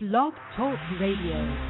Blog Talk Radio.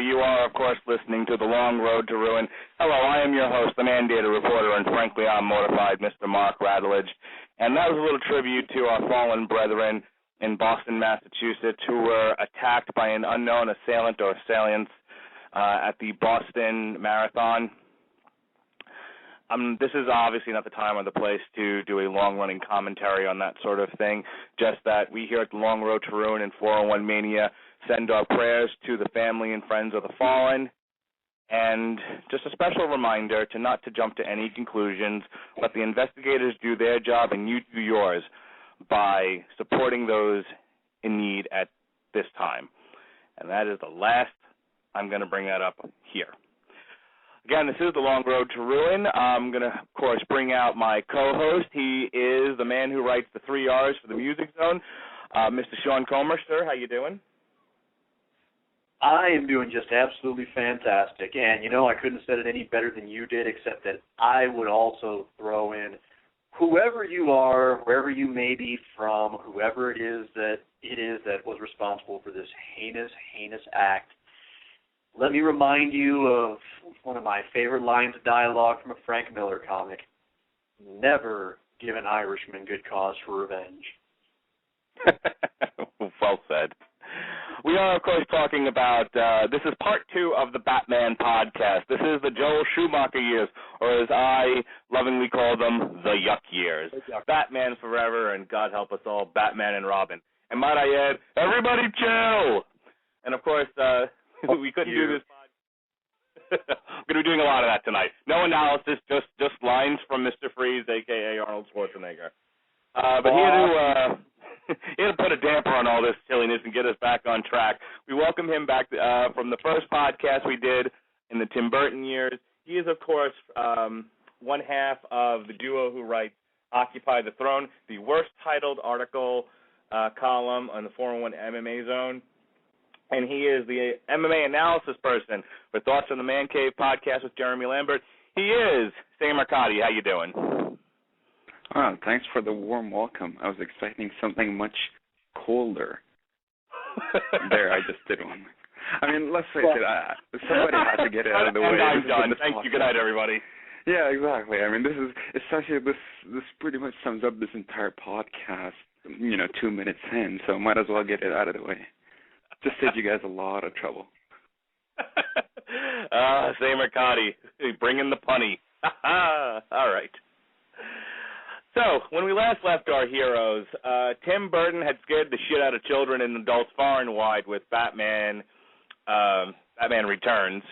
You are, of course, listening to The Long Road to Ruin. Hello, I am your host, the mandated reporter, and frankly, I'm mortified, Mr. Mark Radulich. And that was a little tribute to our fallen brethren in Boston, Massachusetts, who were attacked by an unknown assailant or assailants at the Boston Marathon. This is obviously not the time or the place to do a long-running commentary on that sort of thing, just that we here at The Long Road to Ruin and 401 Mania send our prayers to the family and friends of the fallen, and just a special reminder to not to jump to any conclusions. Let the investigators do their job and you do yours by supporting those in need at this time. And that is the last I'm going to bring that up here. Again, this is The Long Road to Ruin. I'm going to, of course, bring out my co-host. He is the man who writes the 3 R's for the Music Zone, Mr. Sean Comer. Sir, how you doing? I am doing just absolutely fantastic. And, I couldn't have said it any better than you did, except that I would also throw in whoever you are, wherever you may be from, whoever it is that was responsible for this heinous, heinous act. Let me remind you of one of my favorite lines of dialogue from a Frank Miller comic. Never give an Irishman good cause for revenge. Well said. We are, of course, talking about, this is part 2 of the Batman podcast. This is the Joel Schumacher years, or as I lovingly call them, the Yuck years. Batman forever, and God help us all, Batman and Robin. And might I add, everybody chill! And, of course, we couldn't do this podcast. We're going to be doing a lot of that tonight. No analysis, just lines from Mr. Freeze, a.k.a. Arnold Schwarzenegger. But he had to put a damper on all this silliness and get us back on track. We welcome him back from the first podcast we did in the Tim Burton years. He is, of course, one half of the duo who writes Occupy the Throne, the worst titled article column on the 401 MMA Zone. And he is the MMA analysis person for Thoughts on the Man Cave podcast with Jeremy Lambert. He is Samer Kadi. How you doing? Oh, thanks for the warm welcome. I was expecting something much colder. There, I just did one. I mean, let's face it, somebody had to get it out of the way. And I'm done. Thank you. Good night, everybody. Yeah, exactly. I mean, this pretty much sums up this entire podcast, 2 minutes in, so might as well get it out of the way. Just saved you guys a lot of trouble. Samer Kadi, bringing the punny. All right. So, when we last left our heroes, Tim Burton had scared the shit out of children and adults far and wide with Batman Returns,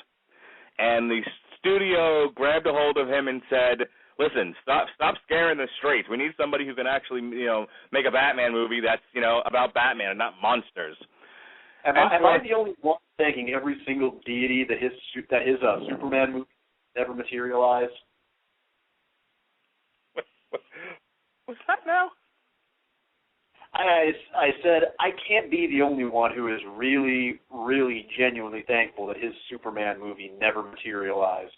and the studio grabbed a hold of him and said, listen, stop scaring the straights. We need somebody who can actually, make a Batman movie that's, about Batman and not monsters. Am I the only one thanking every single deity that his Superman movie never materialized? What's that now? I said I can't be the only one who is really, really genuinely thankful that his Superman movie never materialized.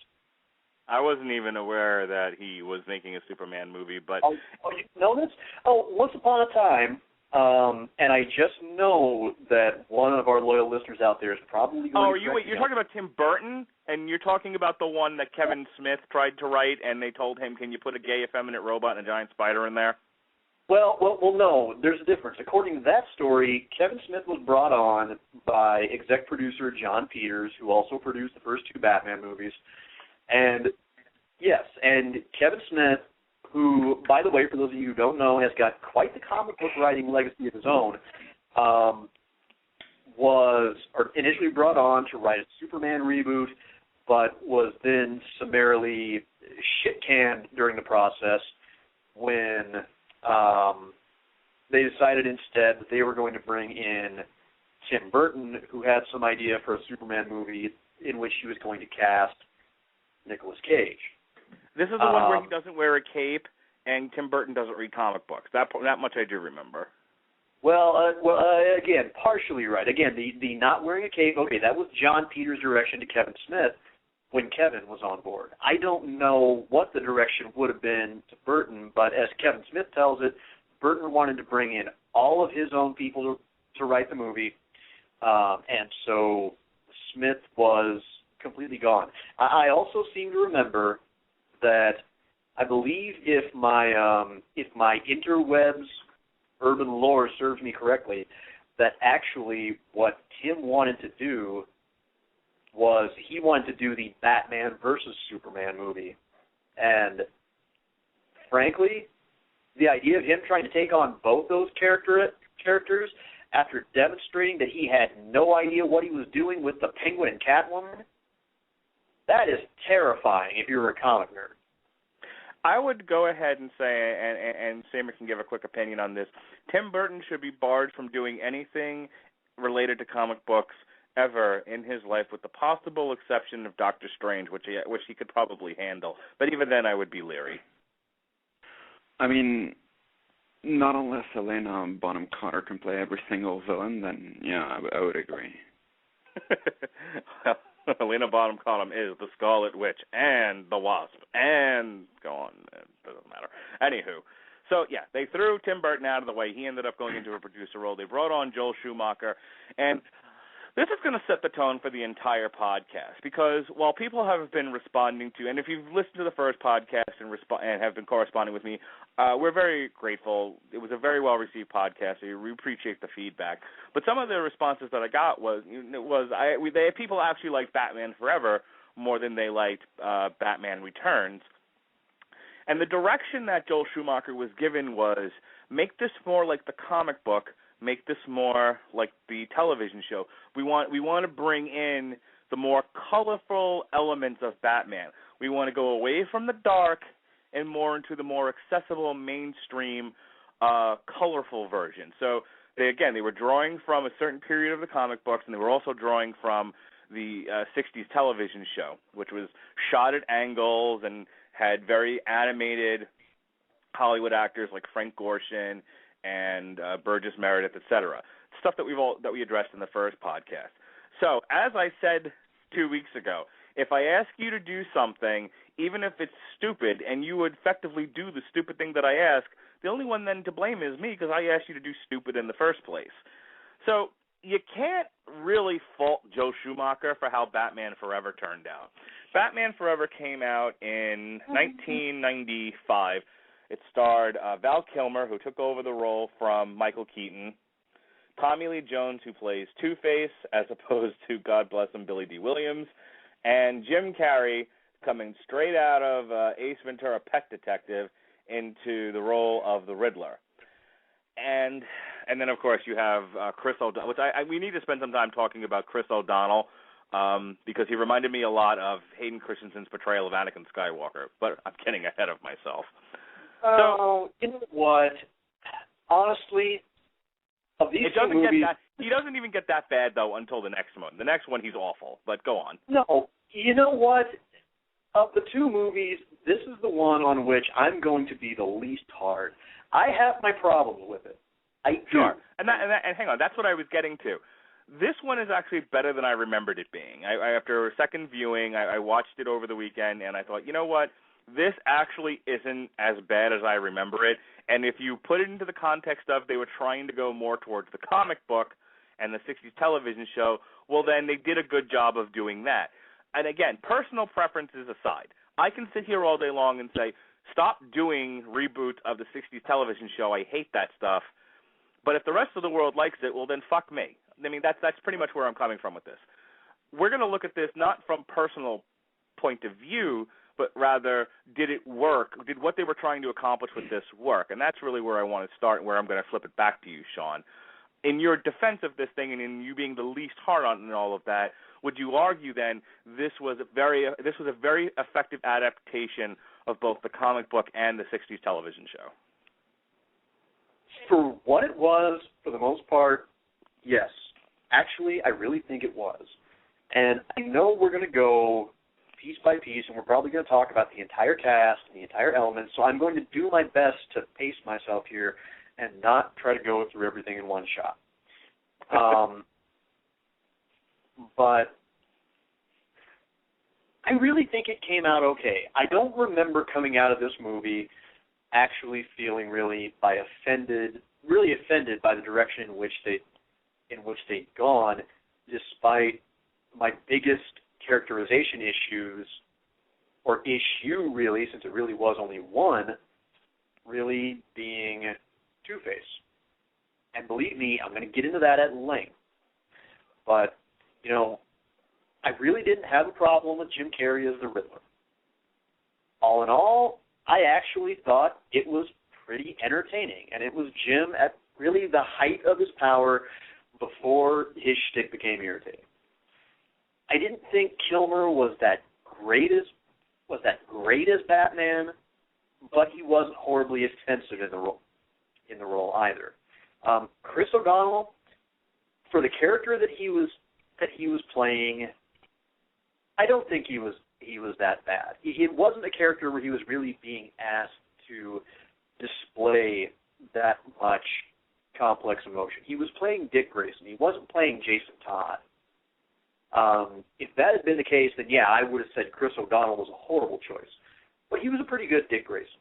I wasn't even aware that he was making a Superman movie, but... Oh, you know this? Oh, once upon a time, and I just know that one of our loyal listeners out there is probably going to... You're talking about Tim Burton? And you're talking about the one that Kevin Smith tried to write, and they told him, can you put a gay, effeminate robot and a giant spider in there? Well, no, there's a difference. According to that story, Kevin Smith was brought on by exec producer John Peters, who also produced the first two Batman movies. And, yes, and Kevin Smith, who, by the way, for those of you who don't know, has got quite the comic book writing legacy of his own, was initially brought on to write a Superman reboot, but was then summarily shit-canned during the process when they decided instead that they were going to bring in Tim Burton, who had some idea for a Superman movie in which he was going to cast Nicolas Cage. This is the one where he doesn't wear a cape and Tim Burton doesn't read comic books. That much I do remember. Well, again, partially right. Again, the not wearing a cape, okay, that was John Peters' direction to Kevin Smith when Kevin was on board. I don't know what the direction would have been to Burton, but as Kevin Smith tells it, Burton wanted to bring in all of his own people to write the movie, and so Smith was completely gone. I also seem to remember that I believe if my interwebs urban lore serves me correctly, that actually what Tim wanted to do was he wanted to do the Batman versus Superman movie. And frankly, the idea of him trying to take on both those characters after demonstrating that he had no idea what he was doing with the Penguin and Catwoman, that is terrifying if you're a comic nerd. I would go ahead and say, and Samer can give a quick opinion on this, Tim Burton should be barred from doing anything related to comic books ever in his life, with the possible exception of Doctor Strange, which he could probably handle. But even then, I would be leery. I mean, not unless Helena Bonham Carter can play every single villain, then yeah, I would agree. Well, Helena Bonham Carter is the Scarlet Witch and the Wasp, and go on, it doesn't matter. Anywho, so yeah, they threw Tim Burton out of the way. He ended up going into a producer role. They brought on Joel Schumacher, and this is going to set the tone for the entire podcast, because while people have been responding to, and if you've listened to the first podcast and have been corresponding with me, we're very grateful. It was a very well-received podcast, so we appreciate the feedback. But some of the responses that I got was people actually liked Batman Forever more than they liked Batman Returns. And the direction that Joel Schumacher was given was, make this more like the comic book, make this more like the television show. We want to bring in the more colorful elements of Batman. We want to go away from the dark and more into the more accessible, mainstream, colorful version. So they were drawing from a certain period of the comic books, and they were also drawing from the 60s television show, which was shot at angles and had very animated Hollywood actors like Frank Gorshin and Burgess Meredith, etc. Stuff that we addressed in the first podcast. So, as I said 2 weeks ago, if I ask you to do something, even if it's stupid, and you would effectively do the stupid thing that I ask, the only one then to blame is me, because I asked you to do stupid in the first place. So, you can't really fault Joe Schumacher for how Batman Forever turned out. Batman Forever came out in 1995. It starred Val Kilmer, who took over the role from Michael Keaton, Tommy Lee Jones, who plays Two-Face, as opposed to, God bless him, Billy D. Williams, and Jim Carrey, coming straight out of Ace Ventura: Pet Detective, into the role of the Riddler. And then, of course, you have Chris O'Donnell, which we need to spend some time talking about Chris O'Donnell, because he reminded me a lot of Hayden Christensen's portrayal of Anakin Skywalker, but I'm getting ahead of myself. Oh, you know what? Honestly, of these two movies... He doesn't even get that bad, though, until the next one. The next one, he's awful, but go on. No, you know what? Of the two movies, this is the one on which I'm going to be the least hard. I have my problems with it. I do. Sure. And hang on, that's what I was getting to. This one is actually better than I remembered it being. After a second viewing, I watched it over the weekend, and I thought, you know what? This actually isn't as bad as I remember it. And if you put it into the context of they were trying to go more towards the comic book and the 60s television show, well, then they did a good job of doing that. And again, personal preferences aside, I can sit here all day long and say, stop doing reboots of the 60s television show. I hate that stuff. But if the rest of the world likes it, well, then fuck me. I mean, that's pretty much where I'm coming from with this. We're going to look at this not from personal point of view, but rather, did it work? Did what they were trying to accomplish with this work? And that's really where I want to start and where I'm going to flip it back to you, Sean. In your defense of this thing and in you being the least hard on it and all of that, would you argue then this was a very effective adaptation of both the comic book and the 60s television show? For what it was, for the most part, yes. Actually, I really think it was. And I know we're going to go piece by piece, and we're probably going to talk about the entire cast and the entire elements, so I'm going to do my best to pace myself here and not try to go through everything in one shot. But I really think it came out okay. I don't remember coming out of this movie actually feeling really offended by the direction in which they'd gone, despite my biggest characterization issues, or issue really, since it really was only one, really being Two-Face. And believe me, I'm going to get into that at length. But, you know, I really didn't have a problem with Jim Carrey as the Riddler. All in all, I actually thought it was pretty entertaining, and it was Jim at really the height of his power before his shtick became irritating. I didn't think Kilmer was that great as Batman, but he wasn't horribly offensive in the role either. Chris O'Donnell, for the character that he was playing, I don't think he was that bad. It wasn't a character where he was really being asked to display that much complex emotion. He was playing Dick Grayson. He wasn't playing Jason Todd. If that had been the case, then yeah, I would have said Chris O'Donnell was a horrible choice. But he was a pretty good Dick Grayson.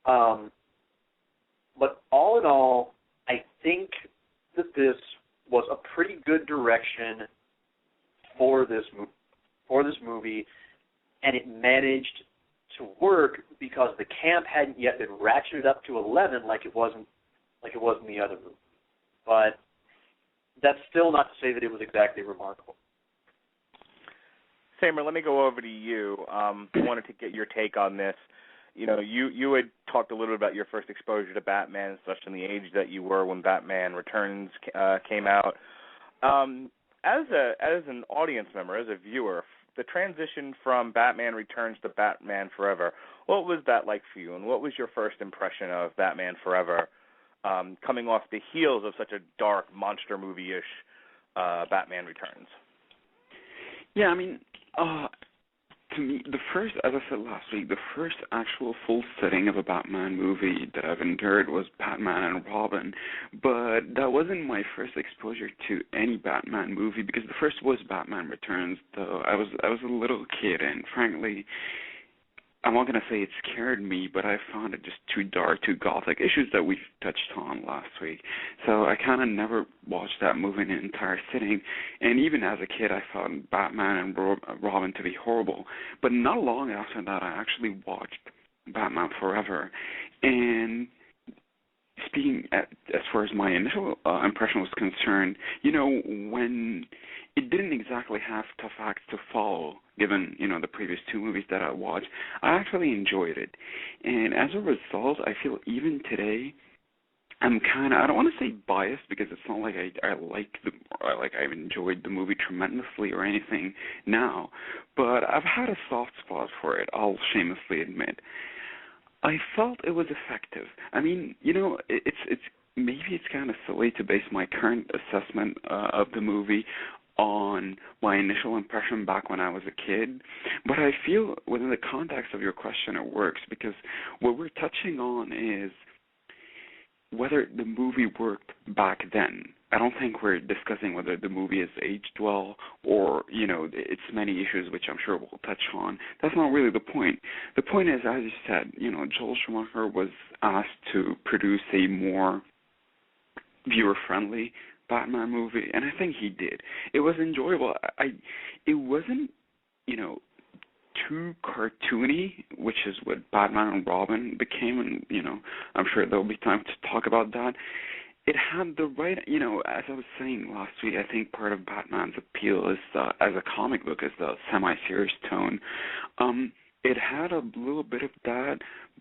But all in all, I think that this was a pretty good direction for this movie, and it managed to work because the camp hadn't yet been ratcheted up to 11 like it was in the other movie. But that's still not to say that it was exactly remarkable. Samer, let me go over to you. I wanted to get your take on this. You know, you had talked a little bit about your first exposure to Batman, especially in the age that you were when Batman Returns came out. As an audience member, as a viewer, the transition from Batman Returns to Batman Forever, what was that like for you, and what was your first impression of Batman Forever coming off the heels of such a dark monster movie-ish Batman Returns? Yeah, I mean, to me, the first, as I said last week, the first actual full sitting of a Batman movie that I've endured was Batman and Robin, but that wasn't my first exposure to any Batman movie, because the first was Batman Returns, though I was a little kid, and frankly, I'm not going to say it scared me, but I found it just too dark, too gothic, issues that we've touched on last week. So I kind of never watched that movie in an entire sitting. And even as a kid, I found Batman and Robin to be horrible. But not long after that, I actually watched Batman Forever. And speaking as far as my initial impression was concerned, you know, when it didn't exactly have tough acts to follow, given, you know, the previous two movies that I watched, I actually enjoyed it. And as a result, I feel even today, I don't want to say biased because it's not like I've enjoyed the movie tremendously or anything now, but I've had a soft spot for it, I'll shamelessly admit. I felt it was effective. I mean, it's maybe it's kind of silly to base my current assessment of the movie on my initial impression back when I was a kid, but I feel within the context of your question it works, because what we're touching on is whether the movie worked back then. I don't think we're discussing whether the movie has aged well or, its many issues, which I'm sure we'll touch on. That's not really the point. The point is, as you said, Joel Schumacher was asked to produce a more viewer-friendly Batman movie, and I think he did. It was enjoyable. It wasn't, too cartoony, which is what Batman and Robin became, and, I'm sure there'll be time to talk about that. It had the right, as I was saying last week, I think part of Batman's appeal is, as a comic book, is the semi-serious tone. It had a little bit of that,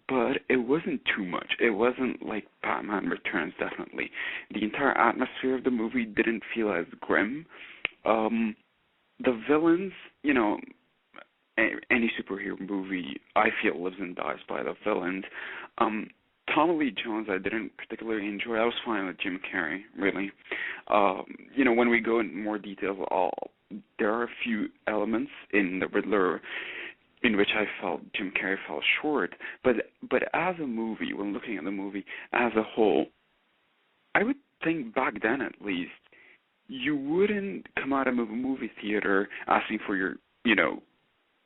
but it wasn't too much. It wasn't like Batman Returns, definitely. The entire atmosphere of the movie didn't feel as grim. The villains, any superhero movie, I feel, lives and dies by the villains. Tommy Lee Jones, I didn't particularly enjoy. I was fine with Jim Carrey, really. When we go into more details, there are a few elements in The Riddler in which I felt Jim Carrey fell short. But as a movie, when looking at the movie as a whole, I would think back then at least, you wouldn't come out of a movie theater asking for your,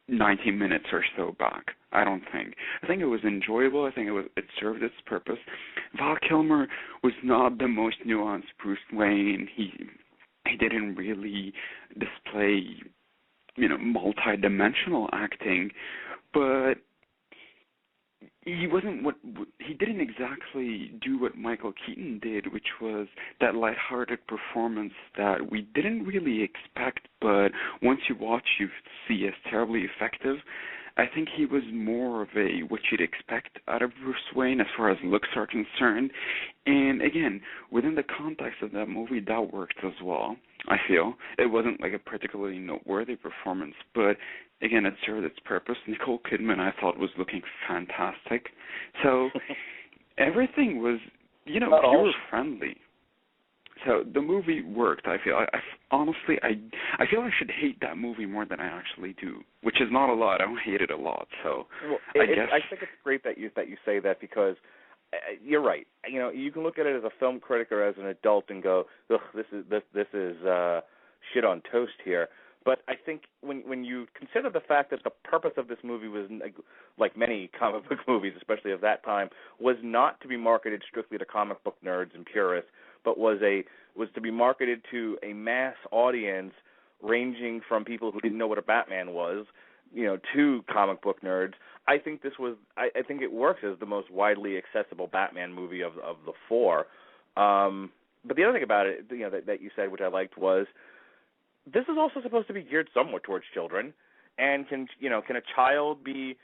90 minutes or so back. I don't think. I think it was enjoyable. I think it served its purpose. Val Kilmer was not the most nuanced Bruce Wayne. He didn't really display, multi-dimensional acting, but he didn't exactly do what Michael Keaton did, which was that lighthearted performance that we didn't really expect, but once you watch, you see as terribly effective. I think he was more of what you'd expect out of Bruce Wayne as far as looks are concerned. And again, within the context of that movie, that worked as well, I feel. It wasn't like a particularly noteworthy performance, but again, it served its purpose. Nicole Kidman, I thought, was looking fantastic. So everything was, viewer-friendly. So the movie worked, I feel. Honestly, I feel I should hate that movie more than I actually do, which is not a lot. I don't hate it a lot. So I think it's great that you say that, because you're right. You can look at it as a film critic or as an adult and go, ugh, this is shit on toast here. But I think when you consider the fact that the purpose of this movie was, like many comic book movies, especially of that time, was not to be marketed strictly to comic book nerds and purists, but was to be marketed to a mass audience ranging from people who didn't know what a Batman was, to comic book nerds. I think I think it works as the most widely accessible Batman movie of the four. But the other thing about it, that you said, which I liked, was this is also supposed to be geared somewhat towards children, and can a child be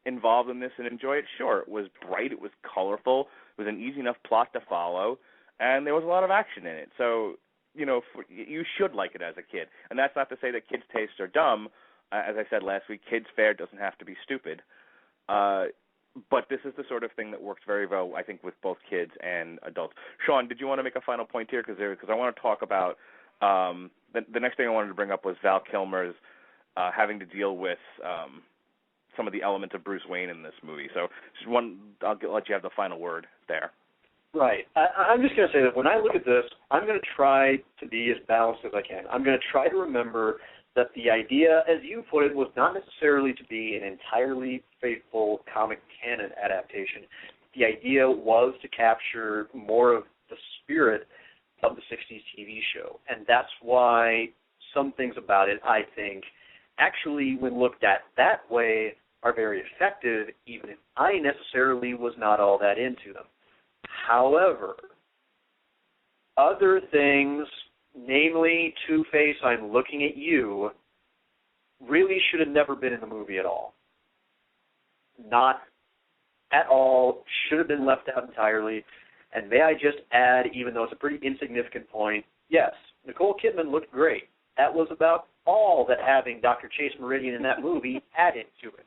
involved in this and enjoy it? Sure. It was bright, it was colorful, it was an easy enough plot to follow, and there was a lot of action in it. So, you should like it as a kid. And that's not to say that kids' tastes are dumb. As I said last week, kids' fare doesn't have to be stupid. But this is the sort of thing that works very well, I think, with both kids and adults. Sean, did you want to make a final point here? Because I want to talk about the next thing I wanted to bring up was Val Kilmer's having to deal with some of the elements of Bruce Wayne in this movie. So I'll let you have the final word there. Right. I'm just going to say that when I look at this, I'm going to try to be as balanced as I can. I'm going to try to remember that the idea, as you put it, was not necessarily to be an entirely faithful comic canon adaptation. The idea was to capture more of the spirit of the 60s TV show. And that's why some things about it, I think, actually, when looked at that way, are very effective, even if I necessarily was not all that into them. However, other things, namely Two-Face, I'm looking at you, really should have never been in the movie at all. Not at all. Should have been left out entirely. And may I just add, even though it's a pretty insignificant point, yes, Nicole Kidman looked great. That was about all that having Dr. Chase Meridian in that movie added to it.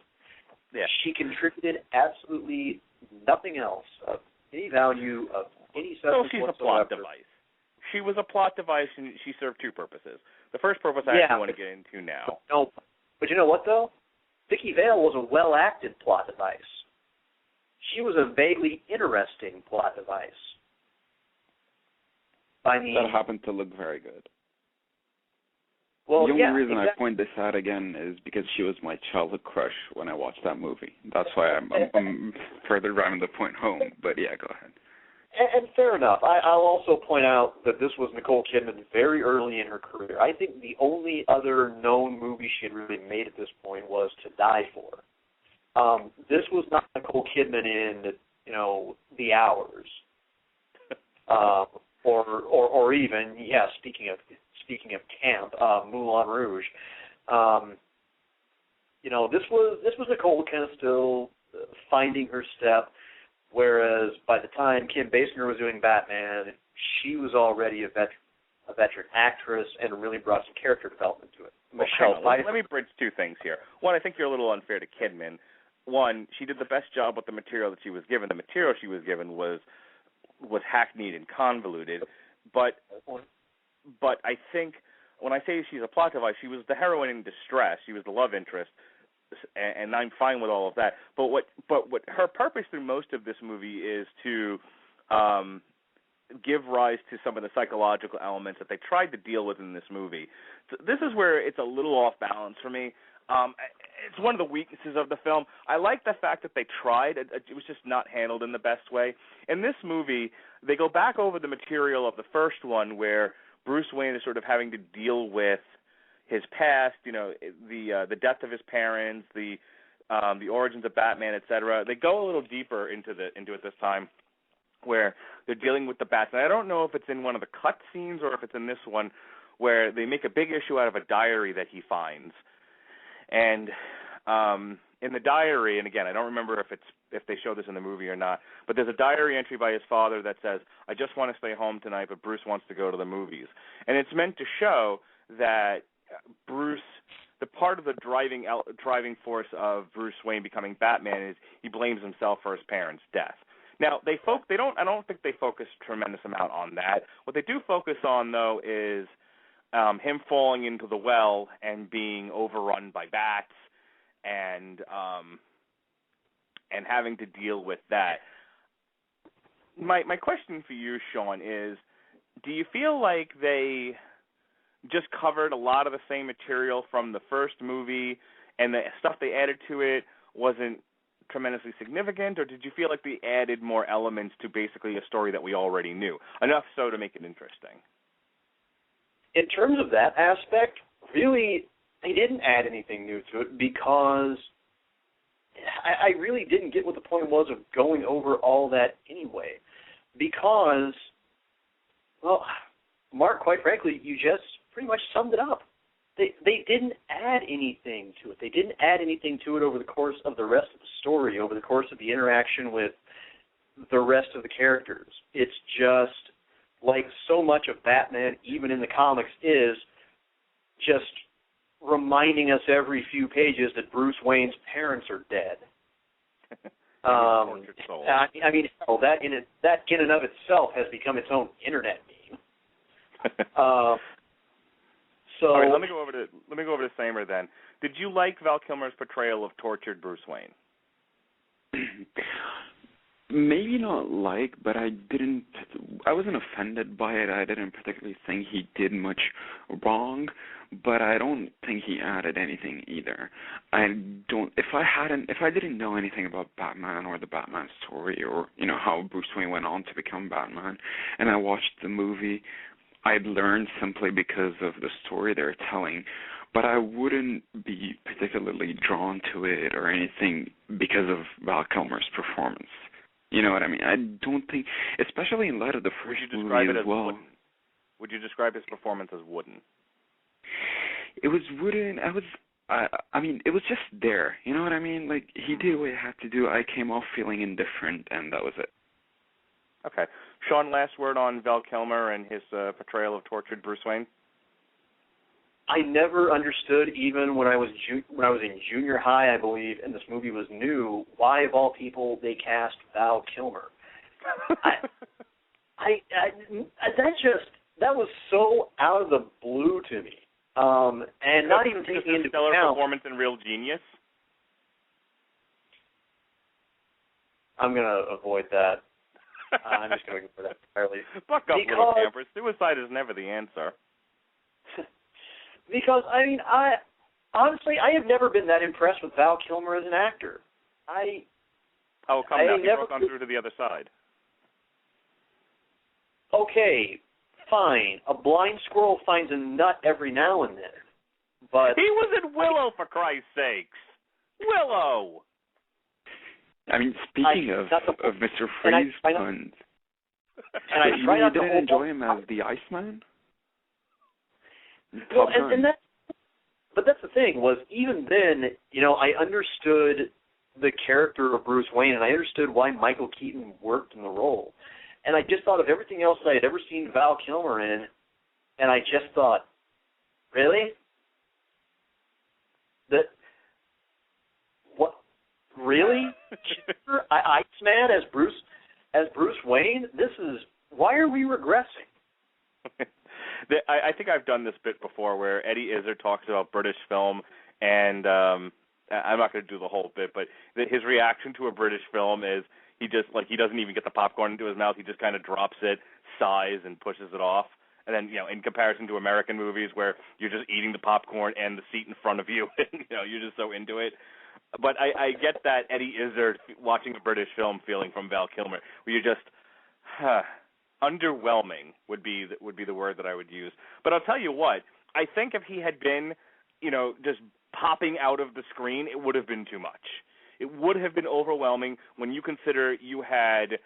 Yeah. She contributed absolutely nothing else of any value, of any substance she's whatsoever. a plot device. She was a plot device, and she served two purposes. The first purpose I actually want to get into now. No, but you know what, though? Vicky Vale was a well-acted plot device. She was a vaguely interesting plot device. That happened to look very good. Well, the only reason exactly. I point this out again is because she was my childhood crush when I watched that movie. That's why I'm further driving the point home. But yeah, go ahead. And fair enough. I'll also point out that this was Nicole Kidman very early in her career. I think the only other known movie she had really made at this point was To Die For. This was not Nicole Kidman in, The Hours, or even, speaking of camp, Moulin Rouge. This was Nicole kind of still finding her step. Whereas by the time Kim Basinger was doing Batman, she was already a veteran actress and really brought some character development to it. Michelle Pfeiffer. Let me bridge two things here. One, I think you're a little unfair to Kidman. One, she did the best job with the material that she was given. The material she was given was hackneyed and convoluted. But I think when I say she's a plot device, she was the heroine in distress. She was the love interest. And I'm fine with all of that. But what her purpose through most of this movie is to give rise to some of the psychological elements that they tried to deal with in this movie. So this is where it's a little off balance for me. It's one of the weaknesses of the film. I like the fact that they tried. It was just not handled in the best way. In this movie, they go back over the material of the first one where Bruce Wayne is sort of having to deal with his past, the death of his parents, the origins of Batman, etc. They go a little deeper into it this time, where they're dealing with the bats. And I don't know if it's in one of the cut scenes or if it's in this one, where they make a big issue out of a diary that he finds. And in the diary, and again, I don't remember if they show this in the movie or not, but there's a diary entry by his father that says, "I just want to stay home tonight, but Bruce wants to go to the movies." And it's meant to show that Bruce, the part of the driving force of Bruce Wayne becoming Batman is he blames himself for his parents' death. Now I don't think they focus a tremendous amount on that. What they do focus on though is him falling into the well and being overrun by bats and having to deal with that. My question for you, Sean, is do you feel like they just covered a lot of the same material from the first movie, and the stuff they added to it wasn't tremendously significant, or did you feel like they added more elements to basically a story that we already knew, enough so to make it interesting? In terms of that aspect, really, they didn't add anything new to it because I really didn't get what the point was of going over all that anyway. Because, well, Mark, quite frankly, you just pretty much summed it up. They didn't add anything to it. They didn't add anything to it over the course of the rest of the story, over the course of the interaction with the rest of the characters. It's just like so much of Batman, even in the comics, is just reminding us every few pages that Bruce Wayne's parents are dead. I mean, hell, that in and of itself has become its own internet meme. So all right, let me go over to Samer then. Did you like Val Kilmer's portrayal of tortured Bruce Wayne? Maybe not but I wasn't offended by it. I didn't particularly think he did much wrong, but I don't think he added anything either. If I didn't know anything about Batman or the Batman story or, how Bruce Wayne went on to become Batman, and I watched the movie, I'd learned simply because of the story they're telling, but I wouldn't be particularly drawn to it or anything because of Val Kilmer's performance. You know what I mean? I don't think, especially in light of the first movie as well. Wooden? Would you describe his performance as wooden? It was wooden. I mean, it was just there. You know what I mean? Like, he did what he had to do. I came off feeling indifferent, and that was it. Okay. Sean, last word on Val Kilmer and his portrayal of tortured Bruce Wayne? I never understood, even when I was in junior high, I believe, and this movie was new, why of all people they cast Val Kilmer. That was so out of the blue to me, and not even taking into stellar account performance and Real Genius. I'm gonna avoid that. I'm just gonna go for that entirely. Buck up, little campers. Suicide is never the answer. Because I honestly have never been that impressed with Val Kilmer as an actor. Come now, he broke on through to the other side. Okay, fine. A blind squirrel finds a nut every now and then, but he was in Willow, for Christ's sakes. Willow. I mean, speaking of Mr. Freeze puns, you didn't enjoy him as the Iceman? Well, but that's the thing, was even then, I understood the character of Bruce Wayne, and I understood why Michael Keaton worked in the role. And I just thought of everything else I had ever seen Val Kilmer in, and I just thought, really? What? Really? Iceman as Bruce Wayne? Why are we regressing? I think I've done this bit before where Eddie Izzard talks about British film, and I'm not going to do the whole bit, but his reaction to a British film is he doesn't even get the popcorn into his mouth. He just kind of drops it, sighs, and pushes it off. And then, in comparison to American movies where you're just eating the popcorn and the seat in front of you, and, you're just so into it. But I get that Eddie Izzard watching a British film feeling from Val Kilmer, where you're just, underwhelming would be the word that I would use. But I'll tell you what, I think if he had been, just popping out of the screen, it would have been too much. It would have been overwhelming when you consider you had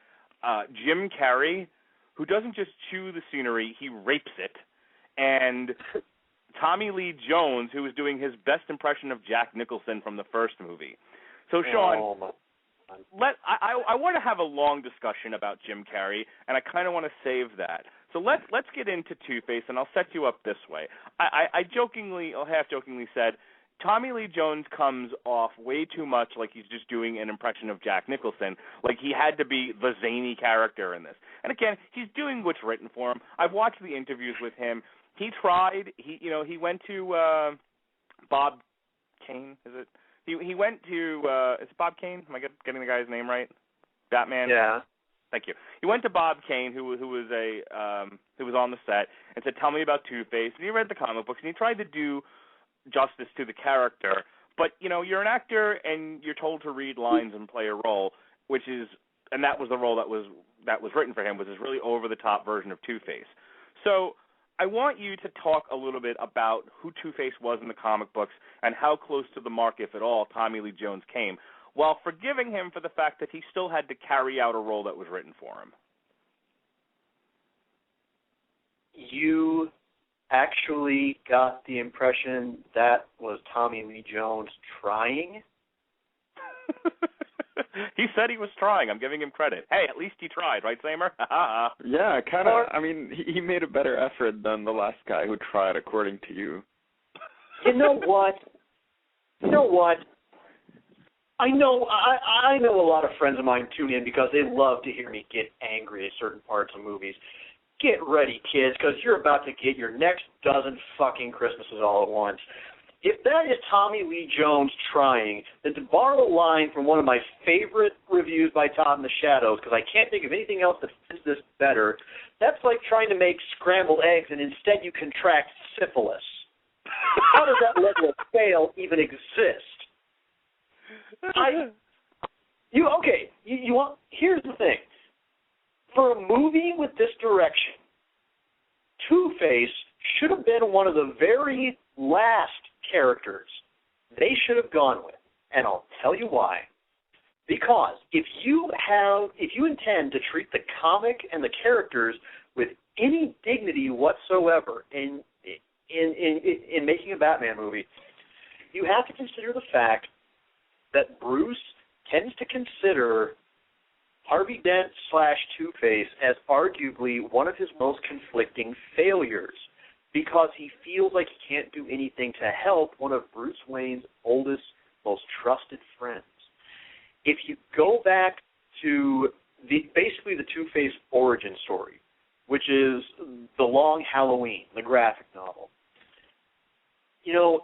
Jim Carrey, who doesn't just chew the scenery, he rapes it, and Tommy Lee Jones, who was doing his best impression of Jack Nicholson from the first movie. So, Sean, I want to have a long discussion about Jim Carrey, and I kind of want to save that. So let's get into Two-Face, and I'll set you up this way. I jokingly, or half-jokingly said, Tommy Lee Jones comes off way too much like he's just doing an impression of Jack Nicholson, like he had to be the zany character in this. And again, he's doing what's written for him. I've watched the interviews with him. He tried. He went to Bob Kane. Is it? He went to is it Bob Kane? Am I getting the guy's name right? Batman. Yeah. Thank you. He went to Bob Kane, who was on the set, and said, "Tell me about Two-Face." And he read the comic books, and he tried to do justice to the character. But you're an actor, and you're told to read lines and play a role, and that was the role that was written for him, was this really over-the-top version of Two-Face. So I want you to talk a little bit about who Two-Face was in the comic books and how close to the mark, if at all, Tommy Lee Jones came, while forgiving him for the fact that he still had to carry out a role that was written for him. You actually got the impression that was Tommy Lee Jones trying? He said he was trying. I'm giving him credit. Hey, at least he tried, right, Samer? Yeah, kind of. I mean, he made a better effort than the last guy who tried, according to you. You know what? I know a lot of friends of mine tune in because they love to hear me get angry at certain parts of movies. Get ready, kids, because you're about to get your next dozen fucking Christmases all at once. If that is Tommy Lee Jones trying, then to borrow a line from one of my favorite reviews by Todd in the Shadows, because I can't think of anything else that fits this better, that's like trying to make scrambled eggs and instead you contract syphilis. How does that level of fail even exist? Here's the thing. For a movie with this direction, Two-Face should have been one of the very last characters they should have gone with, and I'll tell you why. Because if you intend to treat the comic and the characters with any dignity whatsoever in making a Batman movie, you have to consider the fact that Bruce tends to consider Harvey Dent / Two-Face as arguably one of his most conflicting failures because he feels like he can't do anything to help one of Bruce Wayne's oldest, most trusted friends. If you go back to basically the Two-Face origin story, which is The Long Halloween, the graphic novel,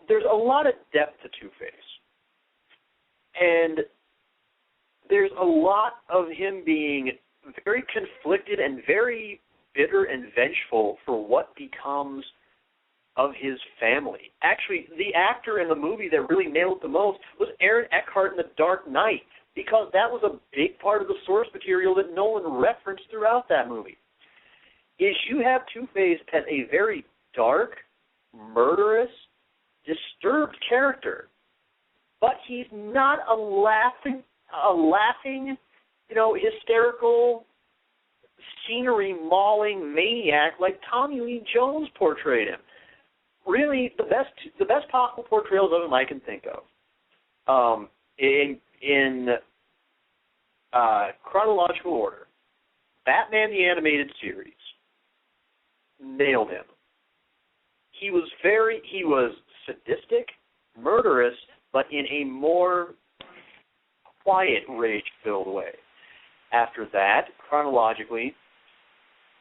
there's a lot of depth to Two-Face. And there's a lot of him being very conflicted and very bitter and vengeful for what becomes of his family. Actually, the actor in the movie that really nailed it the most was Aaron Eckhart in The Dark Knight, because that was a big part of the source material that Nolan referenced throughout that movie. Is you have Two-Face as a very dark, murderous, disturbed character, but he's not a laughing, hysterical, scenery-mauling maniac like Tommy Lee Jones portrayed him. Really, the best possible portrayals of him I can think of. In chronological order, Batman the Animated Series nailed him. He was sadistic, murderous, but in a more quiet, rage-filled way. After that, chronologically,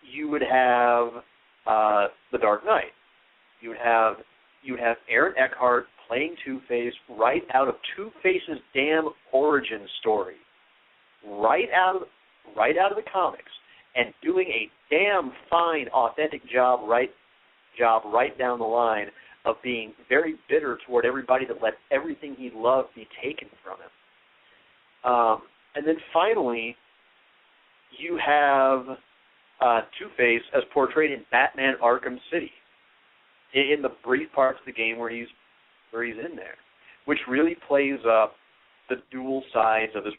you would have The Dark Knight. You would have Aaron Eckhart playing Two-Face right out of Two-Face's damn origin story, right out of the comics, and doing a damn fine, authentic job right down the line of being very bitter toward everybody that let everything he loved be taken from him. And then finally, you have Two-Face as portrayed in Batman Arkham City, in the brief parts of the game where he's in there, which really plays up the dual sides of his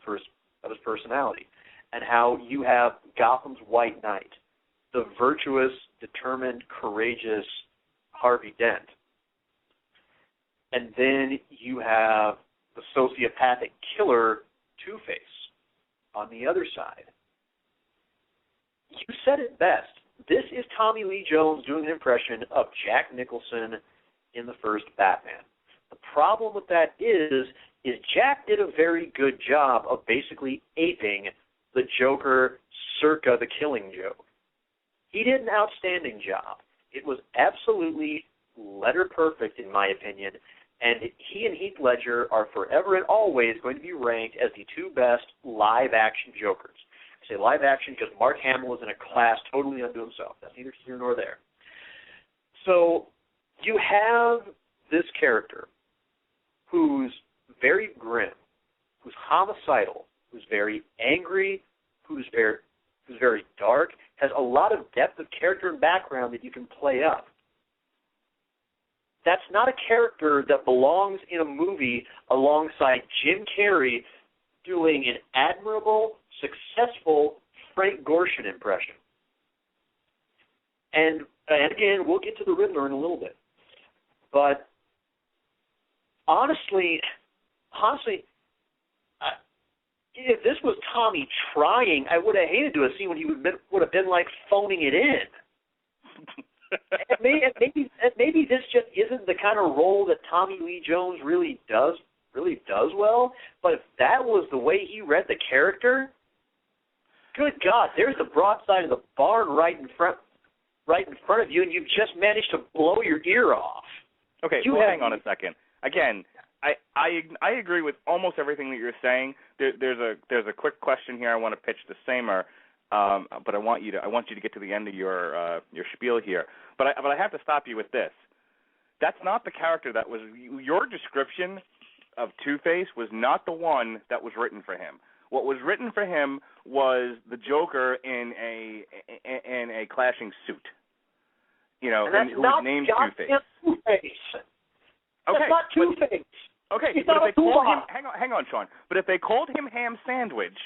personality, and how you have Gotham's White Knight, the virtuous, determined, courageous Harvey Dent, and then you have the sociopathic killer Two-Face on the other side. You said it best. This is Tommy Lee Jones doing an impression of Jack Nicholson in the first Batman. The problem with that is Jack did a very good job of basically aping the Joker circa The Killing Joke. He did an outstanding job. It was absolutely letter perfect, in my opinion, and he and Heath Ledger are forever and always going to be ranked as the two best live-action Jokers. I say live-action because Mark Hamill is in a class totally unto himself. That's neither here nor there. So you have this character who's very grim, who's homicidal, who's very angry, who's very dark, has a lot of depth of character and background that you can play up. That's not a character that belongs in a movie alongside Jim Carrey doing an admirable, successful Frank Gorshin impression. And again, we'll get to the Riddler in a little bit. But honestly, if this was Tommy trying, I would have hated to have seen what he would have been like phoning it in. Maybe this just isn't the kind of role that Tommy Lee Jones really does well. But if that was the way he read the character, good God, there's the broadside of the barn right in front of you, and you've just managed to blow your ear off. Okay, hang on a second. Again, I agree with almost everything that you're saying. There's a quick question here I want to pitch to Samer, but I want you to get to the end of your spiel here. But I have to stop you with this. That's not the character that was your description of Two-Face was not the one that was written for him. What was written for him was the Joker in a clashing suit. You know, and who was named Two-Face. That's not Two-Face. Okay, but if they called him, hang on, Sean. But if they called him Ham Sandwich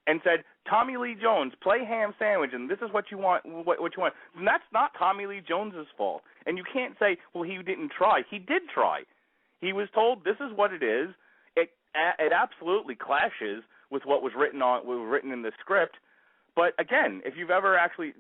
and said, Tommy Lee Jones, play Ham Sandwich, and this is what you want, then that's not Tommy Lee Jones's fault. And you can't say, well, he didn't try. He did try. He was told this is what it is. It absolutely clashes with what was written in the script. But again, if you've ever actually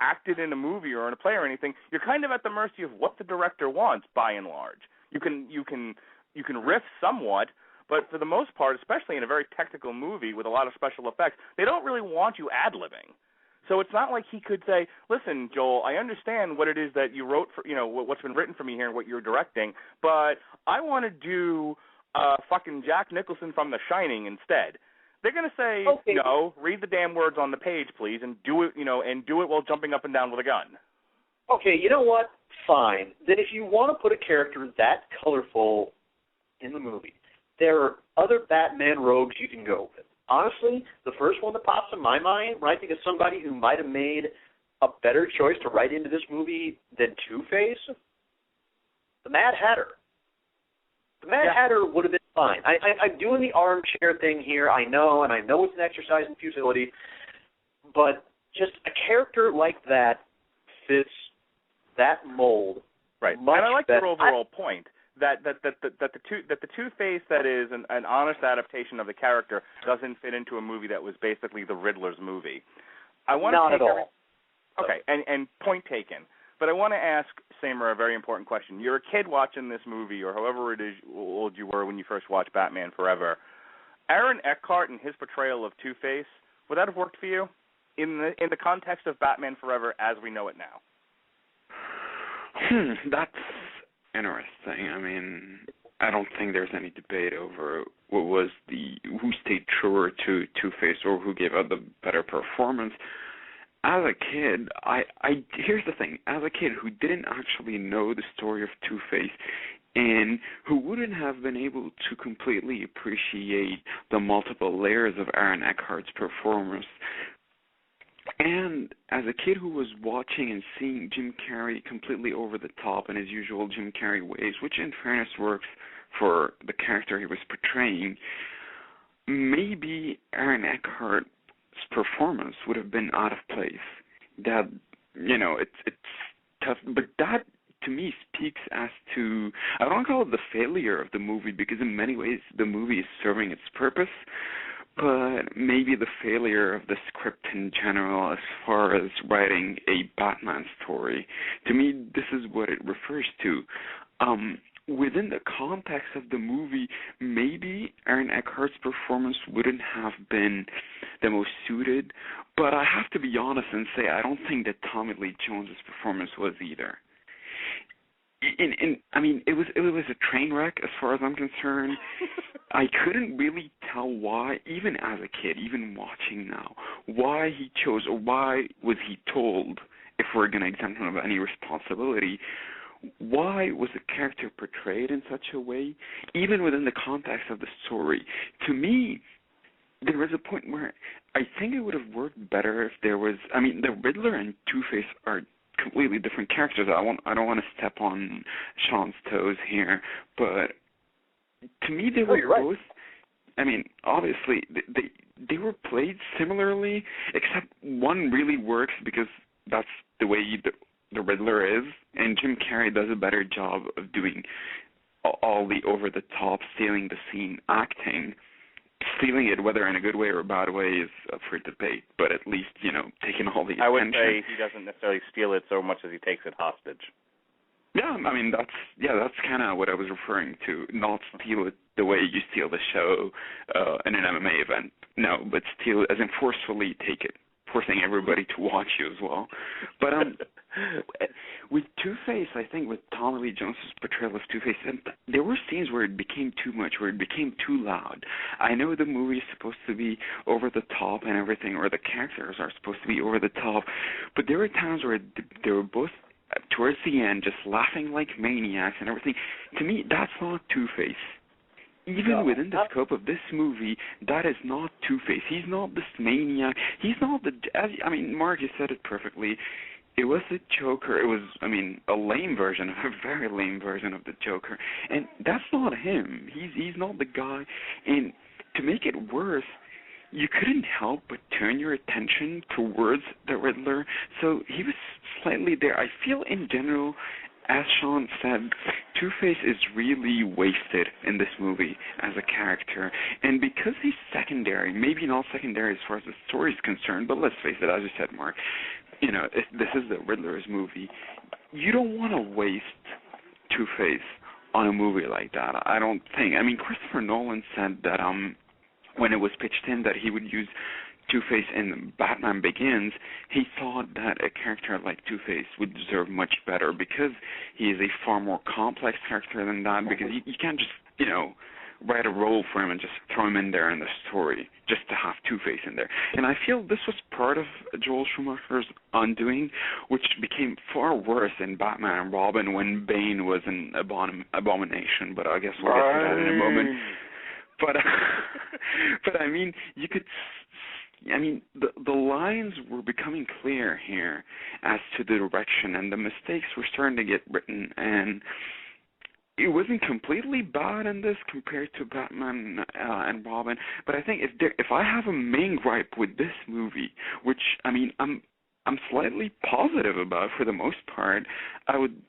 acted in a movie or in a play or anything, you're kind of at the mercy of what the director wants. By and large, you can riff somewhat, but for the most part, especially in a very technical movie with a lot of special effects, they don't really want you ad-libbing. So it's not like he could say, "Listen, Joel, I understand what it is that you wrote for, what's been written for me here and what you're directing, but I want to do fucking Jack Nicholson from The Shining instead." They're going to say, okay, "No, read the damn words on the page, please, and do it, and do it while jumping up and down with a gun." Okay, you know what? Fine. Then if you want to put a character that colorful in the movie, there are other Batman rogues you can go with. Honestly, the first one that pops in my mind when I think of somebody who might have made a better choice to write into this movie than Two-Face, the Mad Hatter. The Mad Hatter would have been fine. I'm doing the armchair thing here, I know, and I know it's an exercise in futility, but just a character like that fits that mold. Right, much and I like better. your overall point that the Two-Face that is an honest adaptation of the character doesn't fit into a movie that was basically the Riddler's movie. I want Not to at all. Okay, and point taken. But I want to ask Samer a very important question. You're a kid watching this movie, or however it is old you were when you first watched Batman Forever. Aaron Eckhart and his portrayal of Two-Face, would that have worked for you in the context of Batman Forever as we know it now? That's interesting. I mean, I don't think there's any debate over who stayed truer to Two-Face or who gave out the better performance. As a kid, here's the thing. As a kid who didn't actually know the story of Two-Face and who wouldn't have been able to completely appreciate the multiple layers of Aaron Eckhart's performance, and as a kid who was watching and seeing Jim Carrey completely over the top in his usual Jim Carrey ways, which in fairness works for the character he was portraying, maybe Aaron Eckhart's performance would have been out of place. That, it's tough, but that to me speaks as to, I don't want to call it the failure of the movie, because in many ways the movie is serving its purpose, but maybe the failure of the script in general as far as writing a Batman story. To me, this is what it refers to. Within the context of the movie, maybe Aaron Eckhart's performance wouldn't have been the most suited, but I have to be honest and say I don't think that Tommy Lee Jones's performance was either. I mean, it was a train wreck as far as I'm concerned. I couldn't really tell why, even as a kid, even watching now, why he chose, or why was he told, if we're going to exempt him of any responsibility, why was the character portrayed in such a way, even within the context of the story? To me, there was a point where I think it would have worked better if there was, I mean, the Riddler and Two-Face are completely different characters. I don't want to step on Sean's toes here, but to me they were both, I mean, obviously they were played similarly, except one really works because that's the way the Riddler is, and Jim Carrey does a better job of doing all the over-the-top, stealing the scene acting. Stealing it, whether in a good way or a bad way, is up for debate, but at least, taking all the attention. I would say he doesn't necessarily steal it so much as he takes it hostage. Yeah, I mean, that's kind of what I was referring to. Not steal it the way you steal the show in an MMA event. No, but steal it as in forcefully take it, forcing everybody to watch you as well. But with Two-Face, I think with Tommy Lee Jones' portrayal of Two-Face, there were scenes where it became too much, where it became too loud. I know the movie is supposed to be over the top and everything, or the characters are supposed to be over the top, but there were times where they were both, towards the end, just laughing like maniacs and everything. To me, that's not Two-Face. Even within the scope of this movie, that is not Two-Face. He's not this maniac. He's not Mark, you said it perfectly. It was the Joker. It was, a lame version, a very lame version of the Joker. And that's not him. He's not the guy. And to make it worse, you couldn't help but turn your attention towards the Riddler. So he was slightly there. I feel in general, as Sean said, Two-Face is really wasted in this movie as a character. And because he's secondary, maybe not secondary as far as the story is concerned, but let's face it, as you said, Mark, this is the Riddler's movie. You don't want to waste Two-Face on a movie like that, I don't think. I mean, Christopher Nolan said that when it was pitched in that he would use Two-Face in Batman Begins, he thought that a character like Two-Face would deserve much better because he is a far more complex character than that, because you can't just, write a role for him and just throw him in there in the story just to have Two-Face in there. And I feel this was part of Joel Schumacher's undoing, which became far worse in Batman and Robin when Bane was an abomination, but I guess we'll get to that in a moment. But I mean, the lines were becoming clear here as to the direction, and the mistakes were starting to get written, and it wasn't completely bad in this compared to Batman and Robin. But I think if I have a main gripe with this movie, which I'm slightly positive about for the most part, I would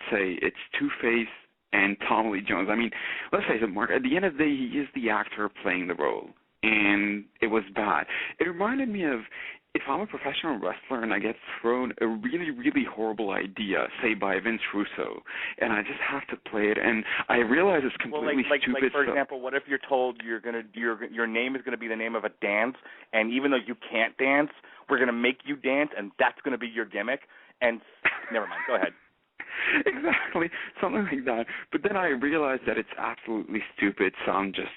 say it's Two-Face and Tommy Lee Jones. I mean, let's face it, Mark, at the end of the day, he is the actor playing the role, and it was bad. It reminded me of if I'm a professional wrestler and I get thrown a really, really horrible idea, say by Vince Russo, and I just have to play it, and I realize it's completely stupid. Like for example, what if you're told your name is gonna be the name of a dance, and even though you can't dance, we're gonna make you dance, and that's gonna be your gimmick? And never mind, go ahead. Exactly, something like that. But then I realized that it's absolutely stupid, so I'm just,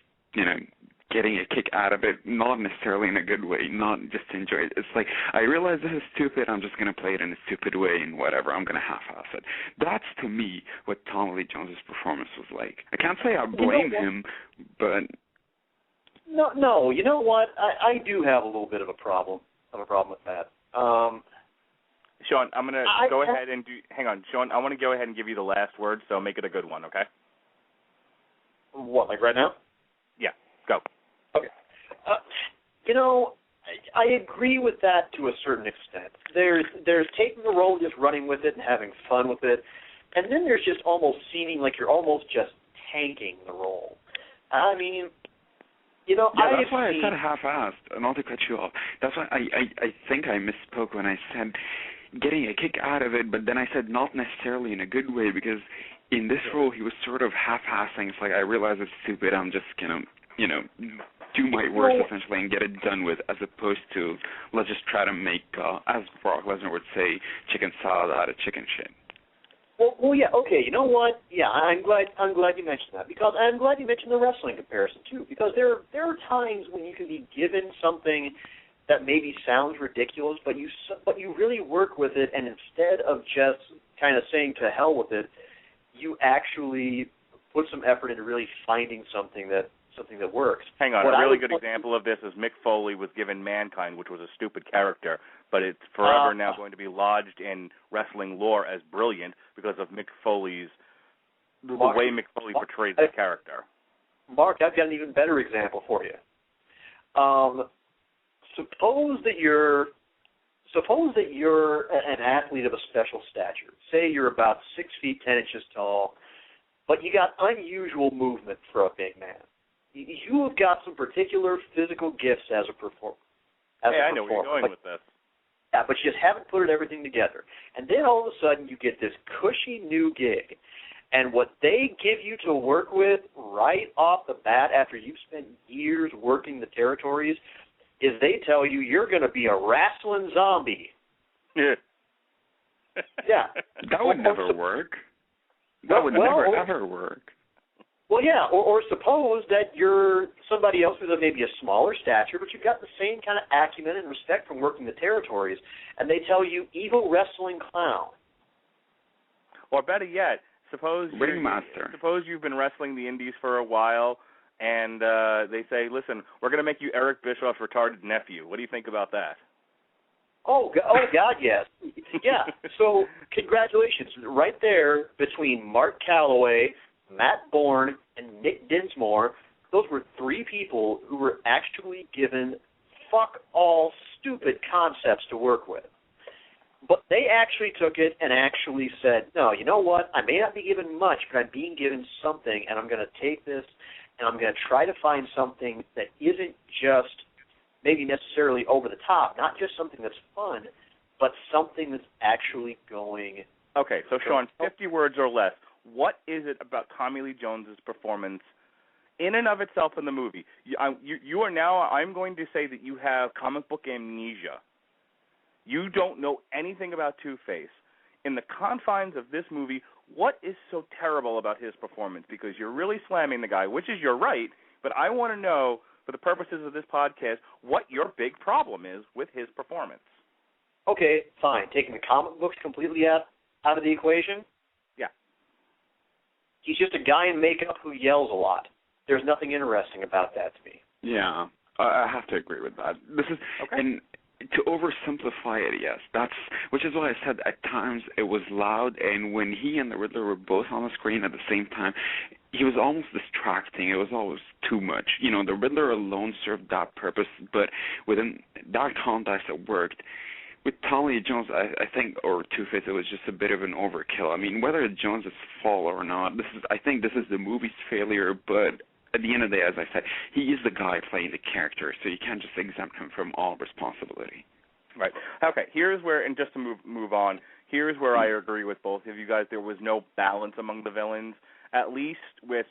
getting a kick out of it, not necessarily in a good way, not just to enjoy it. It's like, I realize this is stupid, I'm just going to play it in a stupid way and whatever, I'm going to half-ass it. That's, to me, what Tommy Lee Jones' performance was like. I can't say I blame him, but... No, you know what? I do have a little bit of a problem with that. Sean, I'm going to go ahead and hang on, Sean, I want to go ahead and give you the last word, so make it a good one, okay? What, like right now? Yeah, go. Okay. I agree with that to a certain extent. There's taking the role, just running with it and having fun with it, and then there's just almost seeming like you're almost just tanking the role. I mean, that's why I said half-assed, not to cut you off. That's why I think I misspoke when I said getting a kick out of it, but then I said not necessarily in a good way, because in this role he was sort of half-assing. It's like, I realize it's stupid, I'm just going to, do my worst essentially and get it done with, as opposed to let's just try to make, as Brock Lesnar would say, chicken salad out of chicken shit. Well, yeah, okay. You know what? Yeah, I'm glad you mentioned that, because I'm glad you mentioned the wrestling comparison too, because there are times when you can be given something that maybe sounds ridiculous, but you really work with it, and instead of just kind of saying to hell with it, you actually put some effort into really finding something that works. Hang on, a really good example of this is Mick Foley was given Mankind, which was a stupid character, but it's forever now going to be lodged in wrestling lore as brilliant because of Mick Foley's, the way Mick Foley portrayed the character. Mark, I've got an even better example for you. Suppose that you're an athlete of a special stature. Say you're about 6 feet 10 inches tall, but you got unusual movement for a big man. You have got some particular physical gifts as a performer. I know where you're going with this. Yeah, but you just haven't put everything together. And then all of a sudden you get this cushy new gig. And what they give you to work with right off the bat after you've spent years working the territories is they tell you you're going to be a wrestling zombie. Yeah. Yeah. That would never work. That would never, ever work. Well, yeah, or suppose that you're somebody else with maybe a smaller stature, but you've got the same kind of acumen and respect from working the territories, and they tell you evil wrestling clown. Or better yet, suppose you've been wrestling the indies for a while, and they say, listen, we're going to make you Eric Bischoff's retarded nephew. What do you think about that? Oh God, yes. Yeah, so congratulations. Right there between Mark Calloway, Matt Bourne, and Nick Dinsmore, those were 3 people who were actually given fuck-all stupid concepts to work with. But they actually took it and actually said, no, you know what? I may not be given much, but I'm being given something, and I'm going to take this, and I'm going to try to find something that isn't just maybe necessarily over the top, not just something that's fun, but something that's actually going. Okay, so Sean, 50 words or less. What is it about Tommy Lee Jones's performance in and of itself in the movie? You are now, I'm going to say that you have comic book amnesia. You don't know anything about Two-Face. In the confines of this movie, what is so terrible about his performance? Because you're really slamming the guy, which is your right, but I want to know, for the purposes of this podcast, what your big problem is with his performance. Okay, fine. Taking the comic books completely out of the equation? Yeah. He's just a guy in makeup who yells a lot. There's nothing interesting about that to me. Yeah, I have to agree with that. This is, okay. And to oversimplify it, yes, which is why I said at times it was loud, and when he and the Riddler were both on the screen at the same time, he was almost distracting. It was always too much. You know, the Riddler alone served that purpose, but within that context it worked. With Tommy Lee Jones, I think, or Two-Face, it was just a bit of an overkill. I mean, whether it's Jones' fault or not, I think this is the movie's failure, but at the end of the day, as I said, he is the guy playing the character, so you can't just exempt him from all responsibility. Right. Okay, here's where, and just to move on, here's where I agree with both of you guys. There was no balance among the villains, at least with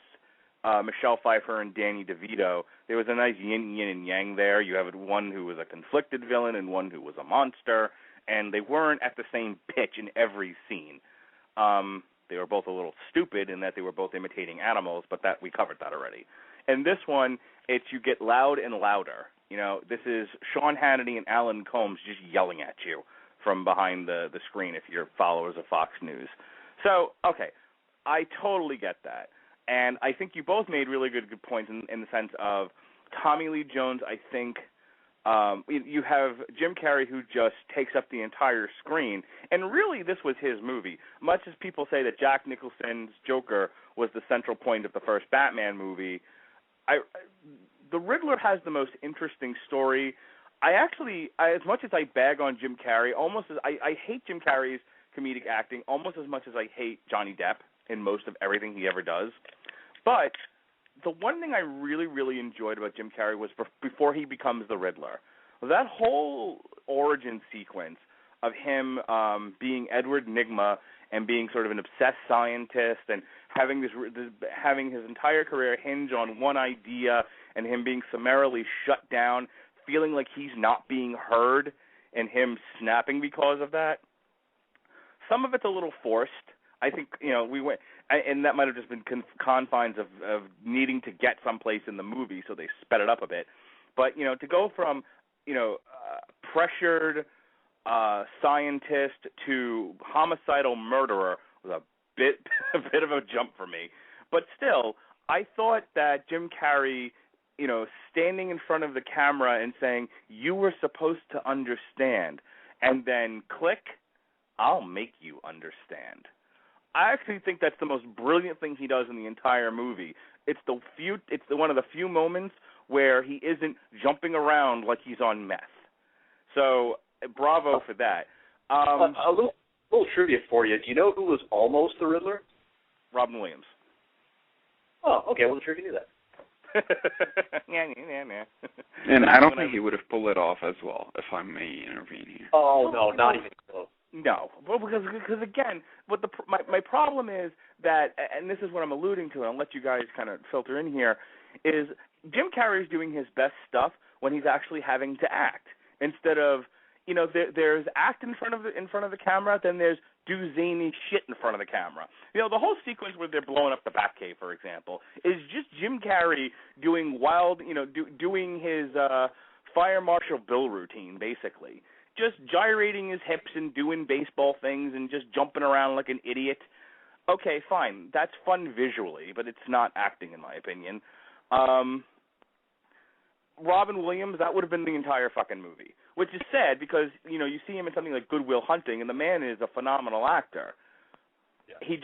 Michelle Pfeiffer and Danny DeVito. There was a nice yin and yang there. You have one who was a conflicted villain and one who was a monster, and they weren't at the same pitch in every scene. They were both a little stupid in that they were both imitating animals, but that we covered that already. And this one, you get loud and louder. You know, this is Sean Hannity and Alan Combs just yelling at you from behind the screen if you're followers of Fox News. So, okay, I totally get that. And I think you both made really good points in the sense of Tommy Lee Jones, I think, you have Jim Carrey who just takes up the entire screen, and really this was his movie. Much as people say that Jack Nicholson's Joker was the central point of the first Batman movie, the Riddler has the most interesting story. As much as I bag on Jim Carrey, I hate Jim Carrey's comedic acting almost as much as I hate Johnny Depp in most of everything he ever does. But the one thing I really, really enjoyed about Jim Carrey was before he becomes the Riddler. That whole origin sequence of him being Edward Nygma and being sort of an obsessed scientist and having his entire career hinge on one idea and him being summarily shut down, feeling like he's not being heard, and him snapping because of that. Some of it's a little forced. I think, we went, and that might have just been confines of needing to get someplace in the movie, so they sped it up a bit. But, to go from, pressured scientist to homicidal murderer was a bit of a jump for me. But still, I thought that Jim Carrey, standing in front of the camera and saying, "You were supposed to understand," and then click, "I'll make you understand." I actually think that's the most brilliant thing he does in the entire movie. It's one of the few moments where he isn't jumping around like he's on meth. So, bravo for that. A little trivia for you. Do you know who was almost the Riddler? Robin Williams. Oh, okay. Well, sure you knew that. Yeah. And I don't think he would have pulled it off as well, if I may intervene here. Oh, no, not even close. No, well, because again, what my problem is that, and this is what I'm alluding to, and I'll let you guys kind of filter in here, is Jim Carrey's doing his best stuff when he's actually having to act, instead of, there's act in front of the camera, then there's do zany shit in front of the camera. The whole sequence where they're blowing up the Batcave, for example, is just Jim Carrey doing doing his Fire Marshal Bill routine, basically. Just gyrating his hips and doing baseball things and just jumping around like an idiot. Okay, fine. That's fun visually, but it's not acting, in my opinion. Robin Williams, that would have been the entire fucking movie, which is sad because, you see him in something like Good Will Hunting, and the man is a phenomenal actor. Yeah. He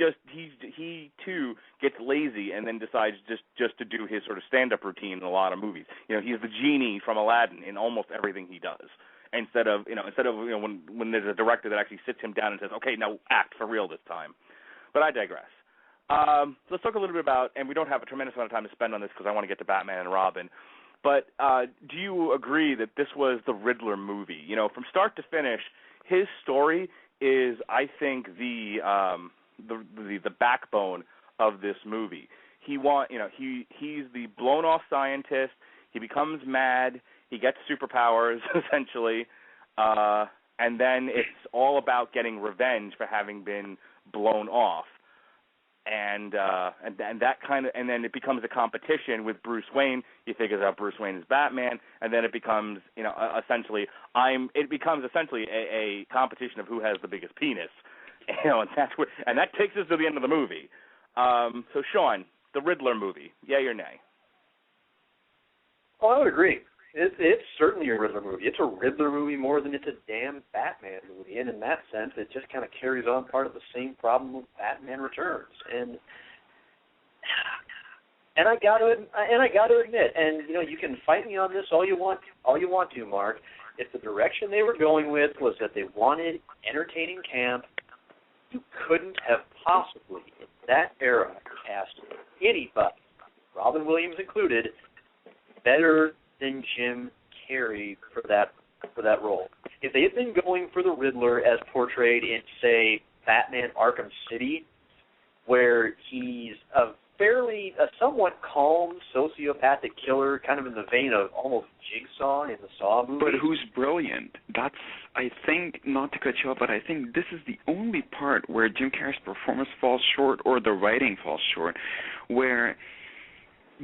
too gets lazy and then decides just to do his sort of stand-up routine in a lot of movies. He's the genie from Aladdin in almost everything he does. instead of when there's a director that actually sits him down and says, okay, now act for real this time. But I digress. Let's talk a little bit about, and we don't have a tremendous amount of time to spend on this because I want to get to Batman and Robin, but do you agree that this was the Riddler movie? From start to finish, his story is, I think, the backbone of this movie. He's the blown off scientist. He becomes mad. He gets superpowers essentially, and then it's all about getting revenge for having been blown off. And that and then it becomes a competition with Bruce Wayne. He figures out Bruce Wayne is Batman, and then it becomes essentially a competition of who has the biggest penis, and that takes us to the end of the movie. So Sean, the Riddler movie, yay or nay? Oh, I would agree. It's certainly a Riddler movie. It's a Riddler movie more than it's a damn Batman movie, and in that sense, it just kind of carries on part of the same problem with Batman Returns. And I got to admit, and you can fight me on this all you want to, Mark. If the direction they were going with was that they wanted entertaining camp, you couldn't have possibly, in that era, cast anybody, Robin Williams included, better than Jim Carrey for that role. If they had been going for the Riddler as portrayed in, say, Batman Arkham City, where he's a somewhat calm sociopathic killer, kind of in the vein of almost Jigsaw in the Saw movie. But who's brilliant? That's, I think, not to cut you off, but I think this is the only part where Jim Carrey's performance falls short or the writing falls short, where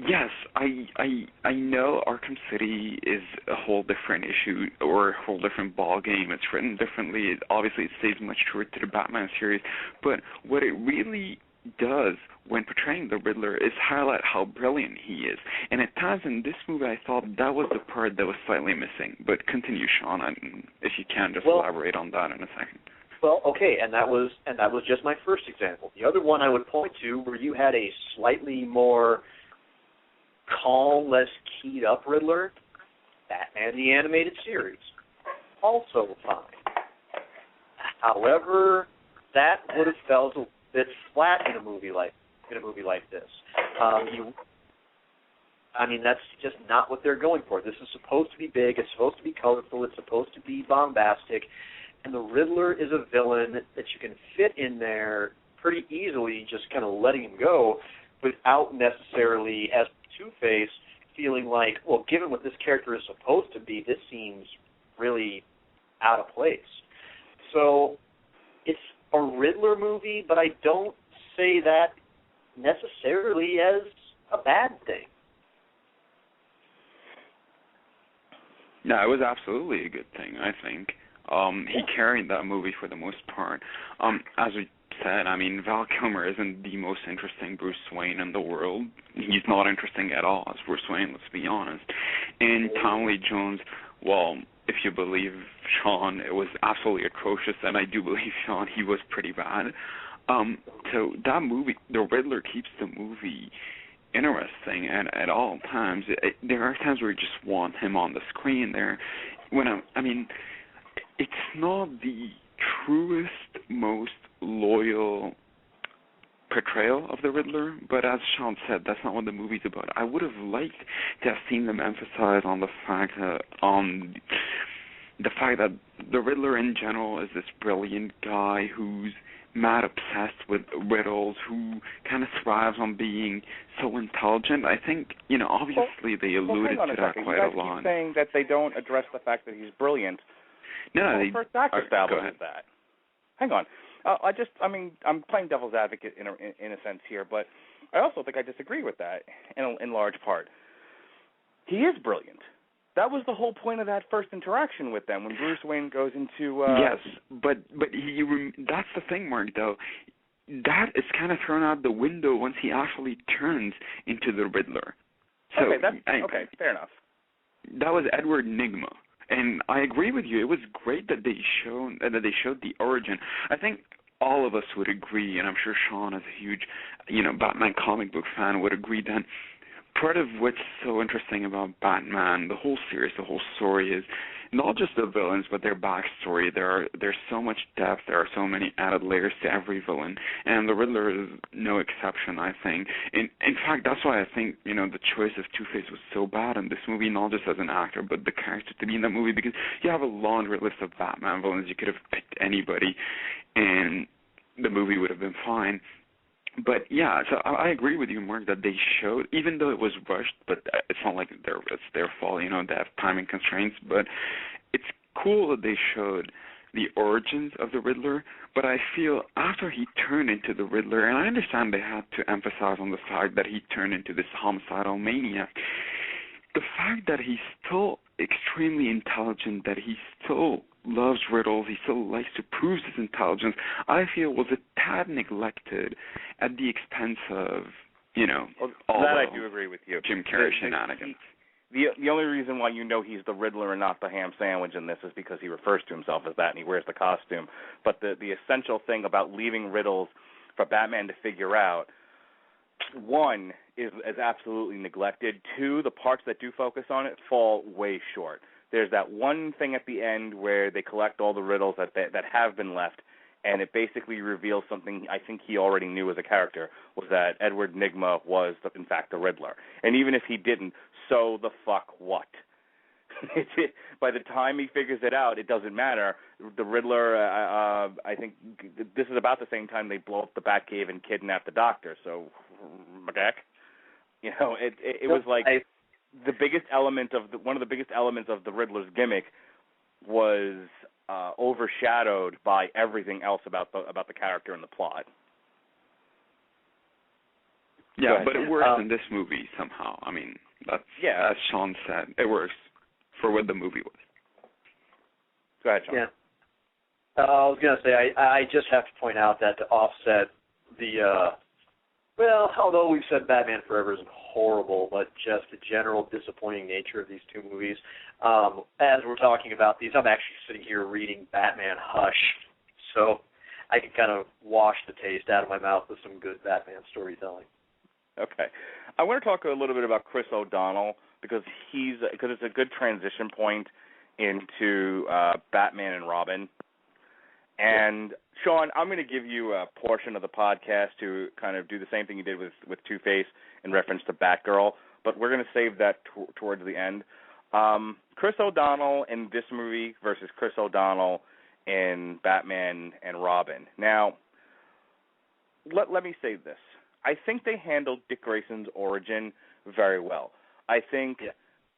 yes, I know Arkham City is a whole different issue or a whole different ball game. It's written differently. Obviously, it stays much truer to the Batman series. But what it really does when portraying the Riddler is highlight how brilliant he is. And at times in this movie, I thought that was the part that was slightly missing. But continue, Sean, and if you can, just elaborate on that in a second. Well, okay, and that was just my first example. The other one I would point to where you had a slightly more calm, less keyed up Riddler, Batman the Animated Series, also fine. However, that would have felt a bit flat in a movie like this. That's just not what they're going for. This is supposed to be big. It's supposed to be colorful. It's supposed to be bombastic. And the Riddler is a villain that you can fit in there pretty easily, just kind of letting him go without necessarily, as Two-Face, feeling like, well, given what this character is supposed to be, this seems really out of place. So it's a Riddler movie, but I don't say that necessarily as a bad thing. No, it was absolutely a good thing, I think. He carried that movie for the most part. As we said, Val Kilmer isn't the most interesting Bruce Wayne in the world. He's not interesting at all as Bruce Wayne, let's be honest. And Tommy Lee Jones, well, if you believe Sean, it was absolutely atrocious, and I do believe Sean, he was pretty bad. So that movie, The Riddler, keeps the movie interesting, and at all times, there are times where you just want him on the screen there. It's not the truest, most loyal portrayal of the Riddler, but as Sean said, that's not what the movie's about. I would have liked to have seen them emphasize on the fact that the Riddler in general is this brilliant guy who's mad obsessed with riddles, who kind of thrives on being so intelligent. I think, obviously they alluded to that quite a lot. You guys keep saying that they don't address the fact that he's brilliant. No, the first act establishes that. Hang on. I'm playing devil's advocate in a sense here, but I also think I disagree with that in large part. He is brilliant. That was the whole point of that first interaction with them when Bruce Wayne goes into. Yes, but that's the thing, Mark. Though that is kind of thrown out the window once he actually turns into the Riddler. So, okay, fair enough. That was Edward Nygma. And I agree with you. It was great that they showed the origin. I think all of us would agree, and I'm sure Sean, as a huge, Batman comic book fan, would agree that part of what's so interesting about Batman, the whole series, the whole story, is not just the villains, but their backstory. There's so much depth. There are so many added layers to every villain, and the Riddler is no exception, I think. In fact, that's why I think, the choice of Two-Face was so bad in this movie, not just as an actor, but the character to be in that movie, because you have a laundry list of Batman villains. You could have picked anybody, and the movie would have been fine. But yeah, so I agree with you, Mark, that they showed, even though it was rushed, but it's not like it's their fault, they have timing constraints, but it's cool that they showed the origins of the Riddler, but I feel after he turned into the Riddler, and I understand they had to emphasize on the fact that he turned into this homicidal maniac, the fact that he's still extremely intelligent, that he still loves riddles, he still likes to prove his intelligence, I feel was a tad neglected at the expense of, all that I do agree with you. Jim Carrey shenanigans. The only reason why he's the Riddler and not the ham sandwich in this is because he refers to himself as that and he wears the costume. But the essential thing about leaving riddles for Batman to figure out, one, is absolutely neglected. Two, the parts that do focus on it fall way short. There's that one thing at the end where they collect all the riddles that have been left, and it basically reveals something I think he already knew as a character, was that Edward Nygma was, in fact, the Riddler. And even if he didn't, so the fuck what? By the time he figures it out, it doesn't matter. The Riddler, I think this is about the same time they blow up the Batcave and kidnap the Doctor, so, heck, it was like... The biggest element of one of the biggest elements of the Riddler's gimmick was overshadowed by everything else about the character and the plot. Yeah, but it works in this movie somehow. I mean, as Sean said, it works for what the movie was. Go ahead, Sean. Yeah. I was going to say, I just have to point out that to offset the, although we've said Batman Forever is horrible, but just the general disappointing nature of these two movies. As we're talking about these, I'm actually sitting here reading Batman Hush, so I can kind of wash the taste out of my mouth with some good Batman storytelling. Okay. I want to talk a little bit about Chris O'Donnell because it's a good transition point into Batman and Robin. And, Sean, I'm going to give you a portion of the podcast to kind of do the same thing you did with Two-Face in reference to Batgirl, but we're going to save that towards the end. Chris O'Donnell in this movie versus Chris O'Donnell in Batman and Robin. Now, let me say this. I think they handled Dick Grayson's origin very well. I think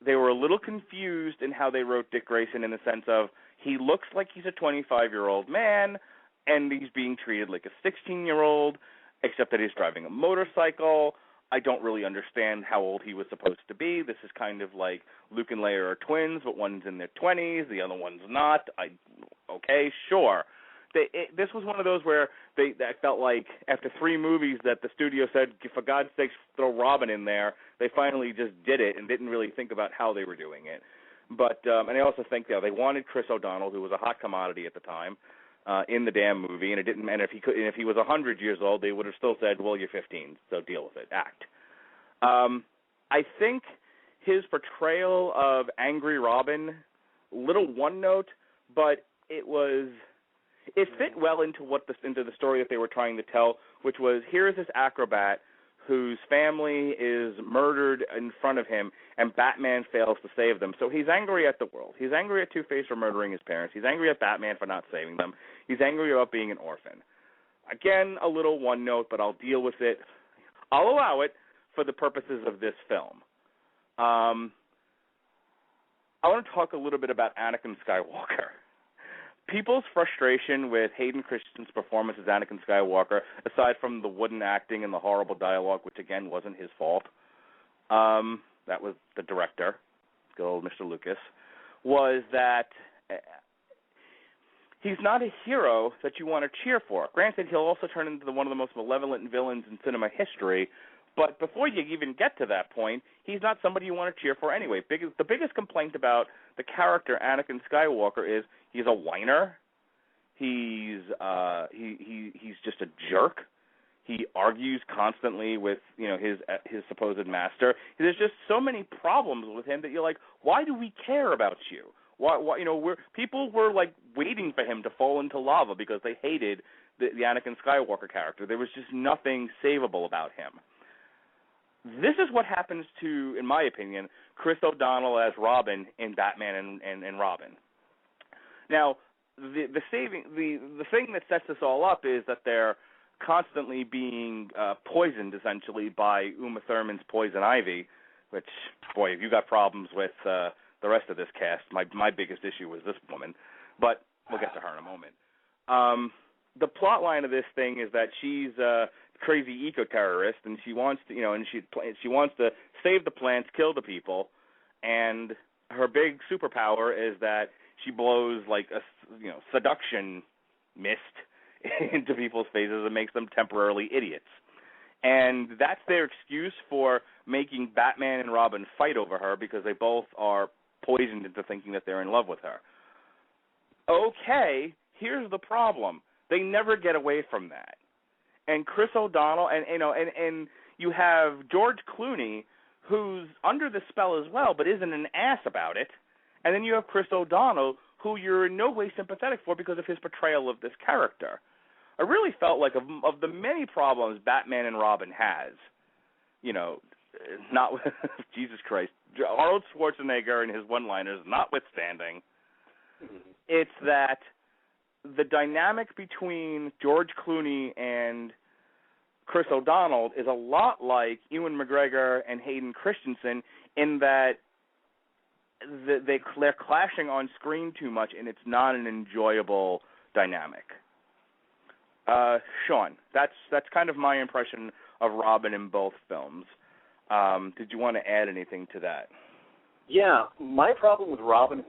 they were a little confused in how they wrote Dick Grayson in the sense of he looks like he's a 25-year-old man, and he's being treated like a 16-year-old, except that he's driving a motorcycle. I don't really understand how old he was supposed to be. This is kind of like Luke and Leia are twins, but one's in their 20s, the other one's not. Okay, sure. This was one of those where I felt like after 3 movies that the studio said, for God's sakes, throw Robin in there, they finally just did it and didn't really think about how they were doing it. But and I also think they wanted Chris O'Donnell, who was a hot commodity at the time, in the damn movie, and it didn't. And if he was 100 years old, they would have still said, "Well, you're 15, so deal with it, act." I think his portrayal of angry Robin, little one note, but it fit well into the story that they were trying to tell, which was here's this acrobat whose family is murdered in front of him, and Batman fails to save them. So he's angry at the world. He's angry at Two-Face for murdering his parents. He's angry at Batman for not saving them. He's angry about being an orphan. Again, a little one note, but I'll deal with it. I'll allow it for the purposes of this film. I want to talk a little bit about Anakin Skywalker. People's frustration with Hayden Christensen's performance as Anakin Skywalker, aside from the wooden acting and the horrible dialogue, which again wasn't his fault, that was the director, good old Mr. Lucas, was that he's not a hero that you want to cheer for. Granted, he'll also turn into one of the most malevolent villains in cinema history, but before you even get to that point, he's not somebody you want to cheer for anyway. The biggest complaint about the character Anakin Skywalker is he's a whiner. He's just a jerk. He argues constantly with, his supposed master. There's just so many problems with him that you're like, why do we care about you? Why people were like waiting for him to fall into lava because they hated the Anakin Skywalker character. There was just nothing savable about him. This is what happens to, in my opinion, Chris O'Donnell as Robin in Batman and Robin. Now, the thing that sets this all up is that they're constantly being poisoned, essentially, by Uma Thurman's Poison Ivy, which, boy, if you got problems with the rest of this cast, my biggest issue was this woman, but we'll get to her in a moment. The plot line of this thing is that she's a crazy eco-terrorist, and she wants to, she wants to save the plants, kill the people, and her big superpower is that she blows like a seduction mist into people's faces and makes them temporarily idiots. And that's their excuse for making Batman and Robin fight over her, because they both are poisoned into thinking that they're in love with her. Okay, here's the problem. They never get away from that. And Chris O'Donnell, and you have George Clooney, who's under the spell as well, but isn't an ass about it. And then you have Chris O'Donnell, who you're in no way sympathetic for because of his portrayal of this character. I really felt like of the many problems Batman and Robin has, not Jesus Christ, Arnold Schwarzenegger and his one-liners notwithstanding, it's that the dynamic between George Clooney and Chris O'Donnell is a lot like Ewan McGregor and Hayden Christensen in that they're clashing on screen too much, and it's not an enjoyable dynamic. Sean, that's kind of my impression of Robin in both films. Did you want to add anything to that? Yeah, my problem with Robin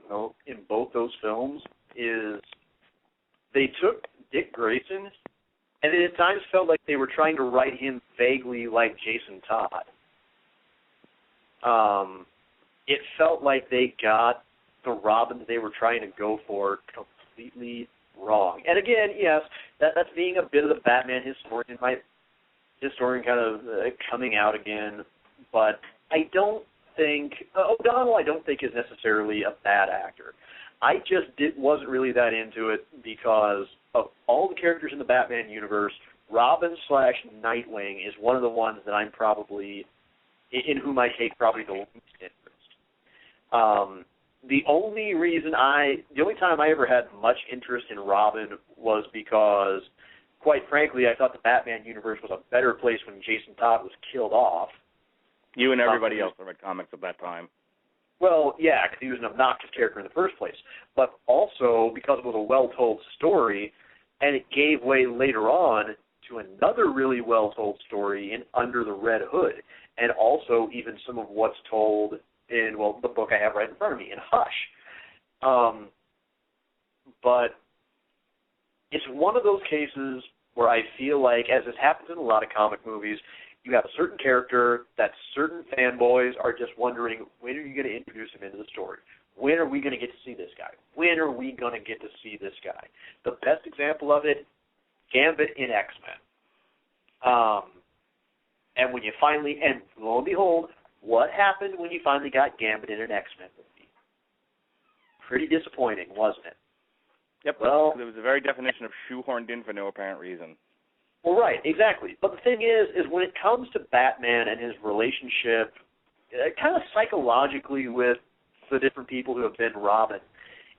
in both those films is they took Dick Grayson, and it at times felt like they were trying to write him vaguely like Jason Todd. It felt like they got the Robin they were trying to go for completely wrong. And again, yes, that's being a bit of the Batman historian kind of coming out again. But I don't think O'Donnell, is necessarily a bad actor. I just wasn't really that into it because of all the characters in the Batman universe. Robin/Nightwing is one of the ones that I'm probably in whom I take probably the least interest. The only time I ever had much interest in Robin was because, quite frankly, I thought the Batman universe was a better place when Jason Todd was killed off. You and everybody else that read comics at that time. Well, yeah, because he was an obnoxious character in the first place. But also because it was a well-told story, and it gave way later on to another really well-told story in Under the Red Hood, and also even some of what's told in, the book I have right in front of me, in Hush. But it's one of those cases where I feel like, as this happens in a lot of comic movies, you have a certain character that certain fanboys are just wondering, when are you going to introduce him into the story? When are we going to get to see this guy? When are we going to get to see this guy? The best example of it, Gambit in X-Men. And when you finally, and lo and behold, what happened when you finally got Gambit in an X-Men movie? Pretty disappointing, wasn't it? Yep, well, there was a very definition of shoehorned in for no apparent reason. Well, right, exactly. But the thing is when it comes to Batman and his relationship, kind of psychologically with the different people who have been Robin,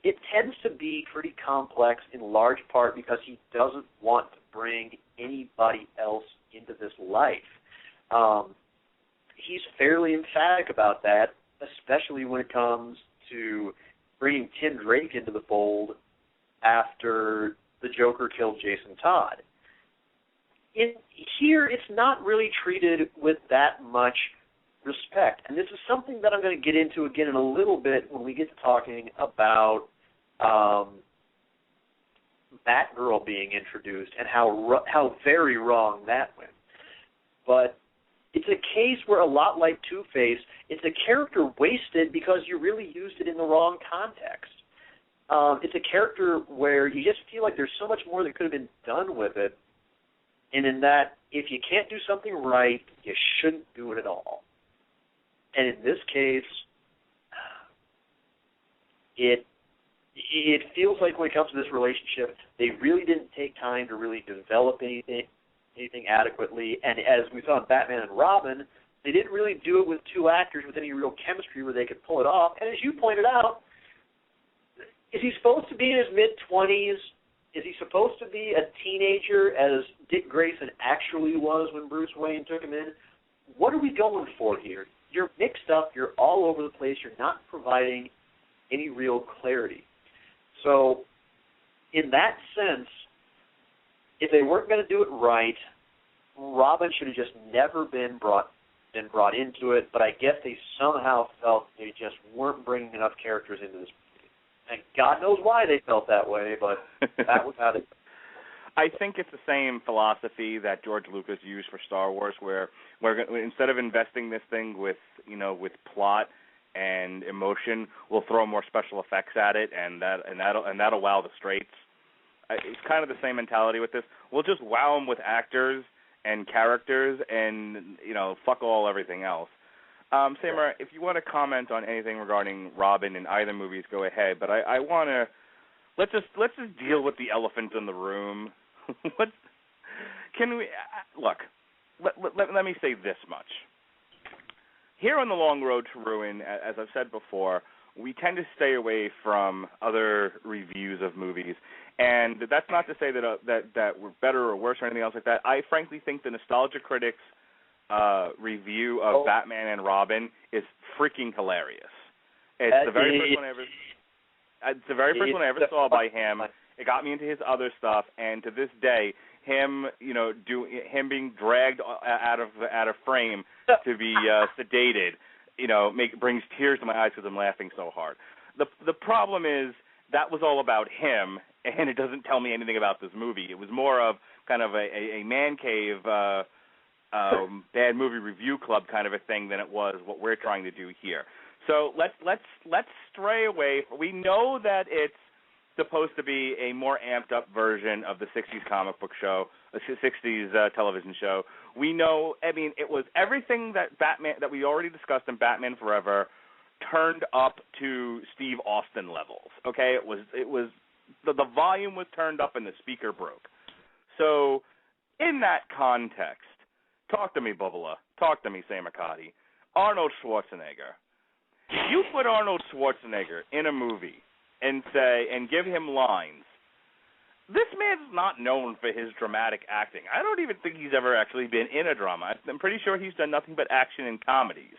it tends to be pretty complex in large part because he doesn't want to bring anybody else into this life. He's fairly emphatic about that, especially when it comes to bringing Tim Drake into the fold after the Joker killed Jason Todd. Here, it's not really treated with that much respect. And this is something that I'm going to get into again in a little bit when we get to talking about Batgirl being introduced and how very wrong that went. But it's a case where, a lot like Two-Face, it's a character wasted because you really used it in the wrong context. It's a character where you just feel like there's so much more that could have been done with it, and in that if you can't do something right, you shouldn't do it at all. And in this case, it feels like when it comes to this relationship, they really didn't take time to really develop anything adequately. And as we saw in Batman and Robin, they didn't really do it with two actors with any real chemistry where they could pull it off. And as you pointed out, is he supposed to be in his mid-20s? Is he supposed to be a teenager as Dick Grayson actually was when Bruce Wayne took him in? What are we going for here? You're mixed up. You're all over the place. You're not providing any real clarity. So in that sense, if they weren't going to do it right, Robin should have just never been brought into it, but I guess they somehow felt they just weren't bringing enough characters into this movie. And God knows why they felt that way, but that was how they felt. I think it's the same philosophy that George Lucas used for Star Wars, where instead of investing this thing with plot and emotion, we'll throw more special effects at it, and that'll wow the straights. It's kind of the same mentality with this. We'll just wow them with actors and characters, and fuck all everything else. Samer, if you want to comment on anything regarding Robin in either movies, go ahead. But I want to let's just deal with the elephant in the room. Can we look? Let me say this much. Here on the Long Road to Ruin, as I've said before, we tend to stay away from other reviews of movies, and that's not to say that we're better or worse or anything else like that. I frankly think the Nostalgia Critics review of Batman and Robin is freaking hilarious. It's the very first one I ever. It's the very first one I ever saw by him. It got me into his other stuff, and to this day, him being dragged out of frame to be sedated, brings tears to my eyes because I'm laughing so hard. The problem is that was all about him, and it doesn't tell me anything about this movie. It was more of kind of a man cave, bad movie review club kind of a thing than it was what we're trying to do here. So let's stray away. We know that it's supposed to be a more amped up version of the 60s comic book show, the 60s television show. We know, it was everything that we already discussed in Batman Forever turned up to Steve Austin levels. Okay, it was the volume was turned up and the speaker broke. So in that context, talk to me, Bubala. Talk to me, Samer Kadi. Arnold Schwarzenegger. You put Arnold Schwarzenegger in a movie and give him lines. This man's not known for his dramatic acting. I don't even think he's ever actually been in a drama. I'm pretty sure he's done nothing but action and comedies.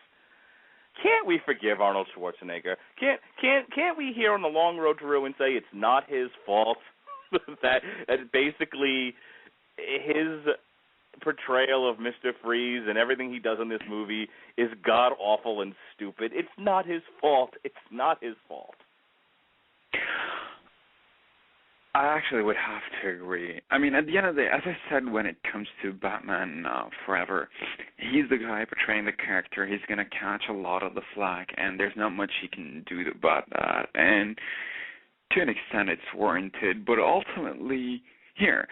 Can't we forgive Arnold Schwarzenegger? Can't we here on the Long Road to Ruin say it's not his fault that basically his portrayal of Mr. Freeze and everything he does in this movie is god awful and stupid? It's not his fault. It's not his fault. I actually would have to agree. At the end of the day, as I said, when it comes to Batman Forever, he's the guy portraying the character. He's going to catch a lot of the flack, and there's not much he can do about that. And to an extent, it's warranted. But ultimately, here,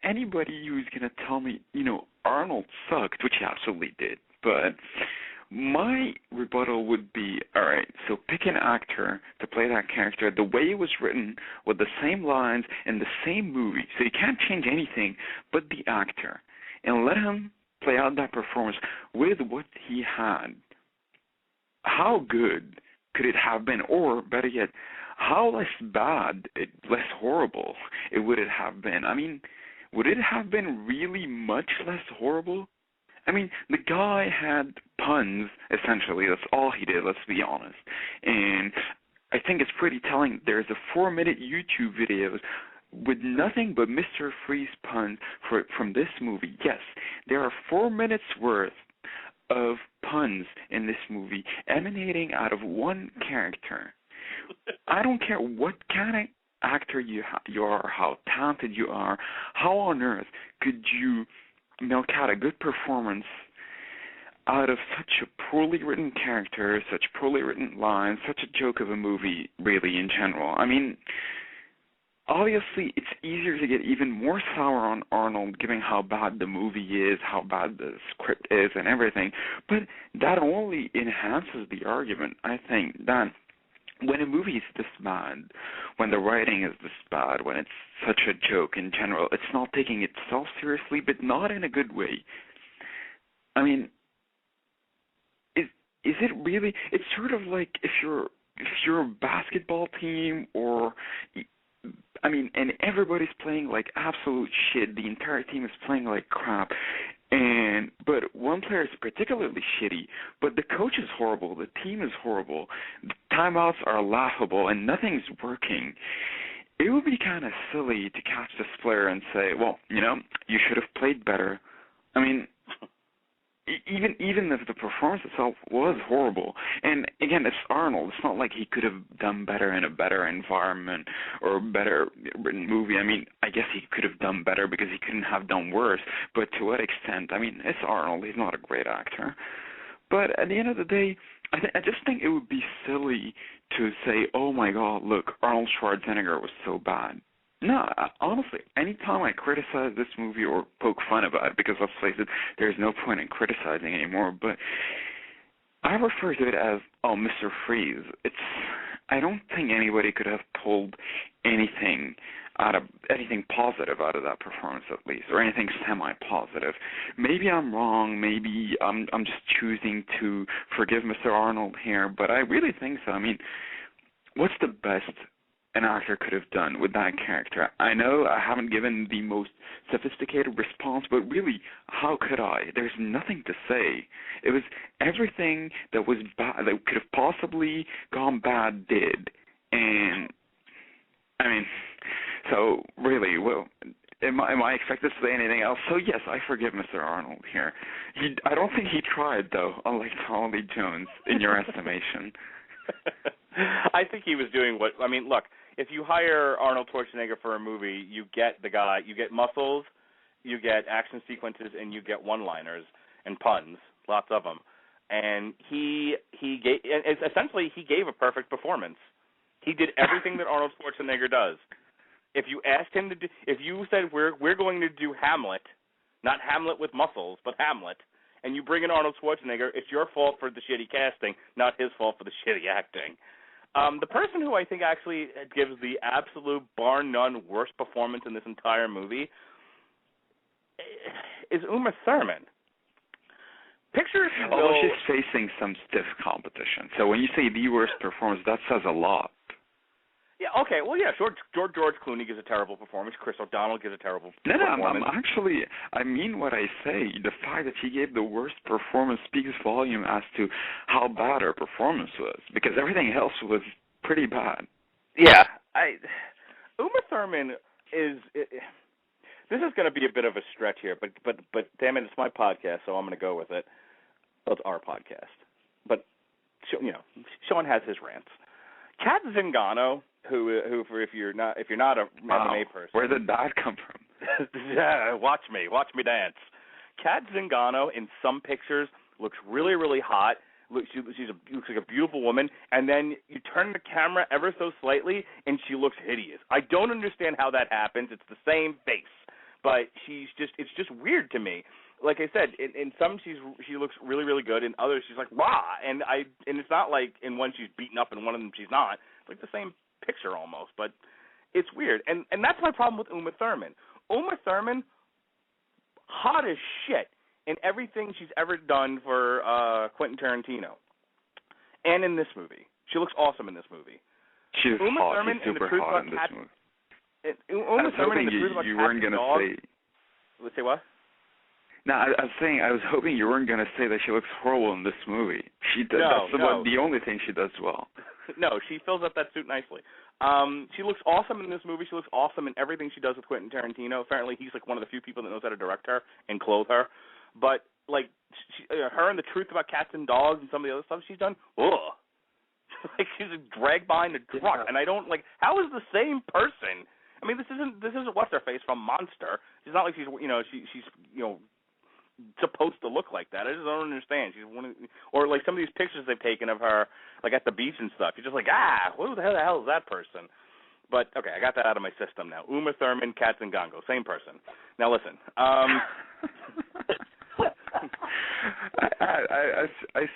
anybody who's going to tell me, Arnold sucked, which he absolutely did, but my rebuttal would be, all right, so pick an actor to play that character the way it was written with the same lines in the same movie. So you can't change anything but the actor and let him play out that performance with what he had. How good could it have been? Or better yet, how less bad, less horrible would it have been? Would it have been really much less horrible? The guy had puns, essentially. That's all he did, let's be honest. And I think it's pretty telling. There's a 4-minute YouTube video with nothing but Mr. Freeze puns from this movie. Yes, there are 4 minutes worth of puns in this movie emanating out of one character. I don't care what kind of actor you are, how talented you are, how on earth could you milk out a good performance out of such a poorly written character, such poorly written lines, such a joke of a movie, really, in general. obviously it's easier to get even more sour on Arnold given how bad the movie is, how bad the script is and everything, but that only enhances the argument, I think, that when a movie is this bad, when the writing is this bad, when it's such a joke in general, it's not taking itself seriously, but not in a good way. I mean, is it really? It's sort of like if you're a basketball team, or I mean, and everybody's playing like absolute shit. The entire team is playing like crap. But one player is particularly shitty, but the coach is horrible, the team is horrible, the timeouts are laughable, and nothing's working. It would be kind of silly to catch this player and say, well, you should have played better. I mean, even if the performance itself was horrible, and again, it's Arnold. It's not like he could have done better in a better environment or a better written movie. I mean, I guess he could have done better because he couldn't have done worse, but to what extent? I mean, it's Arnold. He's not a great actor. But at the end of the day, I just think it would be silly to say, oh my God, look, Arnold Schwarzenegger was so bad. No, honestly, anytime I criticize this movie or poke fun about it, because let's face it, there's no point in criticizing anymore, but I refer to it as, oh, Mr. Freeze. I don't think anybody could have pulled anything positive out of that performance, at least, or anything semi-positive. Maybe I'm wrong. Maybe I'm just choosing to forgive Mr. Arnold here, but I really think so. I mean, what's the best an actor could have done with that character? I know I haven't given the most sophisticated response, but really, how could I? There's nothing to say. It was everything that was bad, that could have possibly gone bad, did. And, I mean, so really, well, am I expected to say anything else? So yes, I forgive Mr. Arnold here. I don't think he tried, though, unlike Tommy Lee Jones, in your estimation. I think he was doing look, if you hire Arnold Schwarzenegger for a movie, you get the guy, you get muscles, you get action sequences, and you get one-liners and puns, lots of them. And he gave a perfect performance. He did everything that Arnold Schwarzenegger does. If you asked him if you said we're going to do Hamlet, not Hamlet with muscles, but Hamlet, and you bring in Arnold Schwarzenegger, it's your fault for the shitty casting, not his fault for the shitty acting. The person who I think actually gives the absolute bar none worst performance in this entire movie is Uma Thurman. Although she's facing some stiff competition. So when you say the worst performance, that says a lot. Yeah, okay, well, yeah, George Clooney gives a terrible performance. Chris O'Donnell gives a terrible performance. I mean what I say. The fact that she gave the worst performance speaks volume as to how bad her performance was, because everything else was pretty bad. Yeah, Uma Thurman is... this is going to be a bit of a stretch here, but damn it, it's my podcast, so I'm going to go with it. Well, it's our podcast. But, Sean has his rants. Kat Zingano, who if you're not a MMA person, where did that come from? Yeah, watch me dance. Kat Zingano in some pictures looks really, really hot. Looks like a beautiful woman, and then you turn the camera ever so slightly, and she looks hideous. I don't understand how that happens. It's the same face, but it's just weird to me. Like I said, in some she looks really, really good. In others, she's like rah, and it's not like in one she's beaten up, and one of them she's not. It's like the same picture almost, but it's weird. And that's my problem with Uma Thurman. Uma Thurman, hot as shit in everything she's ever done for Quentin Tarantino, and in this movie, she looks awesome in this movie. She's Uma hot. Thurman She's super hot in this movie. Uma Thurman in the Truth About you Cats weren't and gonna Dogs. say. Let's say what? No, I was saying I was hoping you weren't going to say that she looks horrible in this movie. She does. That's the only thing she does well. No, she fills up that suit nicely. She looks awesome in this movie. She looks awesome in everything she does with Quentin Tarantino. Apparently, he's like one of the few people that knows how to direct her and clothe her. But like her and The Truth About Cats and Dogs and some of the other stuff she's done, ugh. Like she's dragged behind a truck, and I don't like. How is the same person? I mean, this isn't what's her face from Monster. It's not like she's supposed to look like that. I just don't understand. Or like some of these pictures they've taken of her, like at the beach and stuff. You're just like, who the hell is that person? But, okay, I got that out of my system now. Uma Thurman, Katzengongo, same person. Now, listen. I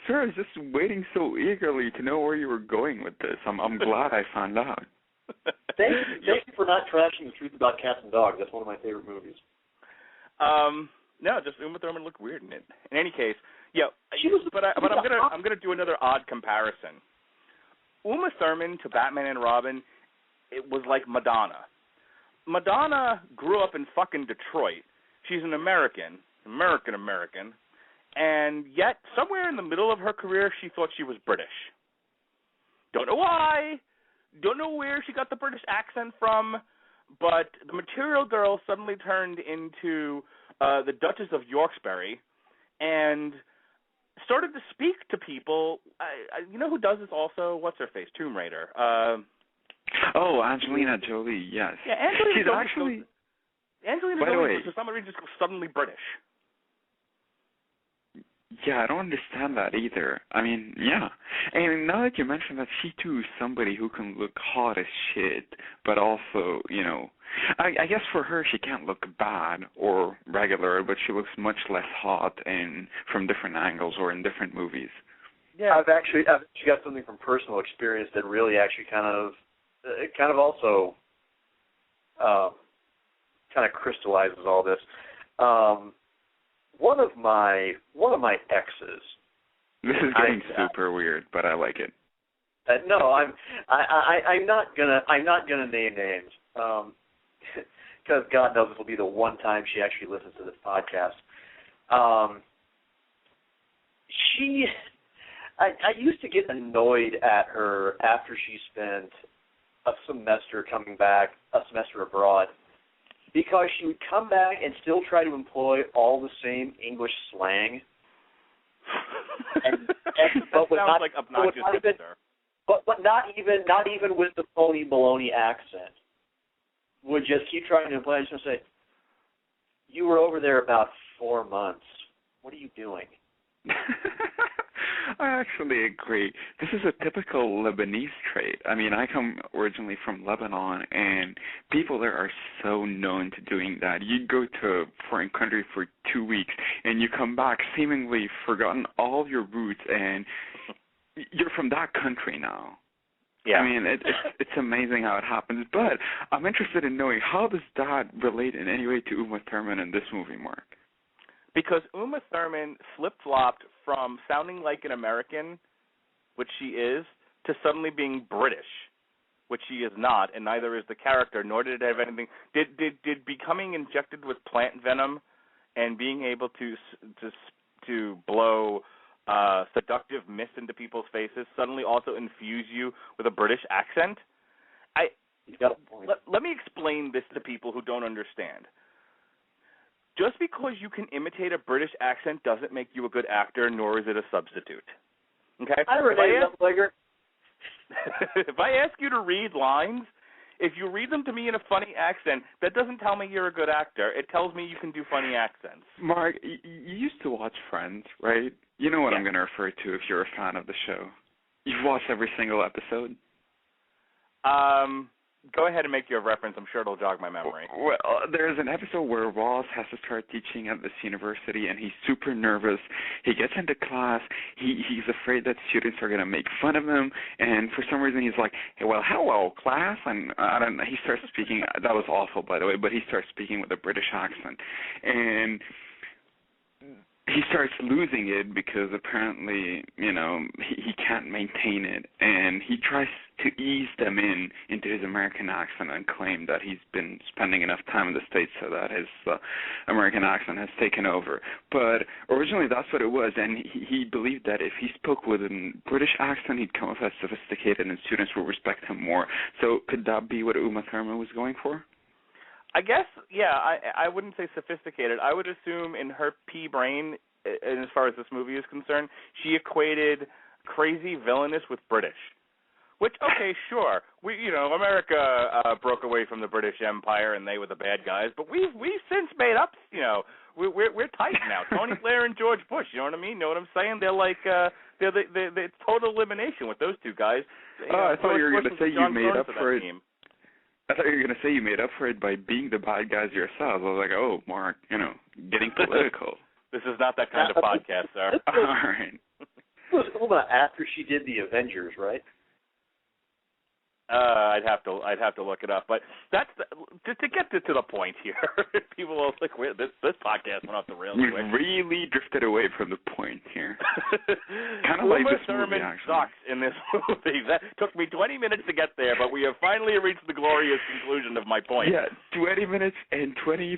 swear I was just waiting so eagerly to know where you were going with this. I'm glad I found out. Thank you for not trashing the truth about cats and dogs. That's one of my favorite movies. No, just Uma Thurman looked weird in it. In any case, yeah. But I'm gonna do another odd comparison. Uma Thurman to Batman and Robin, it was like Madonna. Madonna grew up in fucking Detroit. She's an American, and yet somewhere in the middle of her career, she thought she was British. Don't know why. Don't know where she got the British accent from, but the Material Girl suddenly turned into the Duchess of Yorkshire and started to speak to people. You know who does this also? What's her face? Tomb Raider. Angelina Jolie, yes. Yeah, Angelina Jolie for some reason just suddenly British. Yeah, I don't understand that either. I mean, yeah. And now that you mention that, she too is somebody who can look hot as shit, but also, you know, I guess for her she can't look bad or regular, but she looks much less hot from different angles or in different movies. Yeah, I've actually got something from personal experience that really actually kind of also kind of crystallizes all this. One of my exes. This is getting super weird, but I like it. No, I'm not gonna name names, because God knows this will be the one time she actually listens to this podcast. I used to get annoyed at her after she spent a semester abroad, because she would come back and still try to employ all the same English slang. But sounds like obnoxious hipster. But not even with the phony baloney accent. Would just keep trying to imply. Just say, "You were over there about 4 months. What are you doing?" I actually agree. This is a typical Lebanese trait. I mean, I come originally from Lebanon, and people there are so known to doing that. You go to a foreign country for 2 weeks, and you come back seemingly forgotten all your roots, and you're from that country now. Yeah. I mean, it's amazing how it happens. But I'm interested in knowing, how does that relate in any way to Uma Thurman in this movie, Mark? Because Uma Thurman flip-flopped from sounding like an American, which she is, to suddenly being British, which she is not, and neither is the character, nor did it have anything. Did becoming injected with plant venom and being able to blow seductive mist into people's faces suddenly also infuse you with a British accent? Let me explain this to people who don't understand. Just because you can imitate a British accent doesn't make you a good actor, nor is it a substitute. Okay? If I ask you to read lines, if you read them to me in a funny accent, that doesn't tell me you're a good actor. It tells me you can do funny accents. Mark, you used to watch Friends, right? You know what I'm going to refer to if you're a fan of the show. You've watched every single episode? Go ahead and make your reference. I'm sure it'll jog my memory. Well, there's an episode where Ross has to start teaching at this university, and he's super nervous. He gets into class. He's afraid that students are going to make fun of him, and for some reason he's like, "Hey, well, hello, class," and I don't know. He starts speaking. That was awful, by the way, but he starts speaking with a British accent, and he starts losing it because apparently, you know, he can't maintain it, and he tries to ease them into his American accent and claim that he's been spending enough time in the States so that his American accent has taken over. But originally that's what it was, and he believed that if he spoke with a British accent, he'd come off as sophisticated and students would respect him more. So could that be what Uma Thurman was going for? I guess, yeah, I wouldn't say sophisticated. I would assume in her pea brain, and as far as this movie is concerned, she equated crazy villainous with British. Which, okay, sure, America broke away from the British Empire and they were the bad guys, but we've since made up. We're tight now. Tony Blair and George Bush. You know what I mean? Know what I'm saying? They're like they're total elimination with those two guys. I thought you were going to say you made up for it. I thought you were going to say you made up for it by being the bad guys yourselves. I was like, oh, Mark, getting political. This is not that kind of podcast, sir. All right. It was Uma after she did the Avengers, right? I'd have to look it up, but that's to get to the point here. People will like, this podcast went off the rails. We really drifted away from the point here. Kind of like this movie, actually. Sucks in this movie. That took me 20 minutes to get there, but we have finally reached the glorious conclusion of my point. Yeah, 20 minutes and 20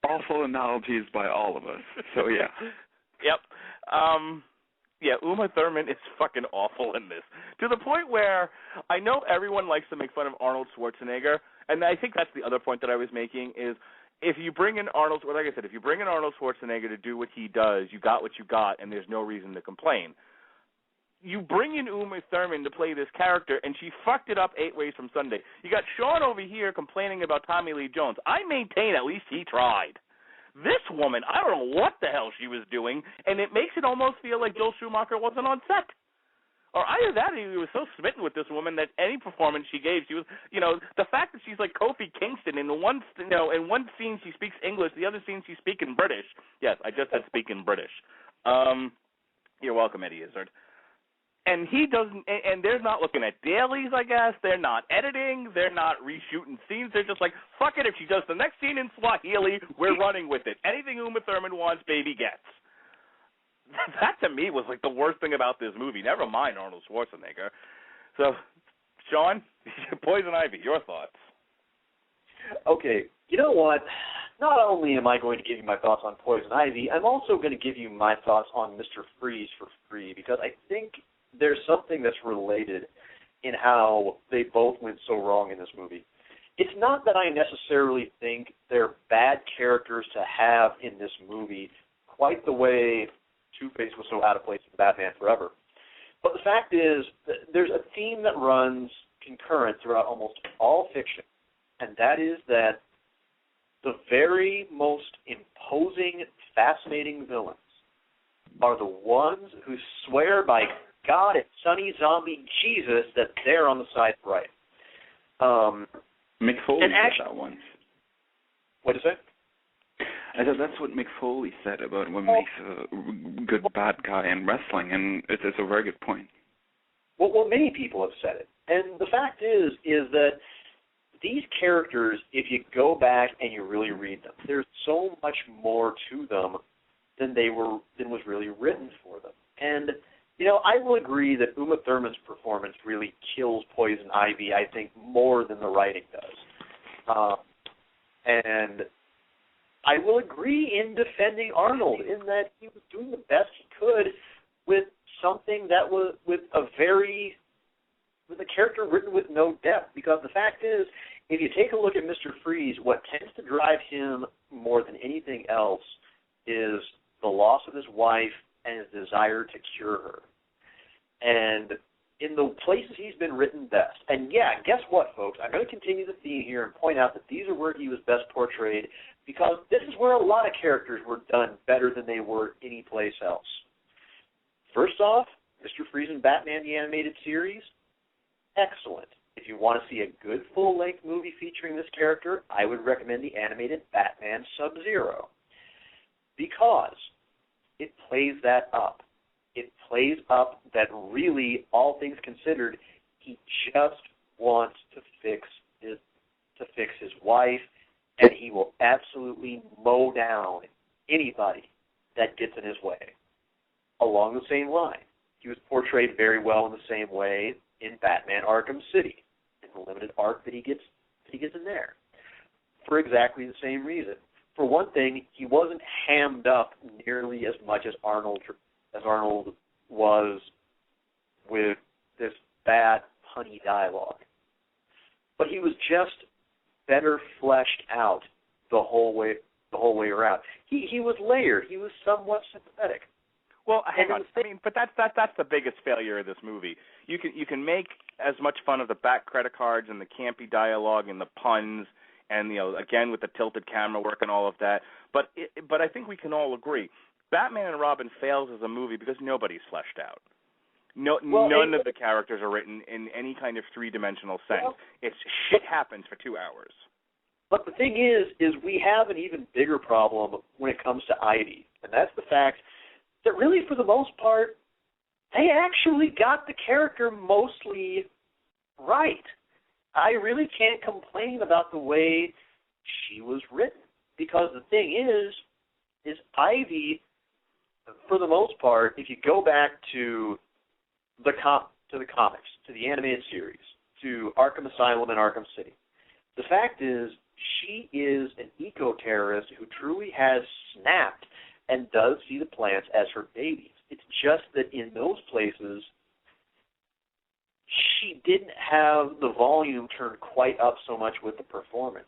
awful analogies by all of us. So yeah. Yep. Yeah, Uma Thurman is fucking awful in this. To the point where I know everyone likes to make fun of Arnold Schwarzenegger, and I think that's the other point that I was making is if you bring in Arnold, like I said, if you bring in Arnold Schwarzenegger to do what he does, you got what you got, and there's no reason to complain. You bring in Uma Thurman to play this character, and she fucked it up 8 ways from Sunday. You got Sean over here complaining about Tommy Lee Jones. I maintain at least he tried. This woman, I don't know what the hell she was doing, and it makes it almost feel like Joel Schumacher wasn't on set. Or either that, or he was so smitten with this woman that any performance she gave, she was, the fact that she's like Kofi Kingston, in one scene she speaks English, the other scene she's speaking British. Yes, I just said speaking British. You're welcome, Eddie Izzard. And he doesn't, and they're not looking at dailies, I guess. They're not editing. They're not reshooting scenes. They're just like, fuck it, if she does the next scene in Swahili, we're running with it. Anything Uma Thurman wants, baby gets. That, to me, was like the worst thing about this movie. Never mind Arnold Schwarzenegger. So, Sean, Poison Ivy, your thoughts? Okay, you know what? Not only am I going to give you my thoughts on Poison Ivy, I'm also going to give you my thoughts on Mr. Freeze for free, because I think there's something that's related in how they both went so wrong in this movie. It's not that I necessarily think they're bad characters to have in this movie, quite the way Two-Face was so out of place in Batman Forever. But the fact is, there's a theme that runs concurrent throughout almost all fiction, and that is that the very most imposing, fascinating villains are the ones who swear by God and Sonny Zombie Jesus that they're on the side right. Mick Foley said that once. What did you say? I said that's what Mick Foley said about what makes a good bad guy in wrestling, and it's a very good point. Well, many people have said it. And the fact is that these characters, if you go back and you really read them, there's so much more to them than was really written for them. And I will agree that Uma Thurman's performance really kills Poison Ivy, I think, more than the writing does. And I will agree in defending Arnold in that he was doing the best he could with something that was with a character written with no depth. Because the fact is, if you take a look at Mr. Freeze, what tends to drive him more than anything else is the loss of his wife and his desire to cure her. And in the places he's been written best, and yeah, guess what, folks? I'm going to continue the theme here and point out that these are where he was best portrayed, because this is where a lot of characters were done better than they were anyplace else. First off, Mr. Freeze in Batman the Animated Series, excellent. If you want to see a good full-length movie featuring this character, I would recommend the animated Batman Sub-Zero, because it plays that up. It plays up that really, all things considered, he just wants to fix his wife, and he will absolutely mow down anybody that gets in his way. Along the same line, he was portrayed very well in the same way in Batman Arkham City, in the limited arc that he gets in there, for exactly the same reason. For one thing, he wasn't hammed up nearly as much as Arnold was with this bad, punny dialogue. But he was just better fleshed out the whole way around. He was layered. He was somewhat sympathetic. Well, hang on. I mean, but that's the biggest failure of this movie. You can make as much fun of the back credit cards and the campy dialogue and the puns and again with the tilted camera work and all of that. But I think we can all agree, Batman and Robin fails as a movie because nobody's fleshed out. None of the characters are written in any kind of three-dimensional sense. It's shit happens for 2 hours. But the thing is we have an even bigger problem when it comes to Ivy, and that's the fact that really, for the most part, they actually got the character mostly right. I really can't complain about the way she was written, because the thing is Ivy, for the most part, if you go back to the comics, to the animated series, to Arkham Asylum and Arkham City, the fact is she is an eco-terrorist who truly has snapped and does see the plants as her babies. It's just that in those places, she didn't have the volume turned quite up so much with the performance.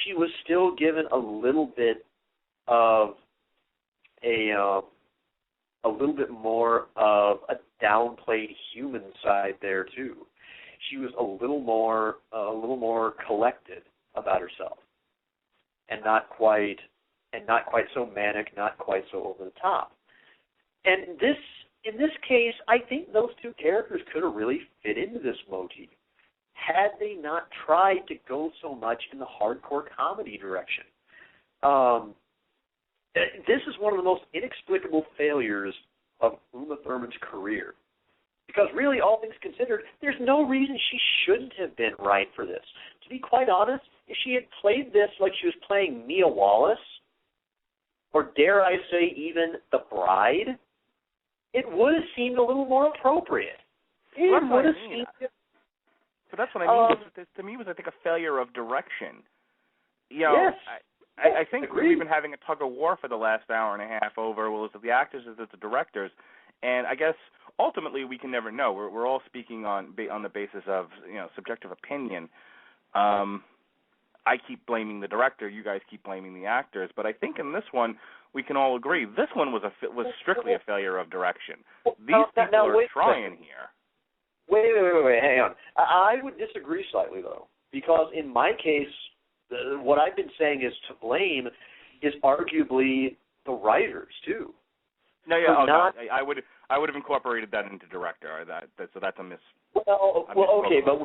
She was still given a little bit of a little bit more of a downplayed human side there too. She was a little more collected about herself, and not quite so manic, not quite so over the top. And in this case, I think those two characters could have really fit into this motif had they not tried to go so much in the hardcore comedy direction. This is one of the most inexplicable failures of Uma Thurman's career. Because really, all things considered, there's no reason she shouldn't have been right for this. To be quite honest, if she had played this like she was playing Mia Wallace, or dare I say even The Bride, it would have seemed a little more appropriate. It would have seemed... But that's what I mean. To me, it was, I think, a failure of direction. You know, yes. I think we've been having a tug-of-war for the last hour and a half over, well, is it the actors, is it the directors? And I guess ultimately we can never know. We're all speaking on the basis of, you know, subjective opinion. I keep blaming the director. You guys keep blaming the actors. But I think in this one we can all agree this one was strictly a failure of direction. These people are trying here. Wait, hang on. I would disagree slightly, though, because in my case, what I've been saying is to blame is arguably the writers, too. No, yeah, I would have incorporated that into director. So that's a miss. Well, okay, but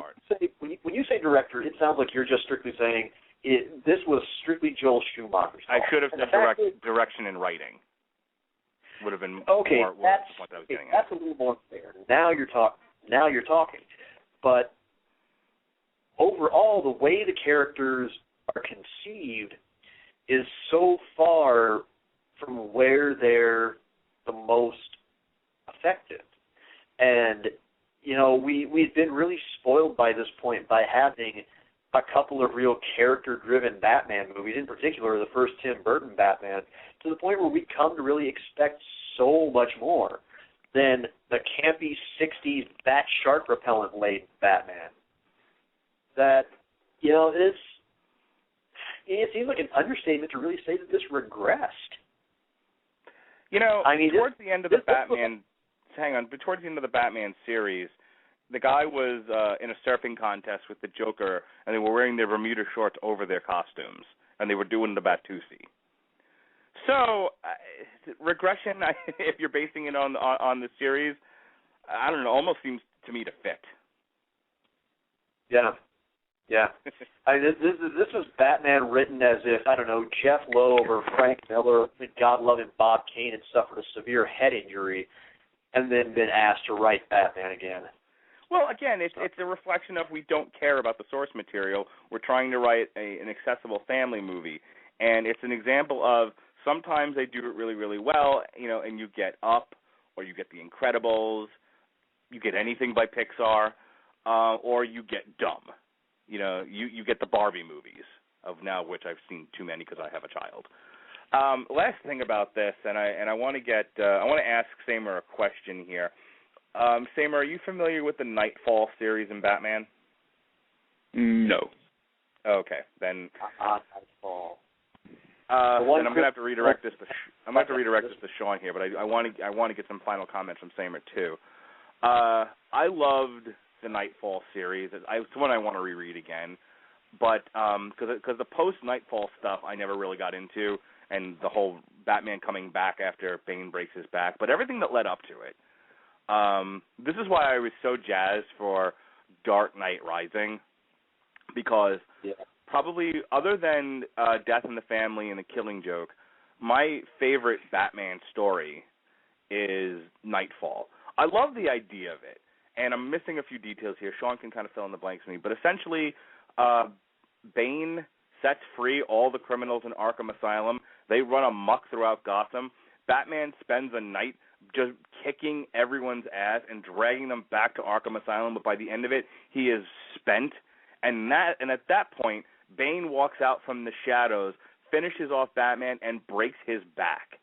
when you say director, it sounds like you're just strictly saying this was strictly Joel Schumacher's fault. I should have said direction and writing. Would have been okay. More what I was getting that's at. A little more fair. Now you're talking. But overall, the way the characters are conceived is so far from where they're the most effective. And, you know, we've been really spoiled by this point by having a couple of real character-driven Batman movies, in particular the first Tim Burton Batman, to the point where we come to really expect so much more than the campy 60s bat shark repellent laden Batman. That, you know, it seems like an understatement to really say that this regressed. You know, I mean, towards the end of the Batman, towards the end of the Batman series, the guy was in a surfing contest with the Joker, and they were wearing their Bermuda shorts over their costumes, and they were doing the Batusi. So, regression, if you're basing it on the series, I don't know, almost seems to me to fit. Yeah. I mean, this was Batman written as if, I don't know, Jeff Loeb or Frank Miller, God love him, Bob Kane, had suffered a severe head injury and then been asked to write Batman again. Well, again, it's a reflection of we don't care about the source material. We're trying to write an accessible family movie. And it's an example of sometimes they do it really, really well, you know, and you get Up or you get The Incredibles, you get anything by Pixar, or you get dumb. You know, you get the Barbie movies, of now which I've seen too many because I have a child. Last thing about this, and I want to ask Samer a question here. Samer, are you familiar with the Nightfall series in Batman? No. Okay, then. Nightfall. Then I'm gonna have to redirect this. I'm gonna have to redirect this to Sean here, but I want to get some final comments from Samer too. I loved the Nightfall series. It's one I want to reread again, but because the post-Nightfall stuff I never really got into, and the whole Batman coming back after Bane breaks his back, but everything that led up to it, This is why I was so jazzed for Dark Knight Rising, because probably other than Death in the Family and The Killing Joke, my favorite Batman story is Nightfall. I love the idea of it, and I'm missing a few details here. Sean can kind of fill in the blanks for me, but essentially Bane sets free all the criminals in Arkham Asylum. They run amok throughout Gotham. Batman spends a night just kicking everyone's ass and dragging them back to Arkham Asylum, but by the end of it, he is spent. And at that point, Bane walks out from the shadows, finishes off Batman, and breaks his back.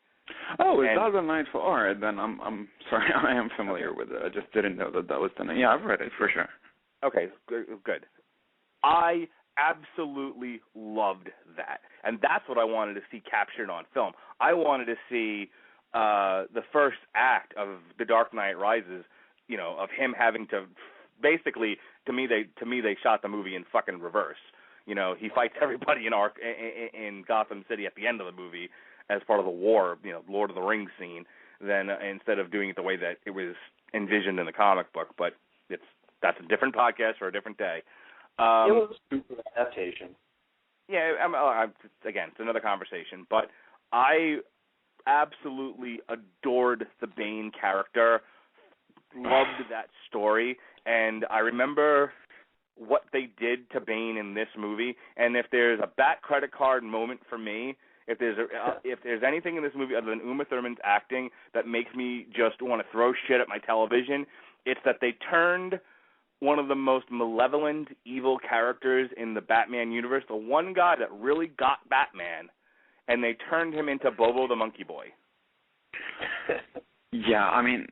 Oh, is that the Nightfall? All right, then I'm sorry, I am familiar with it. I just didn't know that was the name. Yeah, I've read it for sure. Okay, good. I absolutely loved that, and that's what I wanted to see captured on film. I wanted to see the first act of The Dark Knight Rises, of him having to basically, to me they shot the movie in fucking reverse. He fights everybody in Gotham City at the end of the movie as part of the war, Lord of the Rings scene, then instead of doing it the way that it was envisioned in the comic book. But that's a different podcast for a different day. It was a super adaptation. Yeah, again, it's another conversation. But I absolutely adored the Bane character, loved that story, and I remember what they did to Bane in this movie. And if there's a Bat credit card moment for me, if there's anything in this movie other than Uma Thurman's acting that makes me just want to throw shit at my television, it's that they turned one of the most malevolent, evil characters in the Batman universe, the one guy that really got Batman, and they turned him into Bobo the Monkey Boy. Yeah, I mean,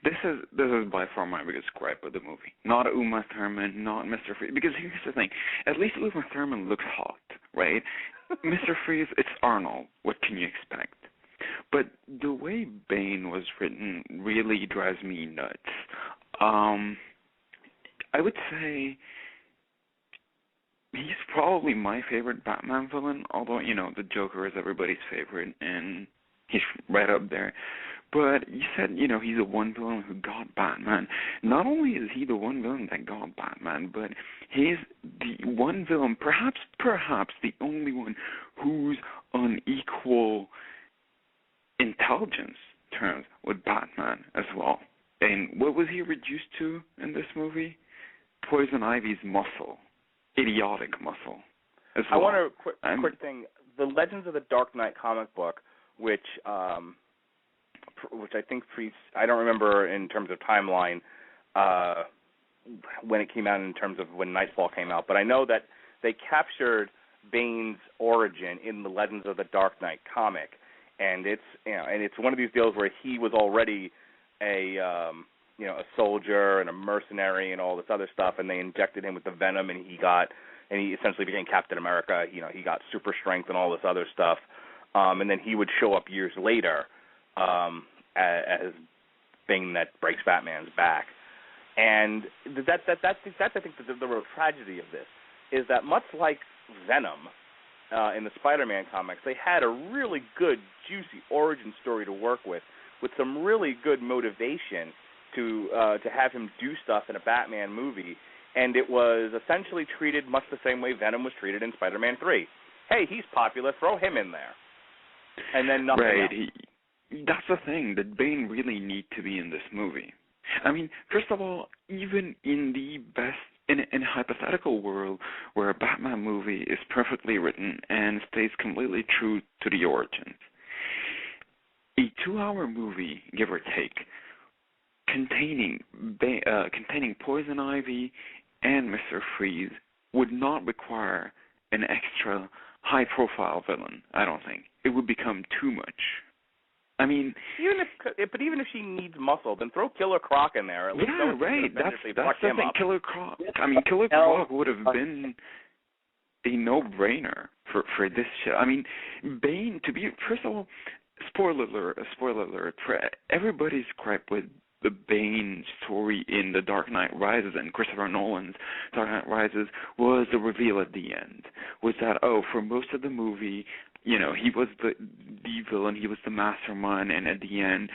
this is by far my biggest gripe with the movie. Not Uma Thurman, not Mr. Freeze. Because here's the thing: at least Uma Thurman looks hot, right? Mr. Freeze, it's Arnold. What can you expect? But the way Bane was written really drives me nuts. I would say he's probably my favorite Batman villain, although, the Joker is everybody's favorite, and he's right up there. But you said, he's the one villain who got Batman. Not only is he the one villain that got Batman, but he's the one villain, perhaps the only one who's on equal intelligence terms with Batman as well. And what was he reduced to in this movie? Poison Ivy's muscle. Idiotic muscle as well. I want a quick thing. The Legends of the Dark Knight comic book, which I think I don't remember in terms of timeline when it came out in terms of when Nightfall came out, but I know that they captured Bane's origin in the Legends of the Dark Knight comic, and it's one of these deals where he was already a soldier and a mercenary and all this other stuff, and they injected him with the venom, and he essentially became Captain America. He got super strength and all this other stuff, and then he would show up years later as Bane that breaks Batman's back. And that's I think the real tragedy of this is that much like Venom in the Spider-Man comics, they had a really good, juicy origin story to work with some really good motivation to have him do stuff in a Batman movie, and it was essentially treated much the same way Venom was treated in Spider-Man 3. Hey, he's popular, throw him in there. And then nothing else. That's the thing, that Bane really need to be in this movie. I mean, first of all, even in the best, in a hypothetical world where a Batman movie is perfectly written and stays completely true to the origins, a 2-hour movie, give or take, containing Poison Ivy and Mr. Freeze would not require an extra high-profile villain, I don't think. It would become too much. I mean, even if she needs muscle, then throw Killer Croc in there. At least right. That's the thing. Killer Croc. I mean, Killer Croc would have been a no-brainer for this show. I mean, Bane, first of all, spoiler alert, for everybody's gripe with the Bane story in The Dark Knight Rises and Christopher Nolan's Dark Knight Rises was the reveal at the end. Was that, for most of the movie, he was the villain, he was the mastermind, and at the end,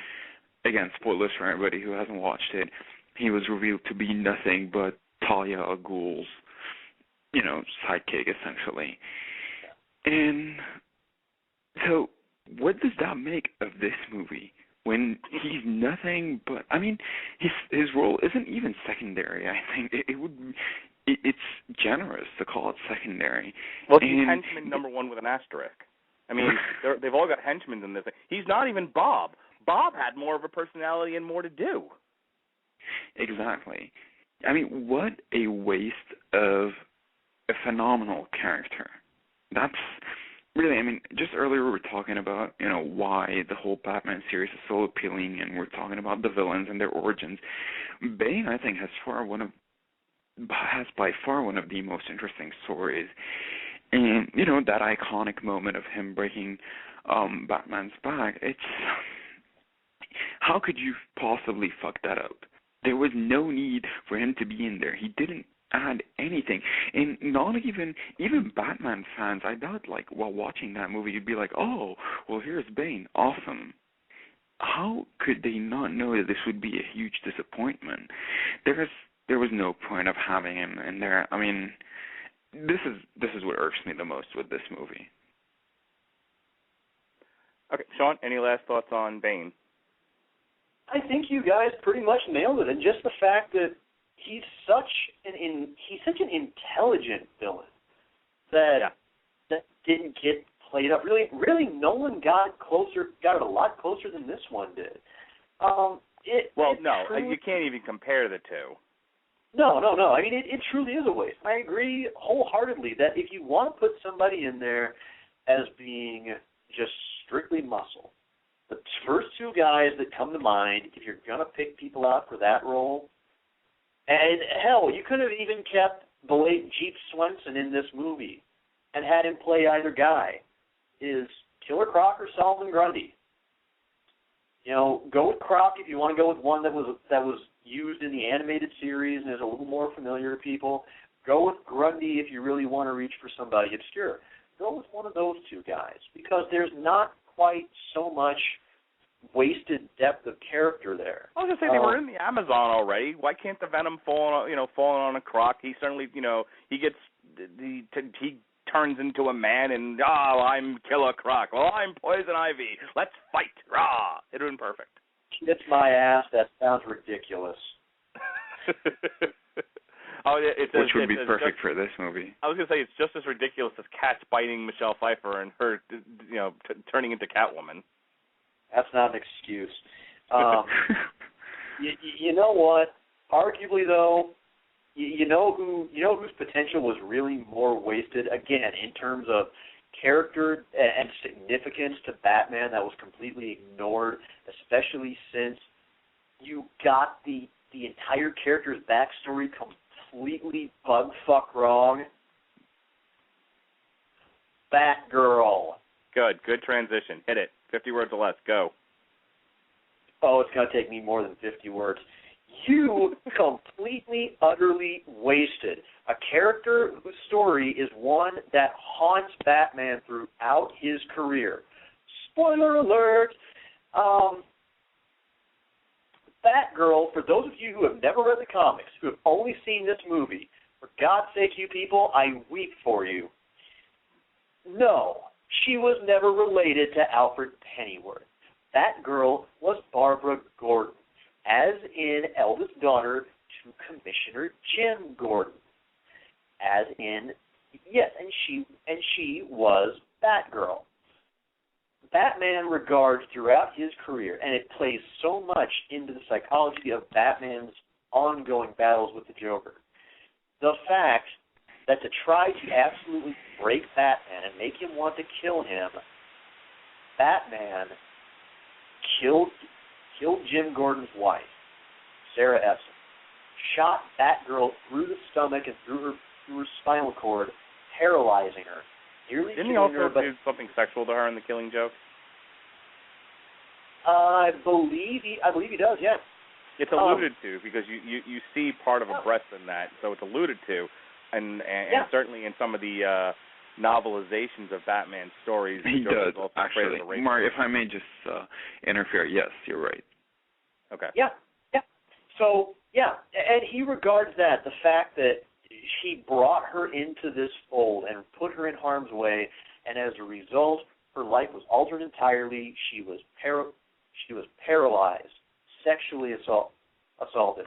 again, spoilers for everybody who hasn't watched it, he was revealed to be nothing but Talia al Ghul's, sidekick, essentially. And so what does that make of this movie when he's nothing but, his role isn't even secondary, I think. It's generous to call it secondary. Well, he's henchman number one with an asterisk. They've all got henchmen in this. He's not even Bob. Bob had more of a personality and more to do. Exactly. What a waste of a phenomenal character. That's really, just earlier we were talking about, why the whole Batman series is so appealing, and we're talking about the villains and their origins. Bane, I think, has by far one of the most interesting stories. And, that iconic moment of him breaking Batman's back, how could you possibly fuck that up? There was no need for him to be in there. He didn't add anything. And not even Batman fans, I doubt, while watching that movie, you'd be like, oh, well, here's Bane. Awesome. How could they not know that this would be a huge disappointment? There was no point of having him in there. This is what irks me the most with this movie. Okay, Sean, any last thoughts on Bane? I think you guys pretty much nailed it, and just the fact that he's such an intelligent villain that didn't get played up. Really, Nolan got it a lot closer than this one did. You can't even compare the two. No. It truly is a waste. I agree wholeheartedly that if you want to put somebody in there as being just strictly muscle, the first two guys that come to mind, if you're going to pick people out for that role, and hell, you could have even kept the late Jeep Swenson in this movie and had him play either guy, is Killer Croc or Solomon Grundy. Go with Croc if you want to go with one that was used in the animated series and is a little more familiar to people. Go with Grundy if you really want to reach for somebody obscure. Go with one of those two guys, because there's not quite so much wasted depth of character there. I was gonna say they were in the Amazon already. Why can't the Venom fall on a Croc? He certainly, he turns into a man and I'm Killer Croc. Well, I'm Poison Ivy. Let's fight. Rah! It would have been perfect. Kiss my ass. That sounds ridiculous. Which would be perfect for this movie. I was going to say, it's just as ridiculous as Cats biting Michelle Pfeiffer and her, turning into Catwoman. That's not an excuse. You know what? Arguably, though, you know whose potential was really more wasted, again, in terms of character and significance to Batman, that was completely ignored, especially since you got the entire character's backstory completely bug-fuck wrong. Batgirl. Good transition. Hit it. 50 words or less. Go. Oh, it's going to take me more than 50 words. You completely, utterly wasted a character whose story is one that haunts Batman throughout his career. Spoiler alert! Batgirl, for those of you who have never read the comics, who have only seen this movie, for God's sake, you people, I weep for you. No, she was never related to Alfred Pennyworth. Batgirl was Barbara Gordon, as in eldest daughter to Commissioner Jim Gordon. As in, yes, and she was Batgirl. Batman regards throughout his career, and it plays so much into the psychology of Batman's ongoing battles with the Joker. The fact that to try to absolutely break Batman and make him want to kill him, Batman killed Jim Gordon's wife, Sarah Essen, shot Batgirl through the stomach and through her spinal cord, paralyzing her. Didn't he also do something sexual to her in The Killing Joke? I believe he does, yes. It's alluded to because you see part of a breast in that, so it's alluded to, and certainly in some of the novelizations of Batman stories. He does, actually. Mark, if I may just interfere, yes, you're right. Okay. Yeah. So, yeah, and he regards that, the fact that she brought her into this fold and put her in harm's way, and as a result, her life was altered entirely. She was paralyzed, sexually assaulted.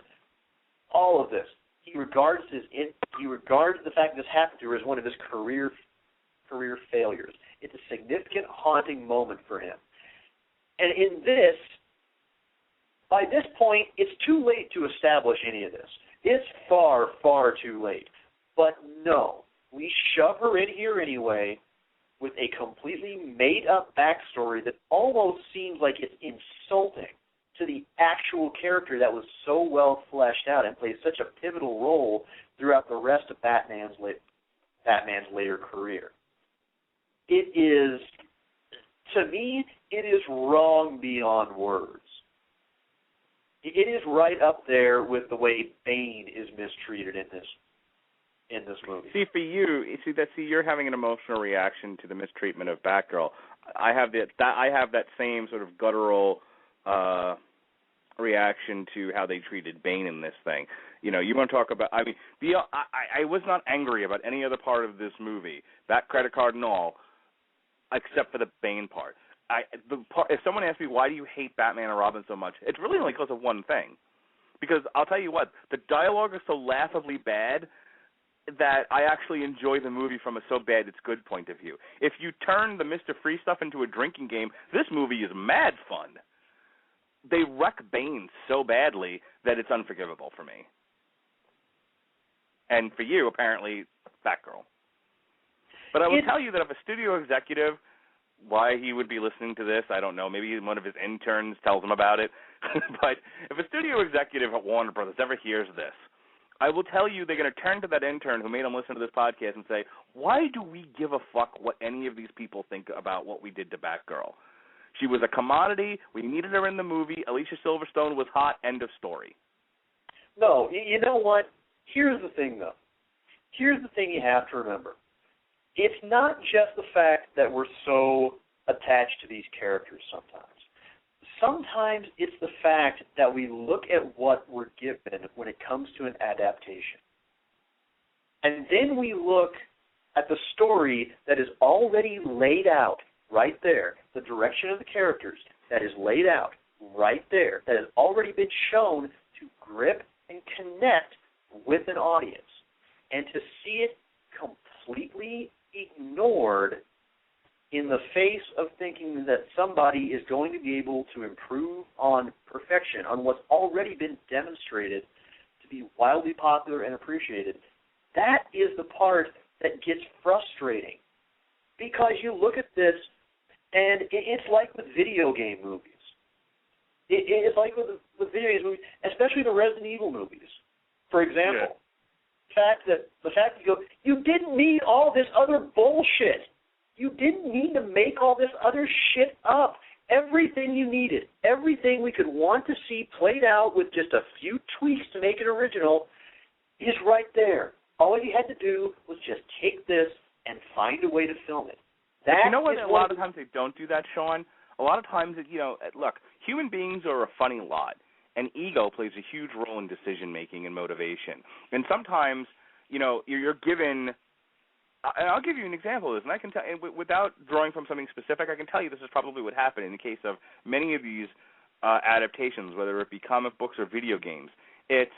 All of this. He regards the fact that this happened to her as one of his career failures. It's a significant, haunting moment for him. And in this, by this point, it's too late to establish any of this. It's far, far too late. But no, we shove her in here anyway with a completely made-up backstory that almost seems like it's insulting to the actual character that was so well fleshed out and plays such a pivotal role throughout the rest of Batman's later career. It is, to me, it is wrong beyond words. It is right up there with the way Bane is mistreated in this movie. See, for you, you're having an emotional reaction to the mistreatment of Batgirl. I have that same sort of guttural reaction to how they treated Bane in this thing. You want to talk about? I mean, I was not angry about any other part of this movie, that credit card and all, except for the Bane part. If someone asks me why do you hate Batman and Robin so much, it's really only because of one thing. Because I'll tell you what, the dialogue is so laughably bad that I actually enjoy the movie from a so bad it's good point of view. If you turn the Mr. Free stuff into a drinking game, this movie is mad fun. They wreck Bane so badly that it's unforgivable for me. And for you, apparently, Batgirl. But I will tell you that if a studio executive, why he would be listening to this, I don't know. Maybe one of his interns tells him about it. But if a studio executive at Warner Brothers ever hears this, I will tell you they're going to turn to that intern who made him listen to this podcast and say, why do we give a fuck what any of these people think about what we did to Batgirl? She was a commodity. We needed her in the movie. Alicia Silverstone was hot. End of story. No, you know what? Here's the thing, though. Here's the thing you have to remember. It's not just the fact that we're so attached to these characters sometimes. Sometimes it's the fact that we look at what we're given when it comes to an adaptation. And then we look at the story that is already laid out right there, the direction of the characters that is laid out right there, that has already been shown to grip and connect with an audience. And to see it completely ignored in the face of thinking that somebody is going to be able to improve on perfection, on what's already been demonstrated to be wildly popular and appreciated, that is the part that gets frustrating. Because you look at this, and it's like with video game movies. It's like with video game movies, especially the Resident Evil movies, for example. Yeah. The fact that you didn't need all this other bullshit. You didn't need to make all this other shit up. Everything you needed, everything we could want to see played out with just a few tweaks to make it original is right there. All you had to do was just take this and find a way to film it. But you know what? A lot of times they don't do that, Sean. A lot of times, look, human beings are a funny lot, and ego plays a huge role in decision-making and motivation. And sometimes, you're given, and I'll give you an example of this, and I can tell, and without drawing from something specific, I can tell you this is probably what happened in the case of many of these adaptations, whether it be comic books or video games. It's,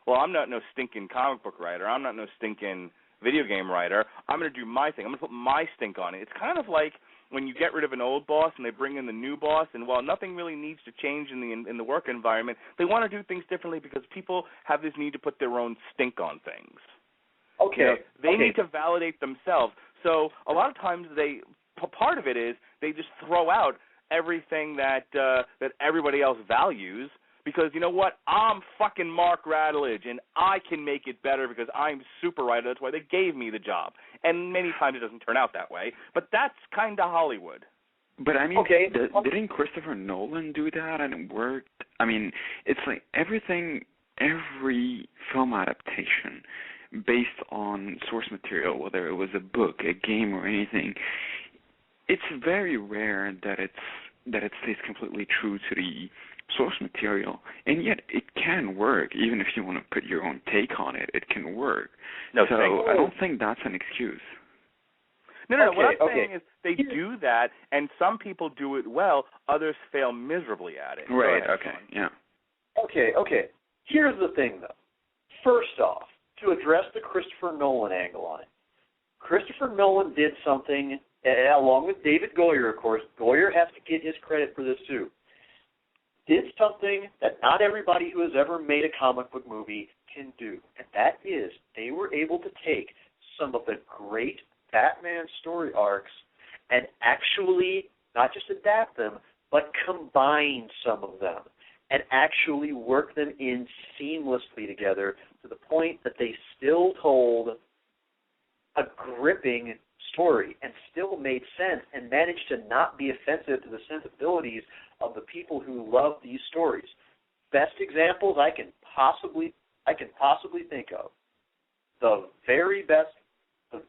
well, I'm not no stinking comic book writer. I'm not no stinking video game writer. I'm going to do my thing. I'm going to put my stink on it. It's kind of like when you get rid of an old boss and they bring in the new boss, and while nothing really needs to change in the work environment, they want to do things differently because people have this need to put their own stink on things. Okay. They need to validate themselves. So a lot of times part of it is they just throw out everything that everybody else values because, you know what, I'm fucking Mark Radulich, and I can make it better because I'm super writer. That's why they gave me the job. And many times it doesn't turn out that way. But that's kind of Hollywood. But, I mean, didn't Christopher Nolan do that and it worked? I mean, it's like every film adaptation based on source material, whether it was a book, a game, or anything, it's very rare that it stays completely true to source material, and yet it can work. Even if you want to put your own take on it, it can work. No, so I don't think that's an excuse. No. What I'm saying is they do that, and some people do it well. Others fail miserably at it. Right. Okay. Yeah. Okay. Here's the thing, though. First off, to address the Christopher Nolan angle on it, Christopher Nolan did something, along with David Goyer, of course. Goyer has to get his credit for this, too. Did something that not everybody who has ever made a comic book movie can do, and that is they were able to take some of the great Batman story arcs and actually not just adapt them, but combine some of them and actually work them in seamlessly together to the point that they still told a gripping story and still made sense and managed to not be offensive to the sensibilities of the people who love these stories. Best examples I can possibly think of. The very best,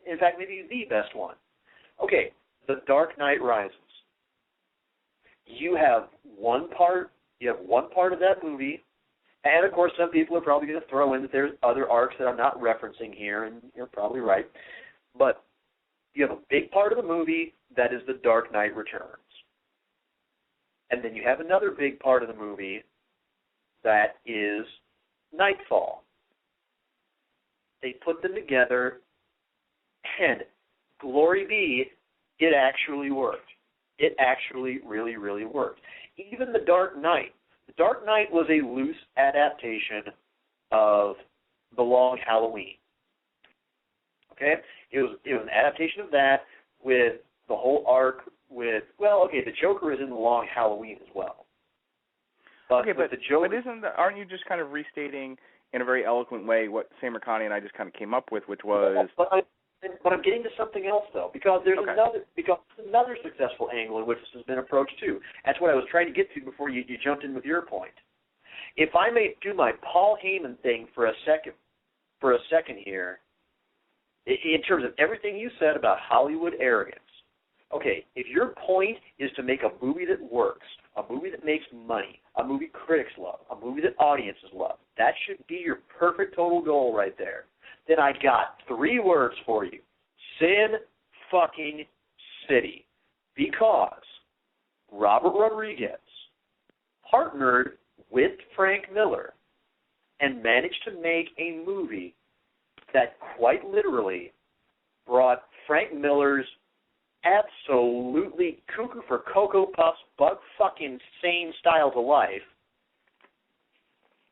in fact, maybe the best one. Okay, The Dark Knight Rises. You have one part of that movie, and of course some people are probably going to throw in that there's other arcs that I'm not referencing here, and you're probably right. But you have a big part of the movie that is The Dark Knight Returns. And then you have another big part of the movie that is Nightfall. They put them together, and glory be, it actually worked. It actually really, really worked. Even The Dark Knight. The Dark Knight was a loose adaptation of The Long Halloween. Okay? It was an adaptation of that with the whole arc with, the Joker is in The Long Halloween as well. But the Joker, aren't you just kind of restating in a very eloquent way what Samer Kadi and I just kind of came up with, which was... But I'm getting to something else, though, because there's another successful angle in which this has been approached, too. That's what I was trying to get to before you jumped in with your point. If I may do my Paul Heyman thing for a second here, in terms of everything you said about Hollywood arrogance, okay, if your point is to make a movie that works, a movie that makes money, a movie critics love, a movie that audiences love, that should be your perfect total goal right there. Then I got 3 words for you. Sin fucking City. Because Robert Rodriguez partnered with Frank Miller and managed to make a movie that quite literally brought Frank Miller's absolutely cuckoo for Cocoa Puffs, bug fucking sane style to life,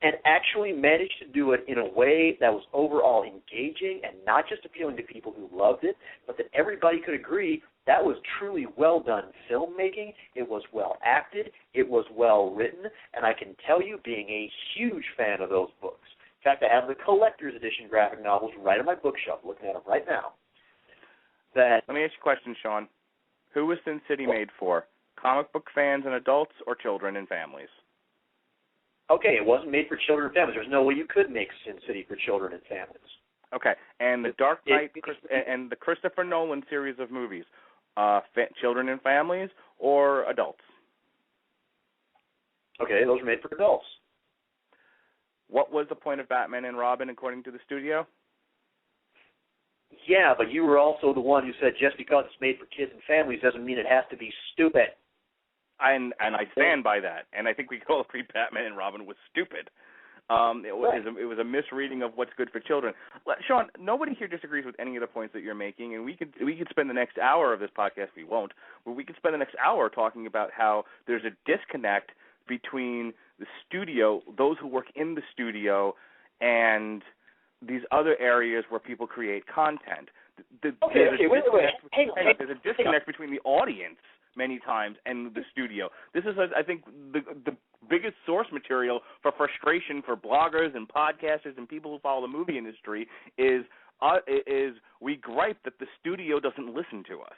and actually managed to do it in a way that was overall engaging and not just appealing to people who loved it, but that everybody could agree that was truly well done filmmaking. It was well acted. It was well written, and I can tell you, being a huge fan of those books. In fact, I have the collector's edition graphic novels right on my bookshelf, looking at them right now. Let me ask you a question, Sean. Who was Sin City made for? Comic book fans and adults, or children and families? Okay, it wasn't made for children and families. There's no way you could make Sin City for children and families. Okay, and the Dark Knight and the Christopher Nolan series of movies, children and families or adults? Okay, those were made for adults. What was the point of Batman and Robin according to the studio? Yeah, but you were also the one who said just because it's made for kids and families doesn't mean it has to be stupid. And I stand by that. And I think we all agree Batman and Robin was stupid. It was a misreading of what's good for children. Sean, nobody here disagrees with any of the points that you're making, and we could spend the next hour of this podcast. We won't, but we could spend the next hour talking about how there's a disconnect between the studio, those who work in the studio, and these other areas where people create content. There's a disconnect between the audience many times and the studio. This is, I think, the biggest source material for frustration for bloggers and podcasters and people who follow the movie industry is we gripe that the studio doesn't listen to us.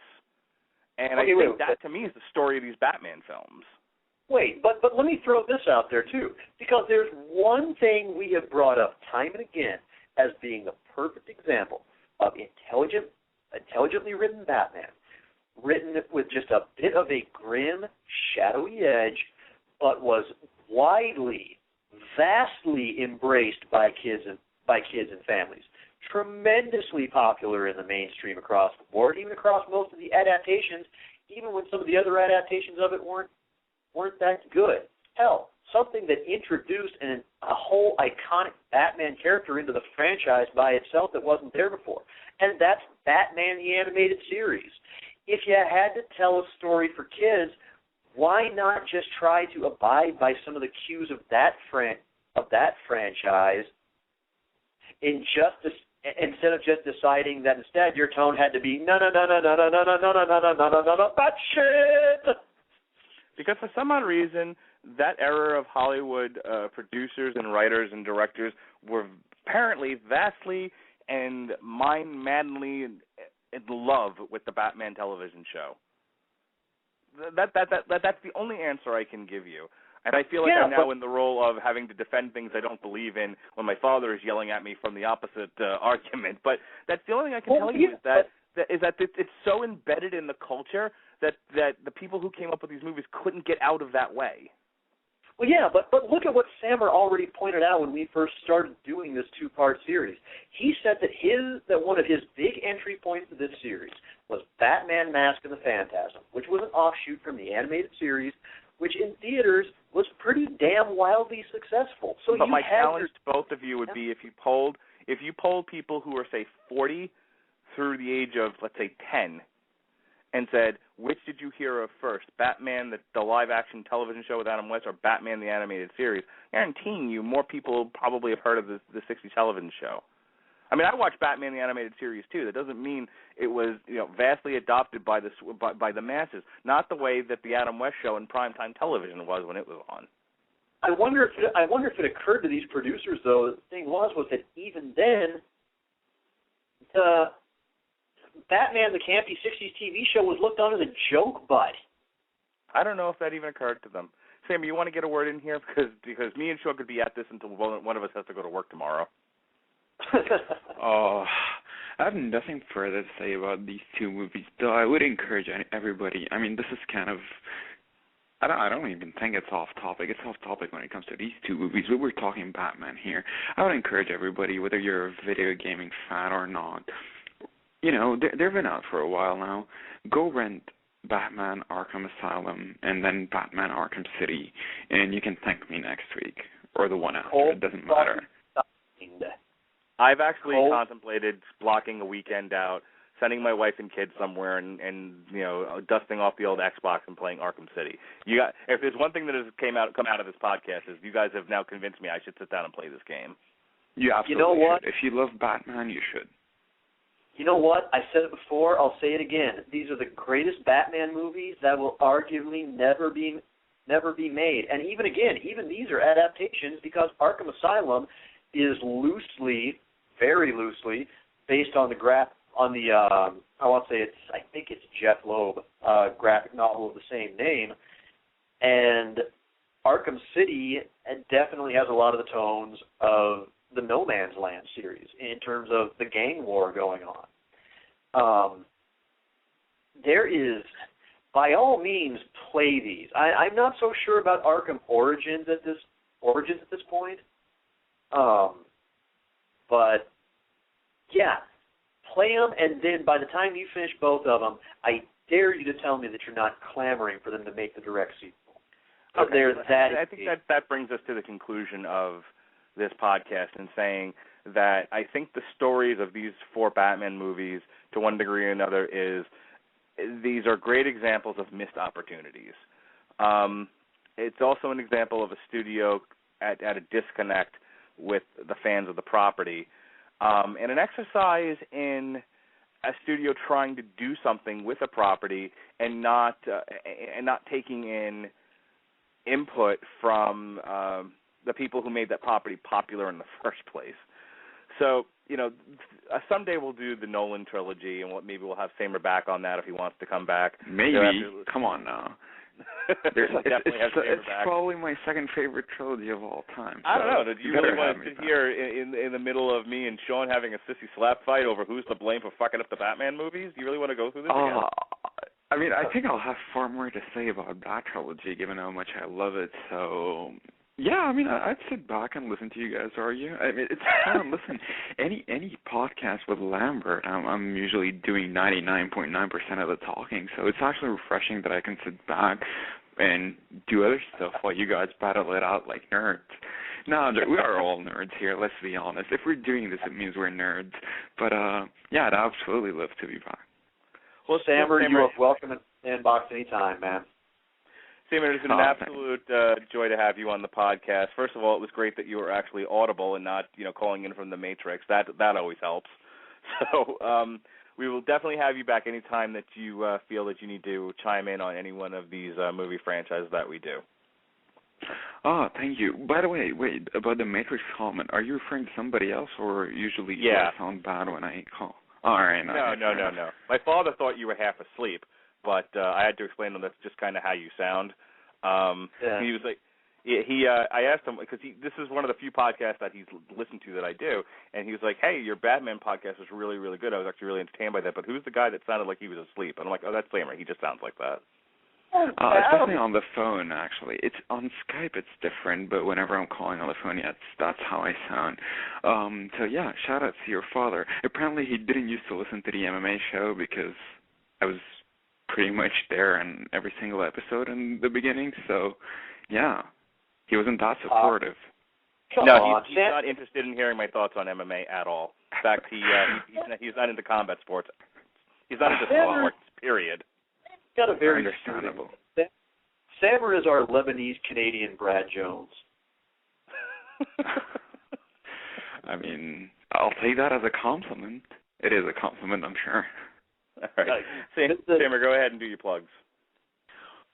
And I think that, to me, is the story of these Batman films. Wait, but let me throw this out there, too, because there's one thing we have brought up time and again as being the perfect example of intelligently written Batman, written with just a bit of a grim, shadowy edge, but was widely, vastly embraced by kids and families. Tremendously popular in the mainstream across the board, even across most of the adaptations, even when some of the other adaptations of it weren't that good. Hell, something that introduced a whole iconic Batman character into the franchise by itself that wasn't there before, and that's Batman the Animated Series. If you had to tell a story for kids, why not just try to abide by some of the cues of that franchise instead of just deciding that instead your tone had to be no, that shit. Because for some odd reason, that era of Hollywood producers and writers and directors were apparently vastly and mind-maddenly in love with the Batman television show. That's the only answer I can give you. And I feel like I'm now in the role of having to defend things I don't believe in when my father is yelling at me from the opposite argument. But that's the only thing I can tell you is that it's so embedded in the culture that the people who came up with these movies couldn't get out of that way. Well, yeah, but look at what Samer already pointed out when we first started doing this two-part series. He said that one of his big entry points to this series was Batman Mask of the Phantasm, which was an offshoot from the animated series, which in theaters was pretty damn wildly successful. So but my challenge to both of you would be if you polled people who are, say, 40 through the age of, let's say, 10, and said, which did you hear of first, Batman, the live-action television show with Adam West, or Batman the animated series? Guaranteeing you more people probably have heard of the 60s television show. I mean, I watched Batman the animated series too. That doesn't mean it was vastly adopted by the masses. Not the way that the Adam West show in primetime television was when it was on. I wonder if it occurred to these producers though. The thing was that even then, the Batman the campy 60s TV show was looked on as a joke, bud. I don't know if that even occurred to them. Sam, you want to get a word in here because me and Sean could be at this until one of us has to go to work tomorrow. Oh, I have nothing further to say about these two movies, though I would encourage everybody. I mean, this is kind of, I don't even think it's off topic. It's off topic when it comes to these two movies. We were talking Batman here. I would encourage everybody, whether you're a video gaming fan or not, they've been out for a while now. Go rent Batman Arkham Asylum and then Batman Arkham City, and you can thank me next week or the one after. It doesn't matter. I've actually contemplated blocking a weekend out, sending my wife and kids somewhere, and dusting off the old Xbox and playing Arkham City. If there's one thing that has come out of this podcast is you guys have now convinced me I should sit down and play this game. You absolutely should. If you love Batman, you should. You know what? I said it before. I'll say it again. These are the greatest Batman movies that will arguably never be made. And even these are adaptations because Arkham Asylum is very loosely, based on I think it's Jeff Loeb graphic novel of the same name, and Arkham City definitely has a lot of the tones of the No Man's Land series in terms of the gang war going on. There is, by all means, play these. I'm not so sure about Arkham Origins at this point. But yeah, play them, and then by the time you finish both of them, I dare you to tell me that you're not clamoring for them to make the direct sequel. Okay. I think that brings us to the conclusion of this podcast in saying that I think the stories of these four Batman movies, to one degree or another, these are great examples of missed opportunities. It's also an example of a studio at a disconnect with the fans of the property, and an exercise in a studio trying to do something with a property and not taking in input from the people who made that property popular in the first place. So, someday we'll do the Nolan trilogy, and maybe we'll have Samer back on that if he wants to come back. Maybe. Come on now. It's probably my second favorite trilogy of all time. So I don't know. Did you really want to sit here in the middle of me and Sean having a sissy slap fight over who's to blame for fucking up the Batman movies? Do you really want to go through this again? I mean, I think I'll have far more to say about that trilogy given how much I love it. So Yeah, I mean, I'd sit back and listen to you guys argue. I mean, it's fun. Listen, any podcast with Lambert, I'm usually doing 99.9% of the talking, so it's actually refreshing that I can sit back and do other stuff while you guys battle it out like nerds. No, we are all nerds here, let's be honest. If we're doing this, it means we're nerds. But, yeah, I'd absolutely love to be back. Well, Samer, you are welcome in the inbox anytime, man. Samer, it's been an absolute joy to have you on the podcast. First of all, it was great that you were actually audible and not, calling in from the Matrix. That always helps. So we will definitely have you back anytime that you feel that you need to chime in on any one of these movie franchises that we do. Oh, thank you. By the way, wait, about the Matrix comment, are you referring to somebody else, or usually do I sound bad when I call? All right. No. My father thought you were half asleep, but I had to explain to him that's just kind of how you sound. He was like, I asked him, because this is one of the few podcasts that he's listened to that I do, and he was like, hey, your Batman podcast was really, really good. I was actually really entertained by that, but who's the guy that sounded like he was asleep? And I'm like, oh, that's Samer. He just sounds like that. Especially on the phone, actually. It's on Skype, it's different, but whenever I'm calling on the phone, that's how I sound. So, yeah, shout out to your father. Apparently he didn't used to listen to the MMA show because I was pretty much there in every single episode in the beginning, so, yeah, he wasn't that supportive. He's not interested in hearing my thoughts on MMA at all. In fact, he's not into combat sports. He's not into sports, period. Got a very understandable. Samer is our Lebanese-Canadian Brad Jones. I mean, I'll take that as a compliment. It is a compliment, I'm sure. All right. Samer, go ahead and do your plugs.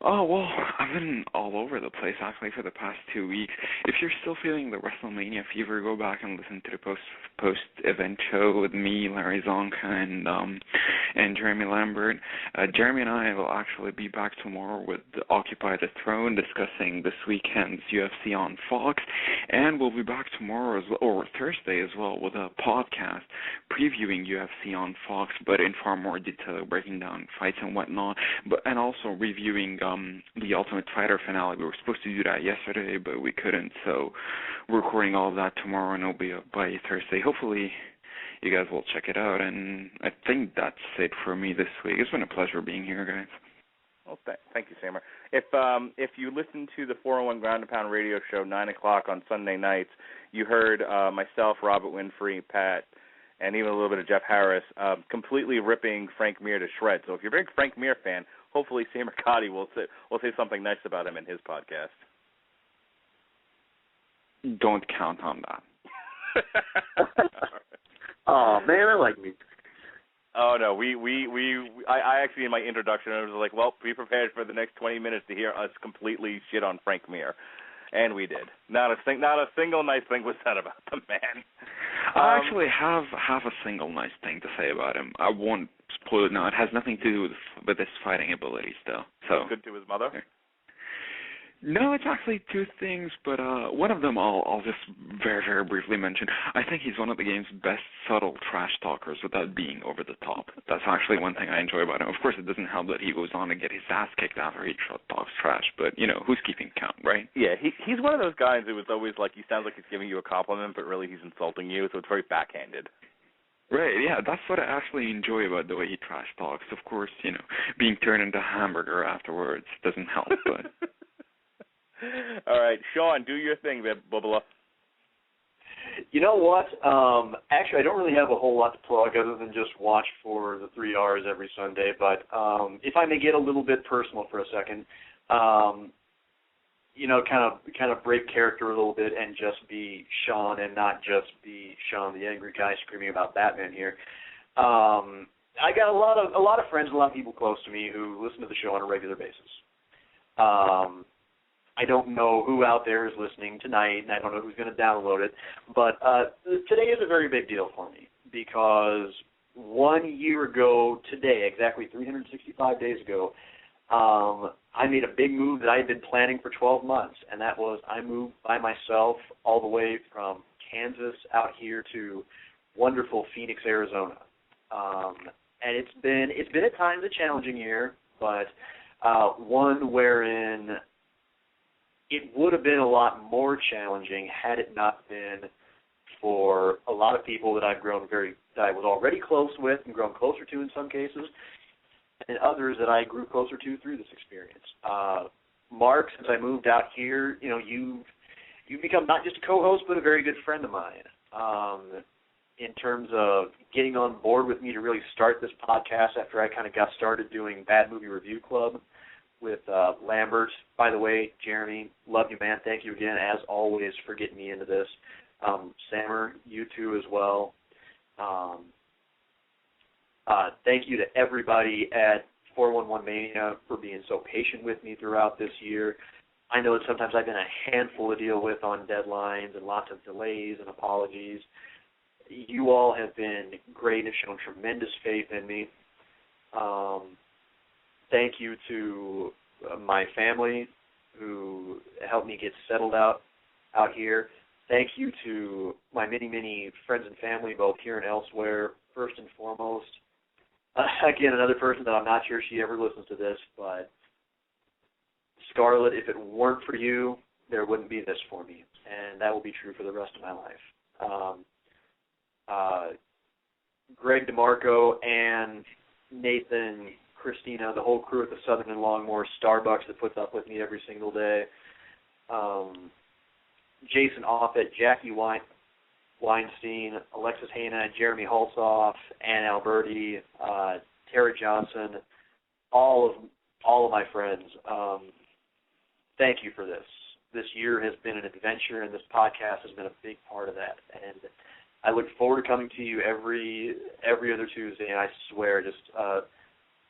Oh, well, I've been all over the place, actually, for the past 2 weeks. If you're still feeling the WrestleMania fever, go back and listen to the post-event show with me, Larry Zonka, and Jeremy Lambert. Jeremy and I will actually be back tomorrow with Occupy the Throne, discussing this weekend's UFC on Fox, and we'll be back tomorrow, or Thursday as well, with a podcast previewing UFC on Fox, but in far more detail, breaking down fights and whatnot, and also reviewing the Ultimate Fighter finale. We were supposed to do that yesterday, but we couldn't, so we're recording all of that tomorrow, and it'll be up by Thursday. Hopefully you guys will check it out, and I think that's it for me this week. It's been a pleasure being here, guys. Well, thank you, Samer. If you listen to the 401 Ground and Pound radio show, 9 o'clock on Sunday nights, you heard myself, Robert Winfrey, Pat, and even a little bit of Jeff Harris completely ripping Frank Mir to shreds. So if you're a big Frank Mir fan, hopefully Samer Kadi will say something nice about him in his podcast. Don't count on that. Oh man, I like me. Oh no, I actually in my introduction I was like, well, be prepared for the next 20 minutes to hear us completely shit on Frank Mir, and we did. Not a single nice thing was said about the man. I actually have a single nice thing to say about him. I won't spoil it now. It has nothing to do with his fighting abilities, though. So good to his mother. No, it's actually two things, but one of them I'll just very, very briefly mention. I think he's one of the game's best subtle trash talkers without being over the top. That's actually one thing I enjoy about him. Of course, it doesn't help that he goes on to get his ass kicked after he talks trash, but, who's keeping count, right? Yeah, he's one of those guys who is always like, he sounds like he's giving you a compliment, but really he's insulting you, so it's very backhanded. Right, yeah, that's what I actually enjoy about the way he trash talks. Of course, being turned into a hamburger afterwards doesn't help, but... All right, Sean, do your thing there, Bubba. You know what? Actually, I don't really have a whole lot to plug other than just watch for the 3 R's every Sunday. But if I may get a little bit personal for a second, kind of break character a little bit and just be Sean and not just be Sean, the angry guy screaming about Batman here. I got a lot of friends, a lot of people close to me who listen to the show on a regular basis. I don't know who out there is listening tonight, and I don't know who's going to download it, but today is a very big deal for me because 1 year ago today, exactly 365 days ago, I made a big move that I had been planning for 12 months, and that was I moved by myself all the way from Kansas out here to wonderful Phoenix, Arizona. And it's been at times a challenging year, but one wherein it would have been a lot more challenging had it not been for a lot of people that I was already close with and grown closer to in some cases, and others that I grew closer to through this experience. Mark, since I moved out here, you've become not just a co-host but a very good friend of mine. In terms of getting on board with me to really start this podcast after I kind of got started doing Bad Movie Review Club with Lambert. By the way, Jeremy, love you, man. Thank you again, as always, for getting me into this. Samer, you too as well. Thank you to everybody at 411 Mania for being so patient with me throughout this year. I know that sometimes I've been a handful to deal with on deadlines and lots of delays and apologies. You all have been great and have shown tremendous faith in me. Thank you to my family who helped me get settled out here. Thank you to my many, many friends and family, both here and elsewhere, first and foremost. Again, another person that I'm not sure she ever listens to this, but Scarlett, if it weren't for you, there wouldn't be this for me, and that will be true for the rest of my life. Greg DeMarco and Nathan, Christina, the whole crew at the Southern and Longmore Starbucks that puts up with me every single day. Jason Offit, Jackie Weinstein, Alexis Hanna, Jeremy Hulsoff, Ann Alberti, Tara Johnson, all of my friends. Thank you for this. This year has been an adventure, and this podcast has been a big part of that. And I look forward to coming to you every other Tuesday, and I swear,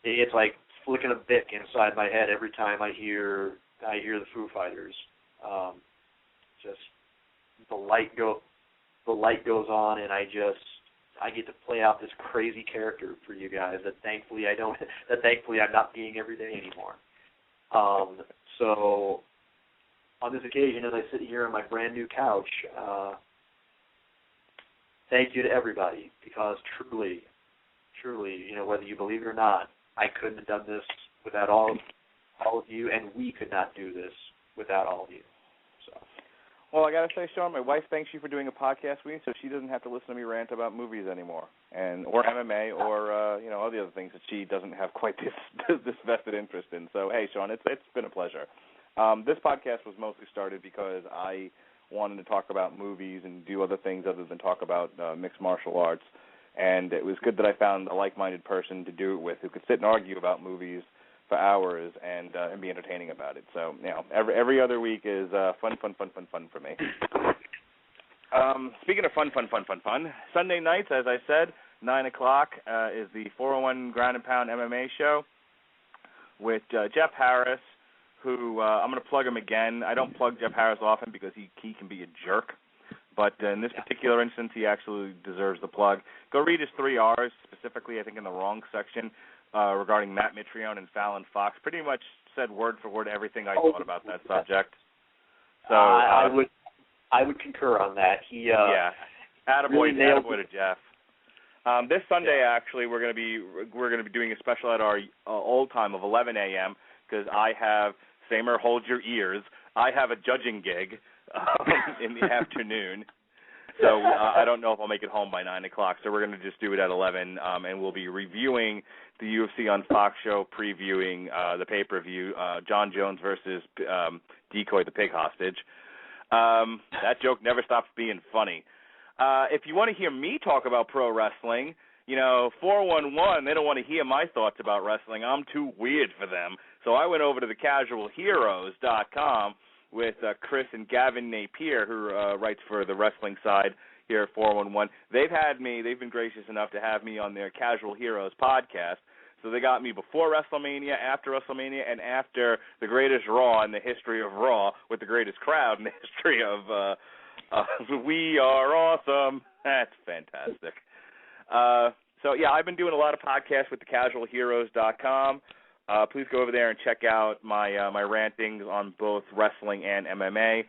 it's like flicking a Bic inside my head every time I hear the Foo Fighters. Just the light goes on, and I get to play out this crazy character for you guys that thankfully I'm not being every day anymore. So on this occasion, as I sit here on my brand new couch, thank you to everybody, because truly, whether you believe it or not, I couldn't have done this without all of you, and we could not do this without all of you. So. Well, I got to say, Sean, my wife thanks you for doing a podcast with me, so she doesn't have to listen to me rant about movies anymore, or MMA, or all the other things that she doesn't have quite this vested interest in. So, hey, Sean, it's been a pleasure. This podcast was mostly started because I wanted to talk about movies and do other things other than talk about mixed martial arts, and it was good that I found a like-minded person to do it with who could sit and argue about movies for hours and be entertaining about it. So, every other week is fun for me. Speaking of fun, Sunday nights, as I said, 9 o'clock is the 401 Ground and Pound MMA show with Jeff Harris, who I'm going to plug him again. I don't plug Jeff Harris often because he can be a jerk, but in this particular instance, he actually deserves the plug. Go read his 3 R's, specifically, I think, in the wrong section, regarding Matt Mitrione and Fallon Fox. Pretty much said word for word everything I thought about that subject. So I would concur on that. He attaboy really to Jeff. This Sunday, actually, we're going to be doing a special at our old time of 11 a.m. because I have Samer, hold your ears. I have a judging gig in the afternoon. So I don't know if I'll make it home by 9 o'clock. So we're going to just do it at 11, and we'll be reviewing the UFC on Fox show, previewing the pay-per-view, John Jones versus Decoy the Pig Hostage. That joke never stops being funny. If you want to hear me talk about pro wrestling, 411, they don't want to hear my thoughts about wrestling. I'm too weird for them. So I went over to thecasualheroes.com with Chris and Gavin Napier, who writes for the wrestling side here at 411. They've been gracious enough to have me on their Casual Heroes podcast. So they got me before WrestleMania, after WrestleMania, and after the greatest Raw in the history of Raw with the greatest crowd in the history of We Are Awesome. That's fantastic. I've been doing a lot of podcasts with thecasualheroes.com. Please go over there and check out my rantings on both wrestling and MMA.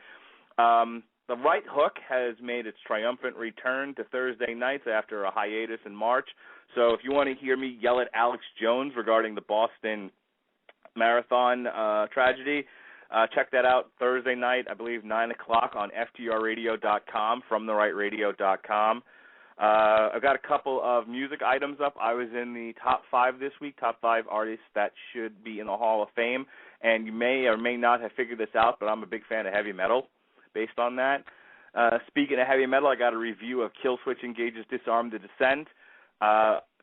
The Right Hook has made its triumphant return to Thursday nights after a hiatus in March. So if you want to hear me yell at Alex Jones regarding the Boston Marathon tragedy, Check that out Thursday night, I believe 9 o'clock on FTRradio.com, FromTheRightRadio.com. I've got a couple of music items up. I was in the top 5 this week, top 5 artists that should be in the Hall of Fame. And you may or may not have figured this out, but I'm a big fan of heavy metal based on that. Speaking of heavy metal, I got a review of Killswitch Engage's Disarm the Descent.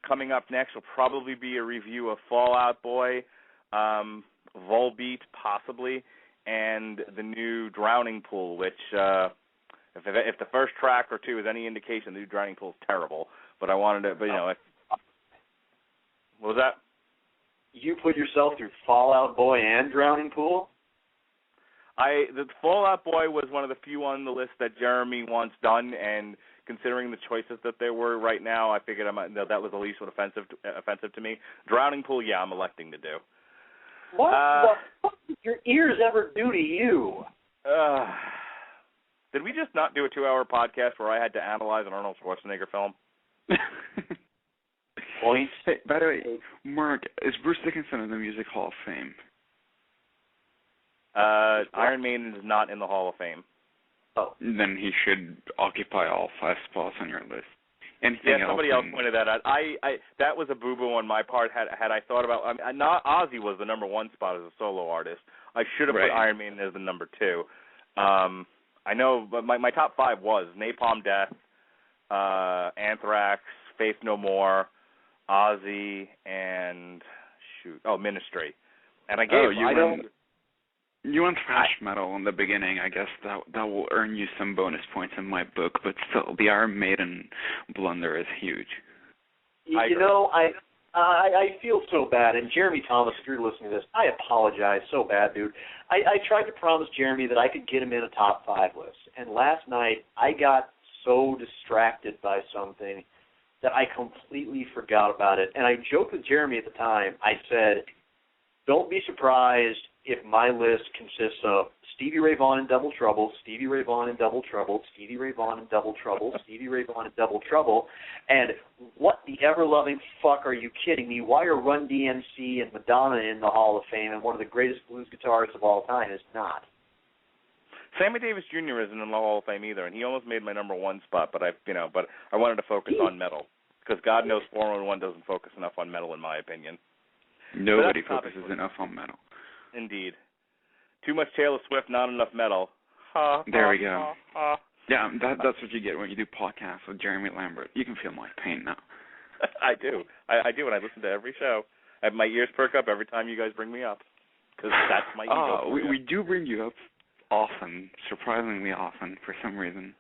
Coming up next will probably be a review of Fall Out Boy, Volbeat possibly, and the new Drowning Pool, which if the first track or two is any indication, the new Drowning Pool is terrible. But I wanted to, what was that? You put yourself through Fall Out Boy and Drowning Pool? The Fall Out Boy was one of the few on the list that Jeremy wants done, and considering the choices that there were right now, I figured that was the least offensive to me. Drowning Pool, yeah, I'm electing to do. What the fuck did your ears ever do to you? Did we just not do a 2-hour podcast where I had to analyze an Arnold Schwarzenegger film? Points. Hey, by the way, Mark, is Bruce Dickinson in the Music Hall of Fame? Iron Maiden is not in the Hall of Fame. Oh. Then he should occupy all 5 spots on your list. Anything somebody else pointed that out. That was a boo-boo on my part. Had I thought about, not Ozzy was the number 1 spot as a solo artist. I should have put Iron Maiden as the number 2. I know, but my top 5 was Napalm Death, Anthrax, Faith No More, Ozzy, and Ministry. And I gave you went thrash metal in the beginning. I guess that will earn you some bonus points in my book, but still, the Iron Maiden blunder is huge. I feel so bad, and Jeremy Thomas, if you're listening to this, I apologize so bad, dude. I tried to promise Jeremy that I could get him in a top 5 list, and last night I got so distracted by something that I completely forgot about it. And I joked with Jeremy at the time. I said, don't be surprised if my list consists of Stevie Ray Vaughan in Double Trouble, Stevie Ray Vaughan in Double Trouble, Stevie Ray Vaughan in Double Trouble, Stevie Ray Vaughan in Double Trouble, and what the ever-loving fuck are you kidding me? Why are Run DMC and Madonna in the Hall of Fame and one of the greatest blues guitarists of all time is not? Sammy Davis Jr. isn't in the Hall of Fame either, and he almost made my number 1 spot, but I wanted to focus on metal, because God knows 411 doesn't focus enough on metal, in my opinion. Nobody focuses enough on metal. Indeed. Too much Taylor Swift, not enough metal. There we go. Yeah, that's what you get when you do podcasts with Jeremy Lambert. You can feel my pain now. I do. I do, and I listen to every show. My ears perk up every time you guys bring me up, because that's my ego. We do bring you up often, surprisingly often, for some reason.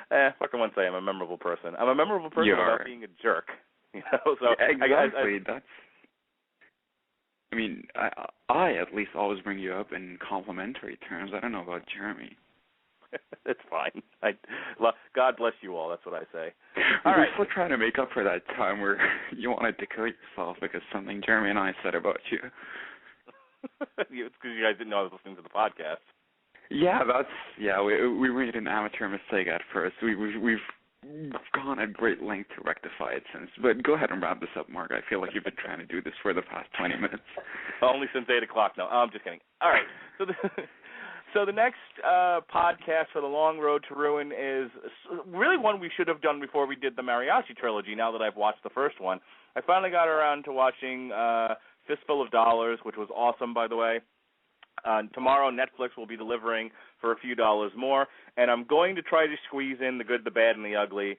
Fuck, I won't say I'm a memorable person. I'm a memorable person without being a jerk. So exactly. That's. I mean, I at least always bring you up in complimentary terms. I don't know about Jeremy. It's fine. God bless you all. That's what I say. We're still trying to make up for that time where you wanted to kill yourself because something Jeremy and I said about you. It's because you guys didn't know I was listening to the podcast. Yeah, we made an amateur mistake at first. We've gone at great length to rectify it since. But go ahead and wrap this up, Mark. I feel like you've been trying to do this for the past 20 minutes. Only since 8 o'clock. No, I'm just kidding. All right. So the next podcast for the Long Road to Ruin is really one we should have done before we did the Mariachi trilogy, now that I've watched the first one. I finally got around to watching Fistful of Dollars, which was awesome, by the way. Tomorrow, Netflix will be delivering for a few dollars more, and I'm going to try to squeeze in The Good, the Bad, and the Ugly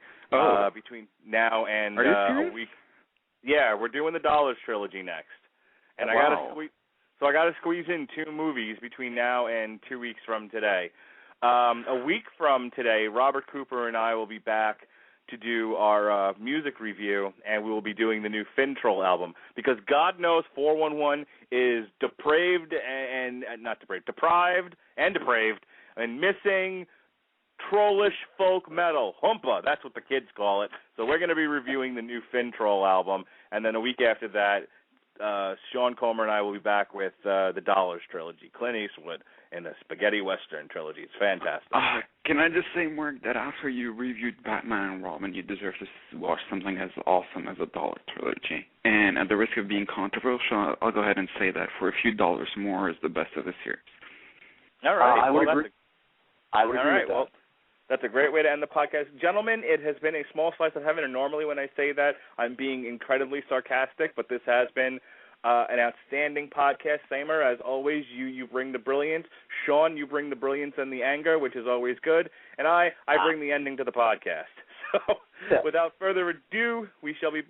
between now and a week. Yeah, we're doing the Dollars trilogy next, and I got to squeeze in 2 movies between now and 2 weeks from today. A week from today, Robert Cooper and I will be back to do our music review, and we will be doing the new Fintroll album, because God knows 411 is deprived and missing trollish folk metal. Humpa, that's what the kids call it. So we're going to be reviewing the new Fintroll album, and then a week after that, Sean Comer and I will be back with the Dollars trilogy, Clint Eastwood and the Spaghetti Western trilogy. It's fantastic. Can I just say, Mark, that after you reviewed Batman and Robin, you deserve to watch something as awesome as a Dollar trilogy. And at the risk of being controversial, I'll go ahead and say that for a few dollars more is the best of the series. All right. I would agree. I would agree with that. Well, that's a great way to end the podcast. Gentlemen, it has been a small slice of heaven, and normally when I say that, I'm being incredibly sarcastic, but this has been an outstanding podcast. Samer, as always, you bring the brilliance. Sean, you bring the brilliance and the anger, which is always good. And I bring the ending to the podcast. So, without further ado, we shall be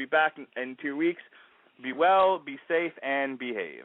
back in 2 weeks. Be well, be safe, and behave.